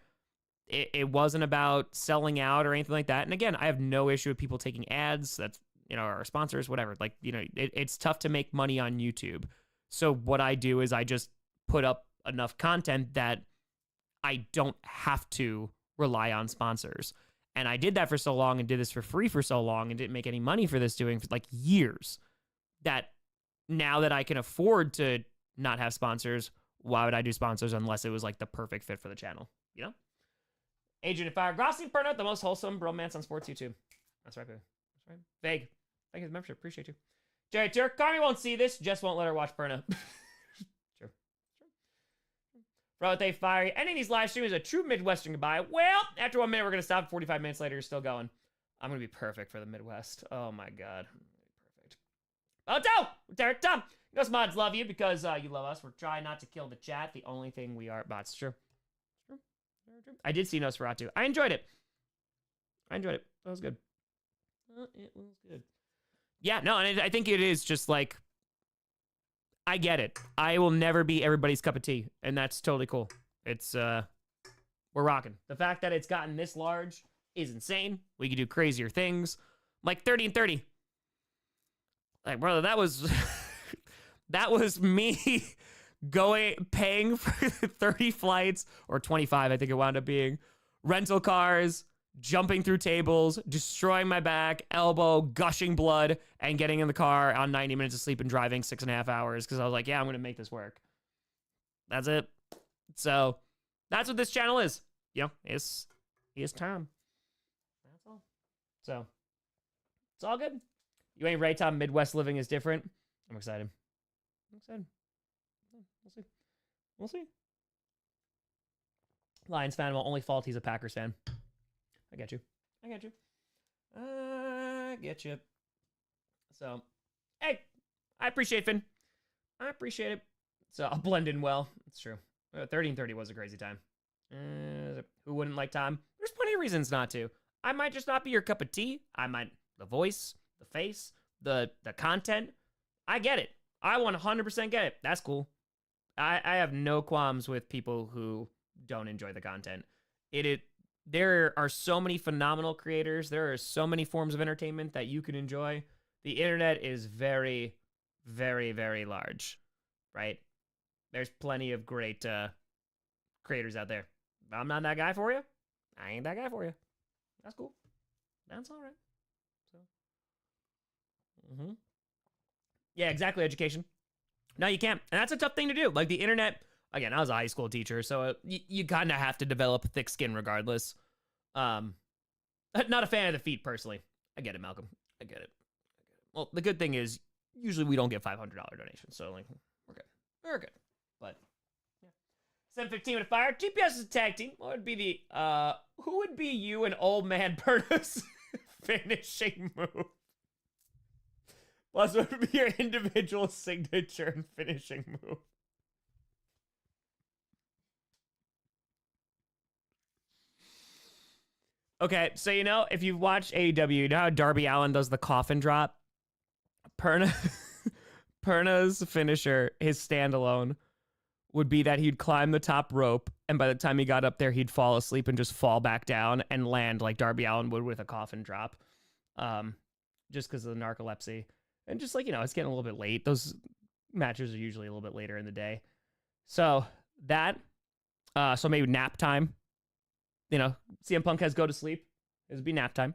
it wasn't about selling out or anything like that. And again, I have no issue with people taking ads. That's, our sponsors, whatever. Like, it's tough to make money on YouTube. So what I do is I just put up enough content that I don't have to rely on sponsors. And I did that for so long and did this for free for so long and didn't make any money for this doing for like years, that now that I can afford to not have sponsors, why would I do sponsors unless it was like the perfect fit for the channel? Agent of Fire, Grossi and Burnout, the most wholesome bromance on sports YouTube. That's right, baby. That's right. Vague. Thank you for the membership. Appreciate you. Jerry Turk, Carmi won't see this. Just won't let her watch Burnout. Sure. Bro, they fiery. Ending these live streams is a true Midwestern goodbye. Well, after 1 minute, we're going to stop. 45 minutes later, you're still going. I'm going to be perfect for the Midwest. Oh, my God. Perfect. Oh, Derek, Tom. Those mods love you because you love us. We're trying not to kill the chat. The only thing we are bots. True. I did see Nosferatu. I enjoyed it. That was good. It was good. Yeah, no, and I think it is just like, I get it. I will never be everybody's cup of tea, and that's totally cool. It's, we're rocking. The fact that it's gotten this large is insane. We could do crazier things. Like 30 and 30. Like, brother, that was... that was me paying for 30 flights, or 25, I think it wound up being, rental cars, jumping through tables, destroying my back, elbow, gushing blood, and getting in the car on 90 minutes of sleep and driving 6.5 hours because I was like, yeah, I'm going to make this work. That's it. So that's what this channel is. It's Tom. That's all. So it's all good. You ain't right, Tom. Midwest living is different. I'm excited. We'll see. Lions fan will only fault he's a Packers fan. I get you. So, hey, I appreciate Finn. I appreciate it. So I'll blend in well. It's true. 30 and 30 was a crazy time. Who wouldn't like Tom? There's plenty of reasons not to. I might just not be your cup of tea. The voice, the face, the content. I get it. I 100% get it. That's cool. I have no qualms with people who don't enjoy the content. There are so many phenomenal creators. There are so many forms of entertainment that you can enjoy. The internet is very, very, very large, right? There's plenty of great creators out there. If I'm not that guy for you, I ain't that guy for you. That's cool. That's all right. So, yeah, exactly, education. No, you can't. And that's a tough thing to do. Like, the internet, again, I was a high school teacher, so you kind of have to develop a thick skin regardless. Not a fan of the feet personally. I get it, Malcolm. I get it. Well, the good thing is usually we don't get $500 donations, so like we're good. We're good. But yeah. 715 with a fire. GPS is a tag team. What would be the who would be you and old man Berta's finishing move? Plus, what would be your individual signature and finishing move? Okay, so you know, if you've watched AEW, you know how Darby Allin does the coffin drop? Perna's finisher, his standalone, would be that he'd climb the top rope, and by the time he got up there, he'd fall asleep and just fall back down and land like Darby Allin would with a coffin drop. Just because of the narcolepsy. And just like, you know, it's getting a little bit late. Those matches are usually a little bit later in the day. So that, so maybe nap time. You know, CM Punk has go to sleep. It would be nap time.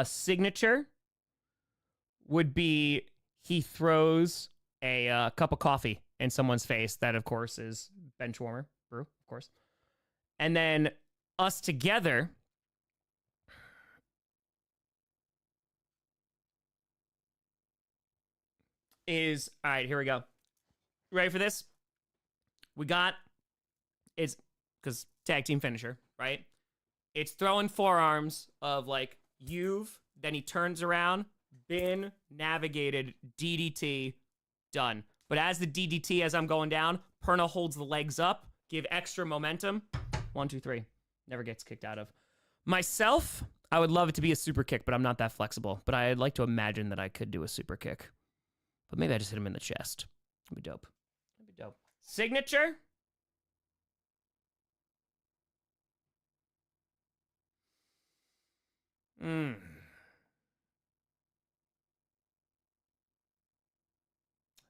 Signature would be he throws a cup of coffee in someone's face. That, of course, is Benchwarmer brew, of course. And then us together is, all right, here we go. Ready for this? We got, it's, because tag team finisher, right? It's throwing forearms of like, then he turns around, been navigated, DDT, done. But as the DDT, as I'm going down, Perna holds the legs up, give extra momentum. 1, 2, 3. Never gets kicked out of. Myself, I would love it to be a super kick, but I'm not that flexible. But I'd like to imagine that I could do a super kick. But maybe I just hit him in the chest. That'd be dope. That'd be dope. Signature?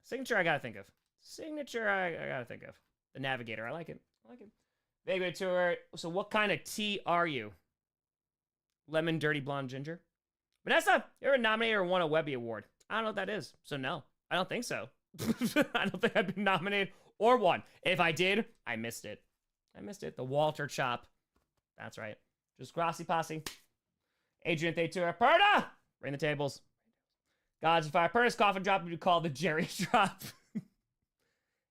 Signature I gotta think of. Signature I gotta think of. The Navigator. I like it. I like it. Vagrant Tour. So what kind of tea are you? Lemon, dirty, blonde, ginger? Vanessa, you're a nominated or won a Webby Award. I don't know what that is. So no, I don't think so. I don't think I've been nominated or won. If I did, I missed it. I missed it. The Walter Chop. That's right. Just Grossi Posse. Adrian Theater. Perna! Ring the tables. Gods of Fire. Perna's coffin drop would be called the Jerry drop.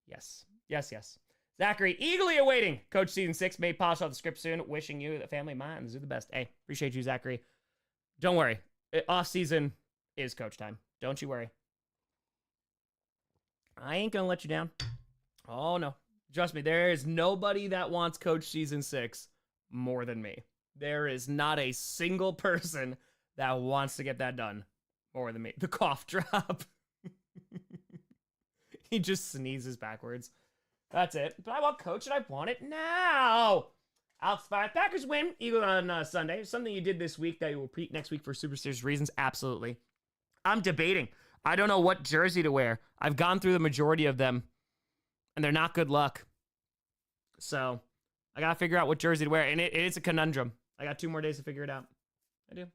Yes. Yes, yes. Zachary, eagerly awaiting Coach Season 6. May polish off the script soon. Wishing you, the family, minds, do the best. Hey, appreciate you, Zachary. Don't worry. Off season is Coach time. Don't you worry. I ain't gonna let you down. Oh, no. Trust me, there is nobody that wants Coach Season 6 more than me. There is not a single person that wants to get that done more than me. The cough drop. He just sneezes backwards. That's it. But I want Coach and I want it now. Alex 5. Packers win. Eagle on Sunday. Something you did this week that you will repeat next week for superstitious reasons? Absolutely. I'm debating. I don't know what jersey to wear. I've gone through the majority of them, and they're not good luck. So I got to figure out what jersey to wear, and it's a conundrum. I got 2 more days to figure it out. I do.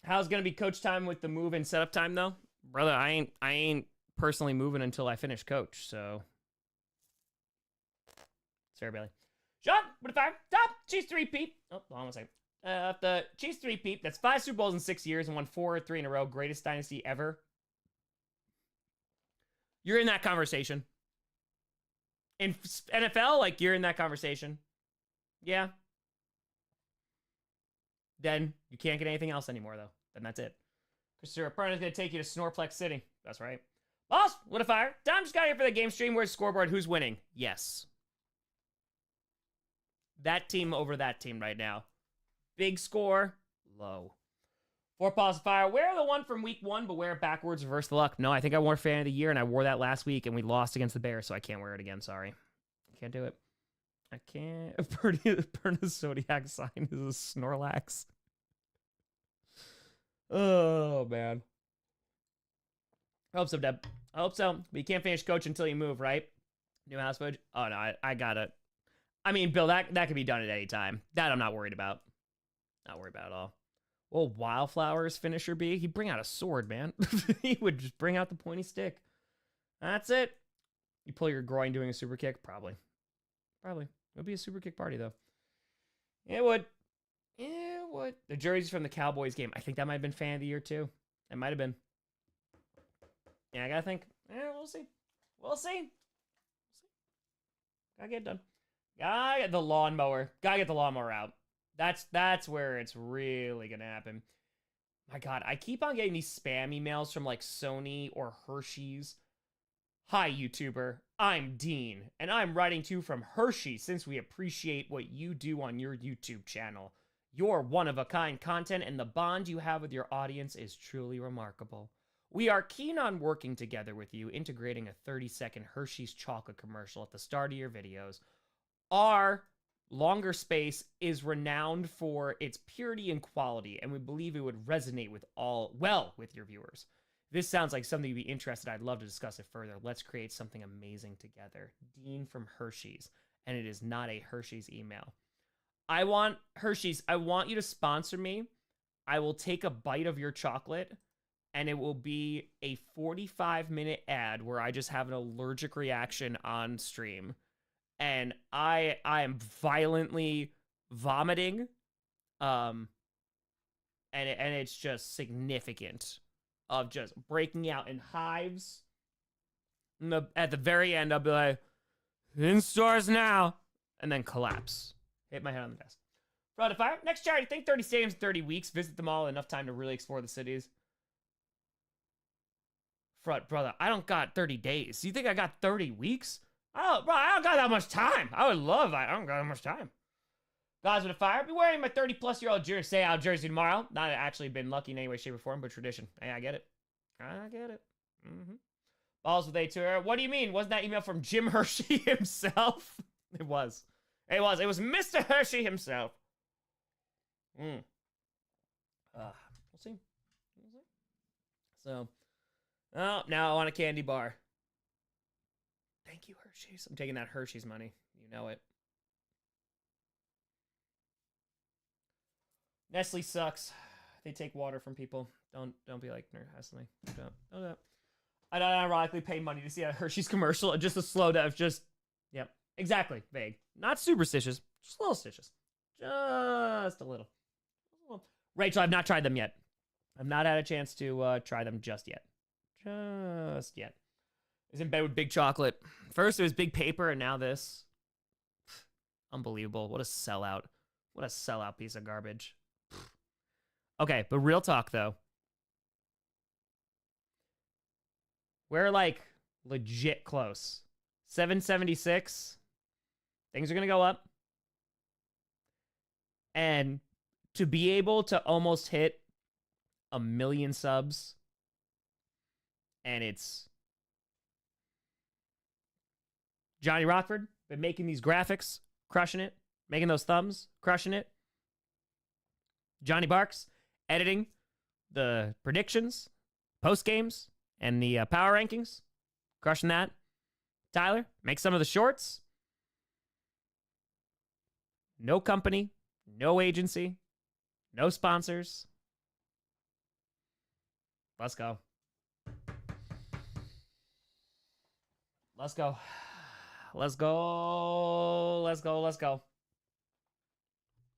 How's going to be coach time with the move and setup time, though? Brother, I ain't personally moving until I finish coach, so. Sarah Bailey. Sean, what if I top Chiefs 3-peat? Oh, hold on a second. The Chiefs 3-peat, that's 5 Super Bowls in 6 years and won 4 or 3 in a row. Greatest dynasty ever. You're in that conversation. In NFL, like, you're in that conversation. Yeah. Then you can't get anything else anymore, though. Then that's it. Christopher Perna's going to take you to Snorplex City. That's right. Boss, what a fire. Tom just got here for the game stream. Where's the scoreboard? Who's winning? Yes. That team over that team right now. Big score, low. 4 Paws of Fire. Wear the one from week 1, but wear it backwards, reverse the luck. No, I think I wore Fan of the Year, and I wore that last week, and we lost against the Bears, so I can't wear it again. Sorry. Can't do it. I can't. Perna's Zodiac sign is a Snorlax. Oh, man. I hope so, Deb. I hope so. But you can't finish coach until you move, right? New house footage? Oh, no, I got it. I mean, Bill, that could be done at any time. That I'm not worried about. Not worried about at all. Well, Wildflower's finisher be? He'd bring out a sword, man. He would just bring out the pointy stick. That's it. You pull your groin doing a super kick? Probably. Probably. It would be a super kick party, though. It would. It would. The jerseys from the Cowboys game. I think that might have been fan of the year, too. It might have been. Yeah, I gotta think. Yeah, we'll see. We'll see. Gotta get it done. Gotta get the lawnmower. Gotta get the lawnmower out. That's where it's really gonna happen. My God, I keep on getting these spam emails from like Sony or Hershey's. Hi, YouTuber. I'm Dean, and I'm writing to you from Hershey since we appreciate what you do on your YouTube channel. Your one-of-a-kind content and the bond you have with your audience is truly remarkable. We are keen on working together with you, integrating a 30-second Hershey's chocolate commercial at the start of your videos. Our longer space is renowned for its purity and quality, and we believe it would resonate with your viewers. This sounds like something you'd be interested in. I'd love to discuss it further. Let's create something amazing together. Dean from Hershey's, and it is not a Hershey's email. I want Hershey's. I want you to sponsor me. I will take a bite of your chocolate, and it will be a 45-minute ad where I just have an allergic reaction on stream. And I am violently vomiting. And it's just significant of just breaking out in hives. And at the very end, I'll be like, in stores now, and then collapse. Hit my head on the desk. Fraud of Fire. Next charity. Think 30 stadiums, 30 weeks. Visit them all. Enough time to really explore the cities. Fraud, brother, I don't got 30 days. You think I got 30 weeks? I don't got that much time. I would love that. I don't got that much time. Gods with a Fire. I'll be wearing my 30-plus-year-old stay out jersey tomorrow. Not actually been lucky in any way, shape, or form, but tradition. Hey, I get it. I get it. Balls with A2. What do you mean? Wasn't that email from Jim Hershey himself? It was. It was. It was Mr. Hershey himself. We'll see. So, oh, now I want a candy bar. Thank you, Hershey's. I'm taking that Hershey's money. You know it. Nestle sucks. They take water from people. Don't be like Nestle. Don't do that. I don't ironically pay money to see a Hershey's commercial. Just a slow death. Just, yep. Exactly. Vague. Not superstitious. Just a little stitious. Just a little. Rachel, I've not tried them yet. I've not had a chance to try them just yet. Just yet. Is in bed with Big Chocolate. First it was Big Paper, and now this. Unbelievable. What a sellout. What a sellout piece of garbage. Okay, but real talk, though. We're, like, legit close. 776. Things are going to go up. And to be able to almost hit 1 million subs, and it's Johnny Rockford been making these graphics, crushing it, making those thumbs, crushing it. Johnny Barks editing the predictions, post games, and the power rankings, crushing that. Tyler makes some of the shorts. No company, no agency, no sponsors. Let's go. Let's go. Let's go. Let's go. Let's go.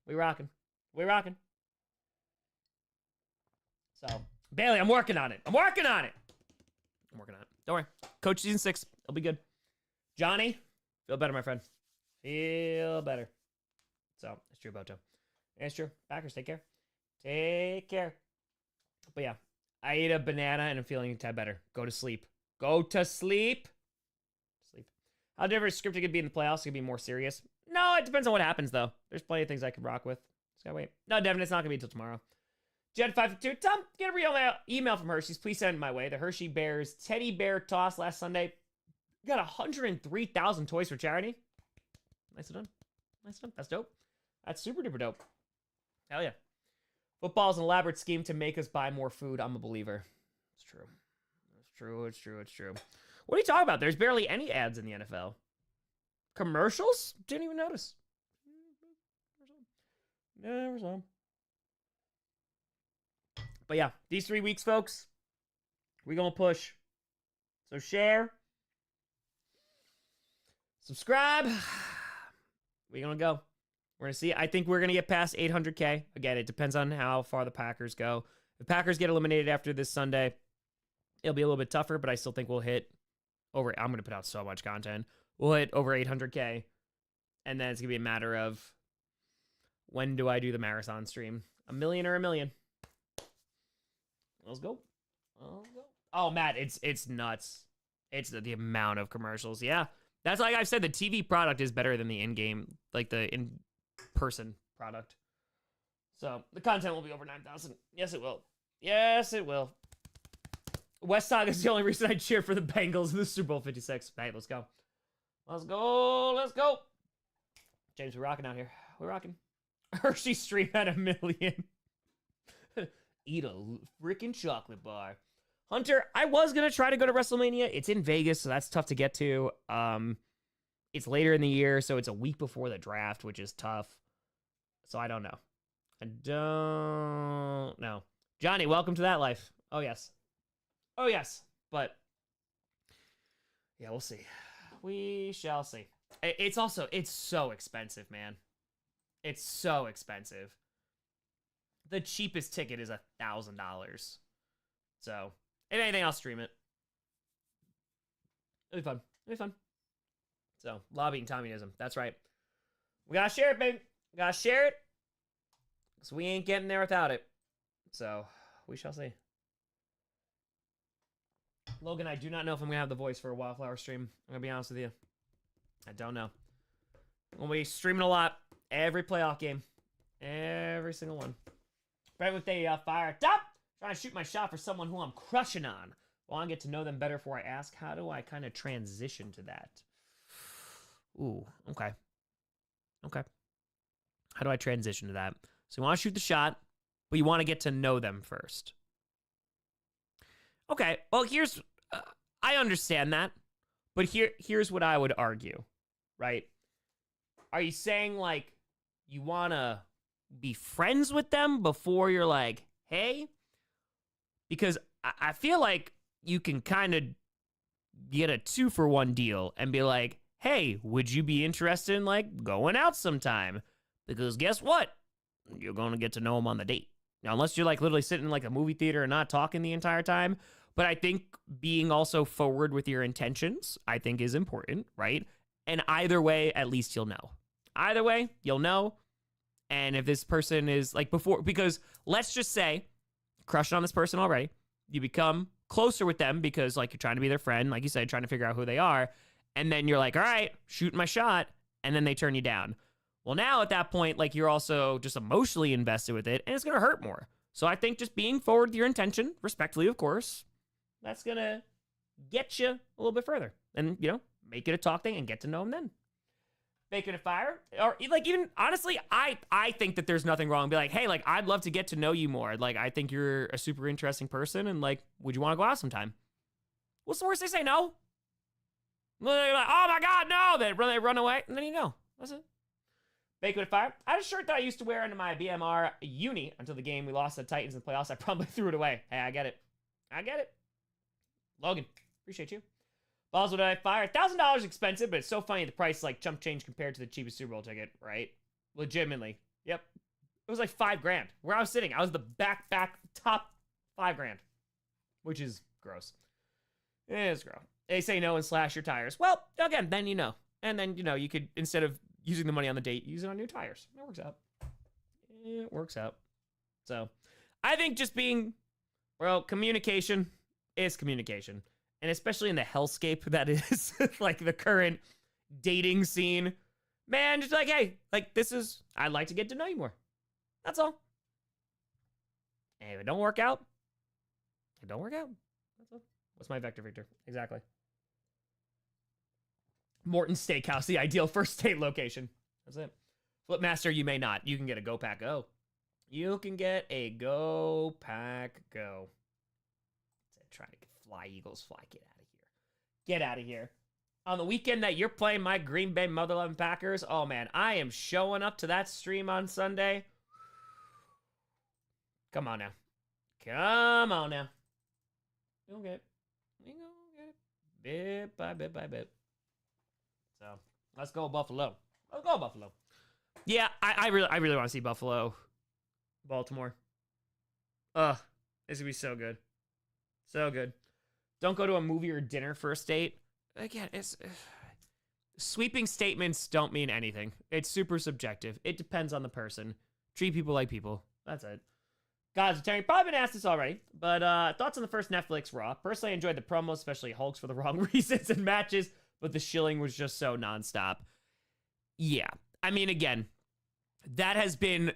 We rocking. We rocking. So, Bailey, I'm working on it. I'm working on it. I'm working on it. Don't worry. Coach season 6. It'll be good. Johnny, feel better, my friend. Feel better. So, it's true, Boto. It's true. Packers, take care. Take care. But yeah, I ate a banana and I'm feeling a tad better. Go to sleep. Go to sleep. Sleep. How different scripting could be in the playoffs? It could be more serious. No, it depends on what happens, though. There's plenty of things I could rock with. Just gotta wait. No, Devin, it's not gonna be until tomorrow. Jed552, Tom, get a real email from Hershey's. Please send it my way. The Hershey Bears teddy bear toss last Sunday. Got 103,000 toys for charity. Nicely done. Nicely done. That's dope. That's super duper dope. Hell yeah. Football's an elaborate scheme to make us buy more food. I'm a believer. It's true. It's true. It's true. It's true. What are you talking about? There's barely any ads in the NFL. Commercials? Didn't even notice. Never saw them. But yeah, these 3 weeks, folks, we gonna push. So share. Subscribe. We're going to go. We're going to see. I think we're going to get past 800K. Again, it depends on how far the Packers go. If the Packers get eliminated after this Sunday, it'll be a little bit tougher, but I still think we'll hit over. I'm going to put out so much content. We'll hit over 800K. And then it's going to be a matter of when do I do the marathon stream? $1 million or $1 million? Let's go. Oh, Matt, it's nuts. It's the amount of commercials. Yeah. That's like I've said, the TV product is better than the in-game, like the in-person product. So the content will be over 9,000. Yes, it will. Yes, it will. West Saga is the only reason I cheer for the Bengals in the Super Bowl 56. Hey, let's go. Let's go. Let's go. James, we're rocking out here. We're rocking. Hershey stream at $1 million. Eat a freaking chocolate bar. Hunter, I was going to try to go to WrestleMania. It's in Vegas, so that's tough to get to. It's later in the year, so it's a week before the draft, which is tough. So I don't know. I don't know. Johnny, welcome to that life. Oh, yes. Oh, yes. But, yeah, we'll see. We shall see. It's so expensive, man. It's so expensive. The cheapest ticket is $1,000. So, if anything, I'll stream it. It'll be fun. It'll be fun. So, lobbying Tommyism. That's right. We gotta share it, baby. We gotta share it. Because we ain't getting there without it. So, we shall see. Logan, I do not know if I'm gonna have the voice for a Wildflower stream. I'm gonna be honest with you. I don't know. We'll be streaming a lot. Every playoff game. Every single one. Right with the fire top. Trying to shoot my shot for someone who I'm crushing on. Well, I get to know them better before I ask. How do I kind of transition to that? Ooh, okay. Okay. How do I transition to that? So you want to shoot the shot, but you want to get to know them first. Okay, well, here's... I understand that, but here's what I would argue, right? Are you saying, like, you want to be friends with them before you're like, hey? Because I feel like you can kind of get a 2-for-1 deal and be like, hey, would you be interested in, like, going out sometime? Because guess what? You're going to get to know them on the date. Now, unless you're, like, literally sitting in, like, a movie theater and not talking the entire time. But I think being also forward with your intentions, I think, is important, right? And either way, at least you'll know. Either way, you'll know. And if this person is, like, before... Because let's just say, crushing on this person already, you become closer with them because, like, you're trying to be their friend, like you said, trying to figure out who they are. And then you're like, all right, shoot my shot. And then they turn you down. Well, now at that point, like, you're also just emotionally invested with it, and it's going to hurt more. So I think just being forward with your intention, respectfully, of course, that's going to get you a little bit further. And, you know, make it a talk thing and get to know them then. Make it a fire. Or, like, even, honestly, I think that there's nothing wrong. Be like, hey, like, I'd love to get to know you more. Like, I think you're a super interesting person, and, like, would you want to go out sometime? What's the worst they say? No? Well, they're like, oh, my God, no. They run away, and then you go. That's it. Bake with fire. I had a shirt that I used to wear into my BMR uni until the game we lost to the Titans in the playoffs. I probably threw it away. Hey, I get it. I get it. Logan, appreciate you. Balls would I fire? $1,000 expensive, but it's so funny the price like chump change compared to the cheapest Super Bowl ticket, right? Legitimately. Yep. It was like $5,000. Where I was sitting, I was the back top $5,000, which is gross. It is gross. They say no and slash your tires. Well, again, then you know. And then, you know, you could, instead of using the money on the date, use it on new tires. It works out. It works out. So, I think just being, well, communication is communication. And especially in the hellscape that is, like, the current dating scene. Man, just like, hey, like, this is, I'd like to get to know you more. That's all. And if it don't work out, it don't work out. That's all. What's my vector, Victor? Exactly. Morton's Steakhouse, the ideal first date location. That's it. Flipmaster, you may not. You can get a Go Pack Go. You can get a Go Pack Go. Trying to fly, Eagles, fly. Get out of here. Get out of here. On the weekend that you're playing my Green Bay Mother Loving Packers, oh, man, I am showing up to that stream on Sunday. Come on now. Come on now. You'll get it. You gonna get it. Bit by bit by bit. So, Let's go Buffalo. Let's go Buffalo. Yeah, I really want to see Buffalo, Baltimore. Ugh, this would be so good. So good. Don't go to a movie or dinner first date. Again, it's sweeping statements don't mean anything. It's super subjective. It depends on the person. Treat people like people. That's it. Guys, Terry, probably been asked this already, but thoughts on the first Netflix Raw? Personally, I enjoyed the promos, especially Hulk's for the wrong reasons and matches, but the shilling was just so nonstop. Yeah, I mean, again, there have been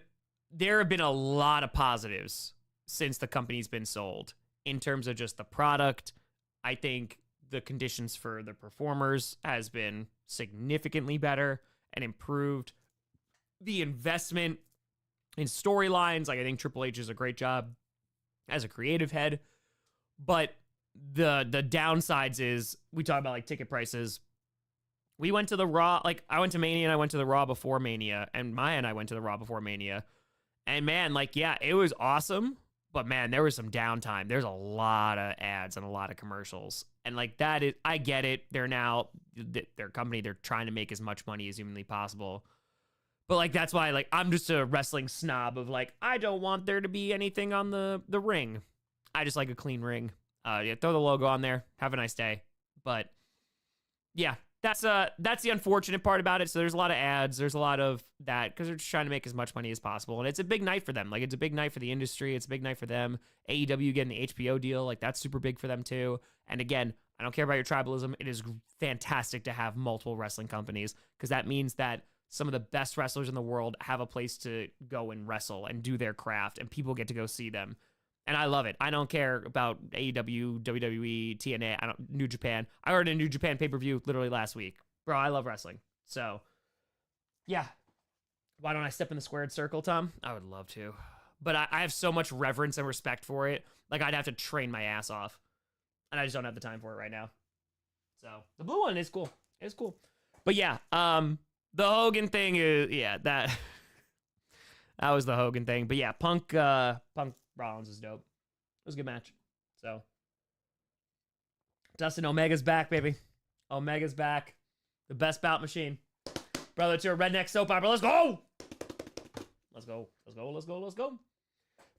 a lot of positives since the company's been sold in terms of just the product. I think the conditions for the performers has been significantly better and improved. The investment in storylines, like I think Triple H does a great job as a creative head, but the downsides is we talk about like ticket prices. We went to the Raw, like I went to Mania and I went to the Raw before Mania, and Maya and I went to the Raw before Mania, and man, like yeah, it was awesome, but man, there was some downtime. There's a lot of ads and a lot of commercials, and like that is, I get it. They're now their company. They're trying to make as much money as humanly possible. But, like, that's why, like, I'm just a wrestling snob of, like, I don't want there to be anything on the ring. I just like a clean ring. Yeah, throw the logo on there. Have a nice day. But, yeah, that's the unfortunate part about it. So there's a lot of ads. There's a lot of that because they're just trying to make as much money as possible. And it's a big night for them. Like, it's a big night for the industry. It's a big night for them. AEW getting the HBO deal, like, that's super big for them, too. And, again, I don't care about your tribalism. It is fantastic to have multiple wrestling companies because that means that some of the best wrestlers in the world have a place to go and wrestle and do their craft, and people get to go see them. And I love it. I don't care about AEW, WWE, TNA, New Japan. I heard a New Japan pay-per-view literally last week. Bro, I love wrestling. So, yeah. Why don't I step in the squared circle, Tom? I would love to. But I have so much reverence and respect for it. Like, I'd have to train my ass off. And I just don't have the time for it right now. So, the blue one is cool. It's cool. But, yeah, the Hogan thing is, yeah, that was the Hogan thing. But yeah, Punk Rollins is dope. It was a good match. So, Dustin, Omega's back, baby. Omega's back. The best bout machine. Brother, to a redneck soap opera. Let's go! Let's go. Let's go. Let's go. Let's go.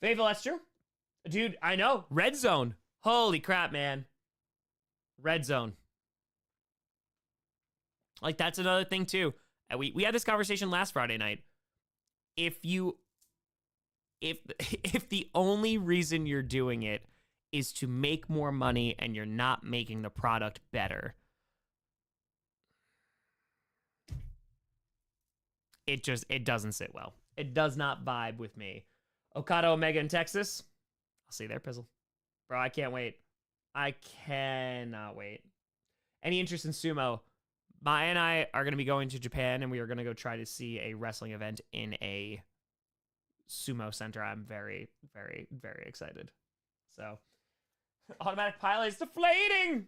Faithful, that's true. Dude, I know. Red Zone. Holy crap, man. Red Zone. Like, that's another thing, too. We had this conversation last Friday night. If the only reason you're doing it is to make more money and you're not making the product better, it doesn't sit well. It does not vibe with me. Okada Omega in Texas. I'll see you there, Pizzle. Bro, I can't wait. I cannot wait. Any interest in sumo? Maya and I are going to be going to Japan, and we are going to go try to see a wrestling event in a sumo center. I'm very, very, very excited. So, automatic pilot is deflating.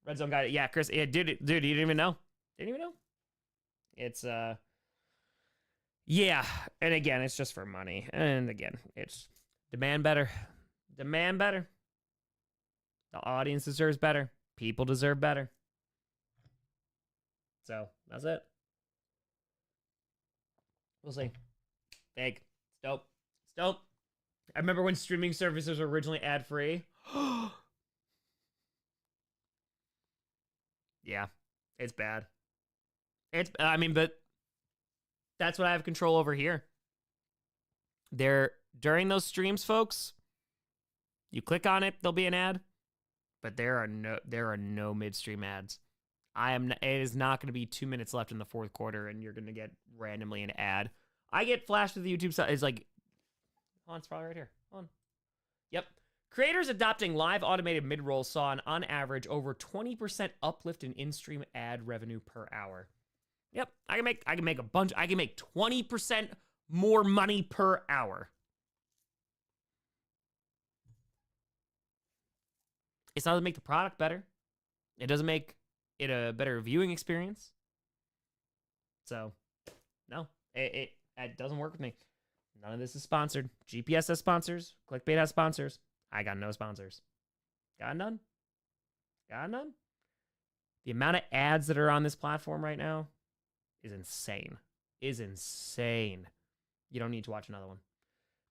Red Zone got it. Yeah, Chris. Yeah, dude, you didn't even know. Didn't even know. It's yeah, and again, it's just for money. And again, it's demand better. Demand better. The audience deserves better. People deserve better. So, that's it. We'll see. Fake. It's dope. It's dope. I remember when streaming services were originally ad-free. Yeah. It's bad. But that's what I have control over here. During those streams, folks, you click on it, there'll be an ad. But there are no midstream ads. It is not going to be 2 minutes left in the fourth quarter, and you're going to get randomly an ad. I get flashed to the YouTube side. It's like, oh, it's probably right here. Hold on. Yep. Creators adopting live automated mid-rolls saw on average over 20% uplift in in-stream ad revenue per hour. Yep. I can make a bunch. I can make 20% more money per hour. It's not to make the product better. It doesn't make it a better viewing experience. So, no, it doesn't work with me. None of this is sponsored. GPS has sponsors. Clickbait has sponsors. I got no sponsors. Got none. Got none. The amount of ads that are on this platform right now, is insane. Is insane. You don't need to watch another one.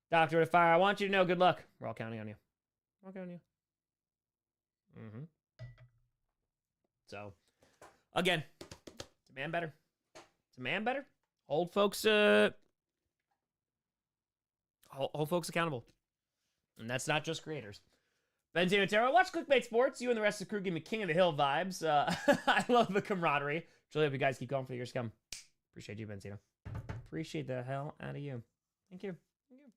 Doctor with Fire, I want you to know good luck. We're all counting on you. We're all counting on you. Mm-hmm. So, again, it's a man better. It's a man better. Hold folks, hold folks accountable. And that's not just creators. Benzino Terra, watch Clickbait Sports. You and the rest of the crew give me King of the Hill vibes. I love the camaraderie. Really hope you guys keep going for the years to come. Appreciate you, Benzino. Appreciate the hell out of you. Thank you. Thank you.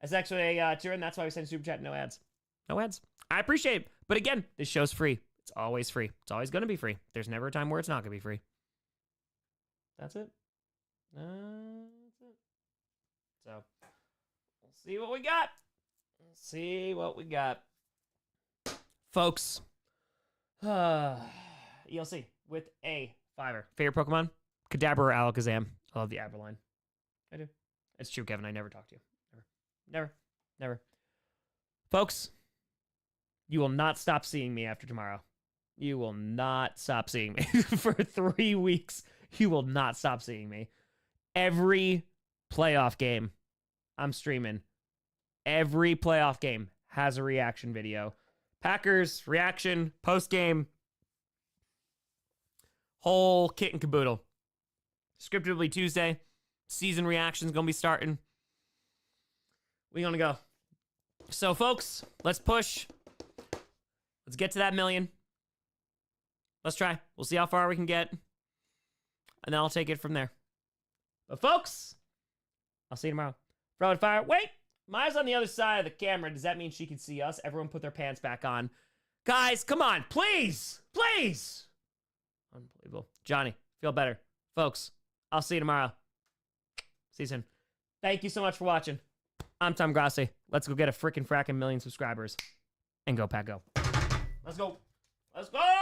As actually a Tyrion, that's why we send Super Chat, no ads. No ads. I appreciate it. But again, this show's free. It's always free. It's always going to be free. There's never a time where it's not going to be free. That's it. That's it. So, we'll see what we got. We'll see what we got. Folks, ELC with a fiver. Favorite Pokemon? Kadabra or Alakazam. I love the Aberline. I do. It's true, Kevin. I never talk to you. Never. Folks, you will not stop seeing me after tomorrow. You will not stop seeing me. For 3 weeks, you will not stop seeing me. Every playoff game I'm streaming, every playoff game has a reaction video. Packers, reaction, post-game, whole kit and caboodle. Scriptably Tuesday, season reaction's gonna be starting. We gonna go. So, folks, let's push. Let's get to that 1 million. Let's try. We'll see how far we can get. And then I'll take it from there. But, folks, I'll see you tomorrow. Throw it fire. Wait! Maya's on the other side of the camera. Does that mean she can see us? Everyone put their pants back on. Guys, come on. Please. Please. Unbelievable. Johnny, feel better. Folks, I'll see you tomorrow. See you soon. Thank you so much for watching. I'm Tom Grossi. Let's go get a frickin' frackin' 1 million subscribers. And go, Pack, go. Let's go. Let's go!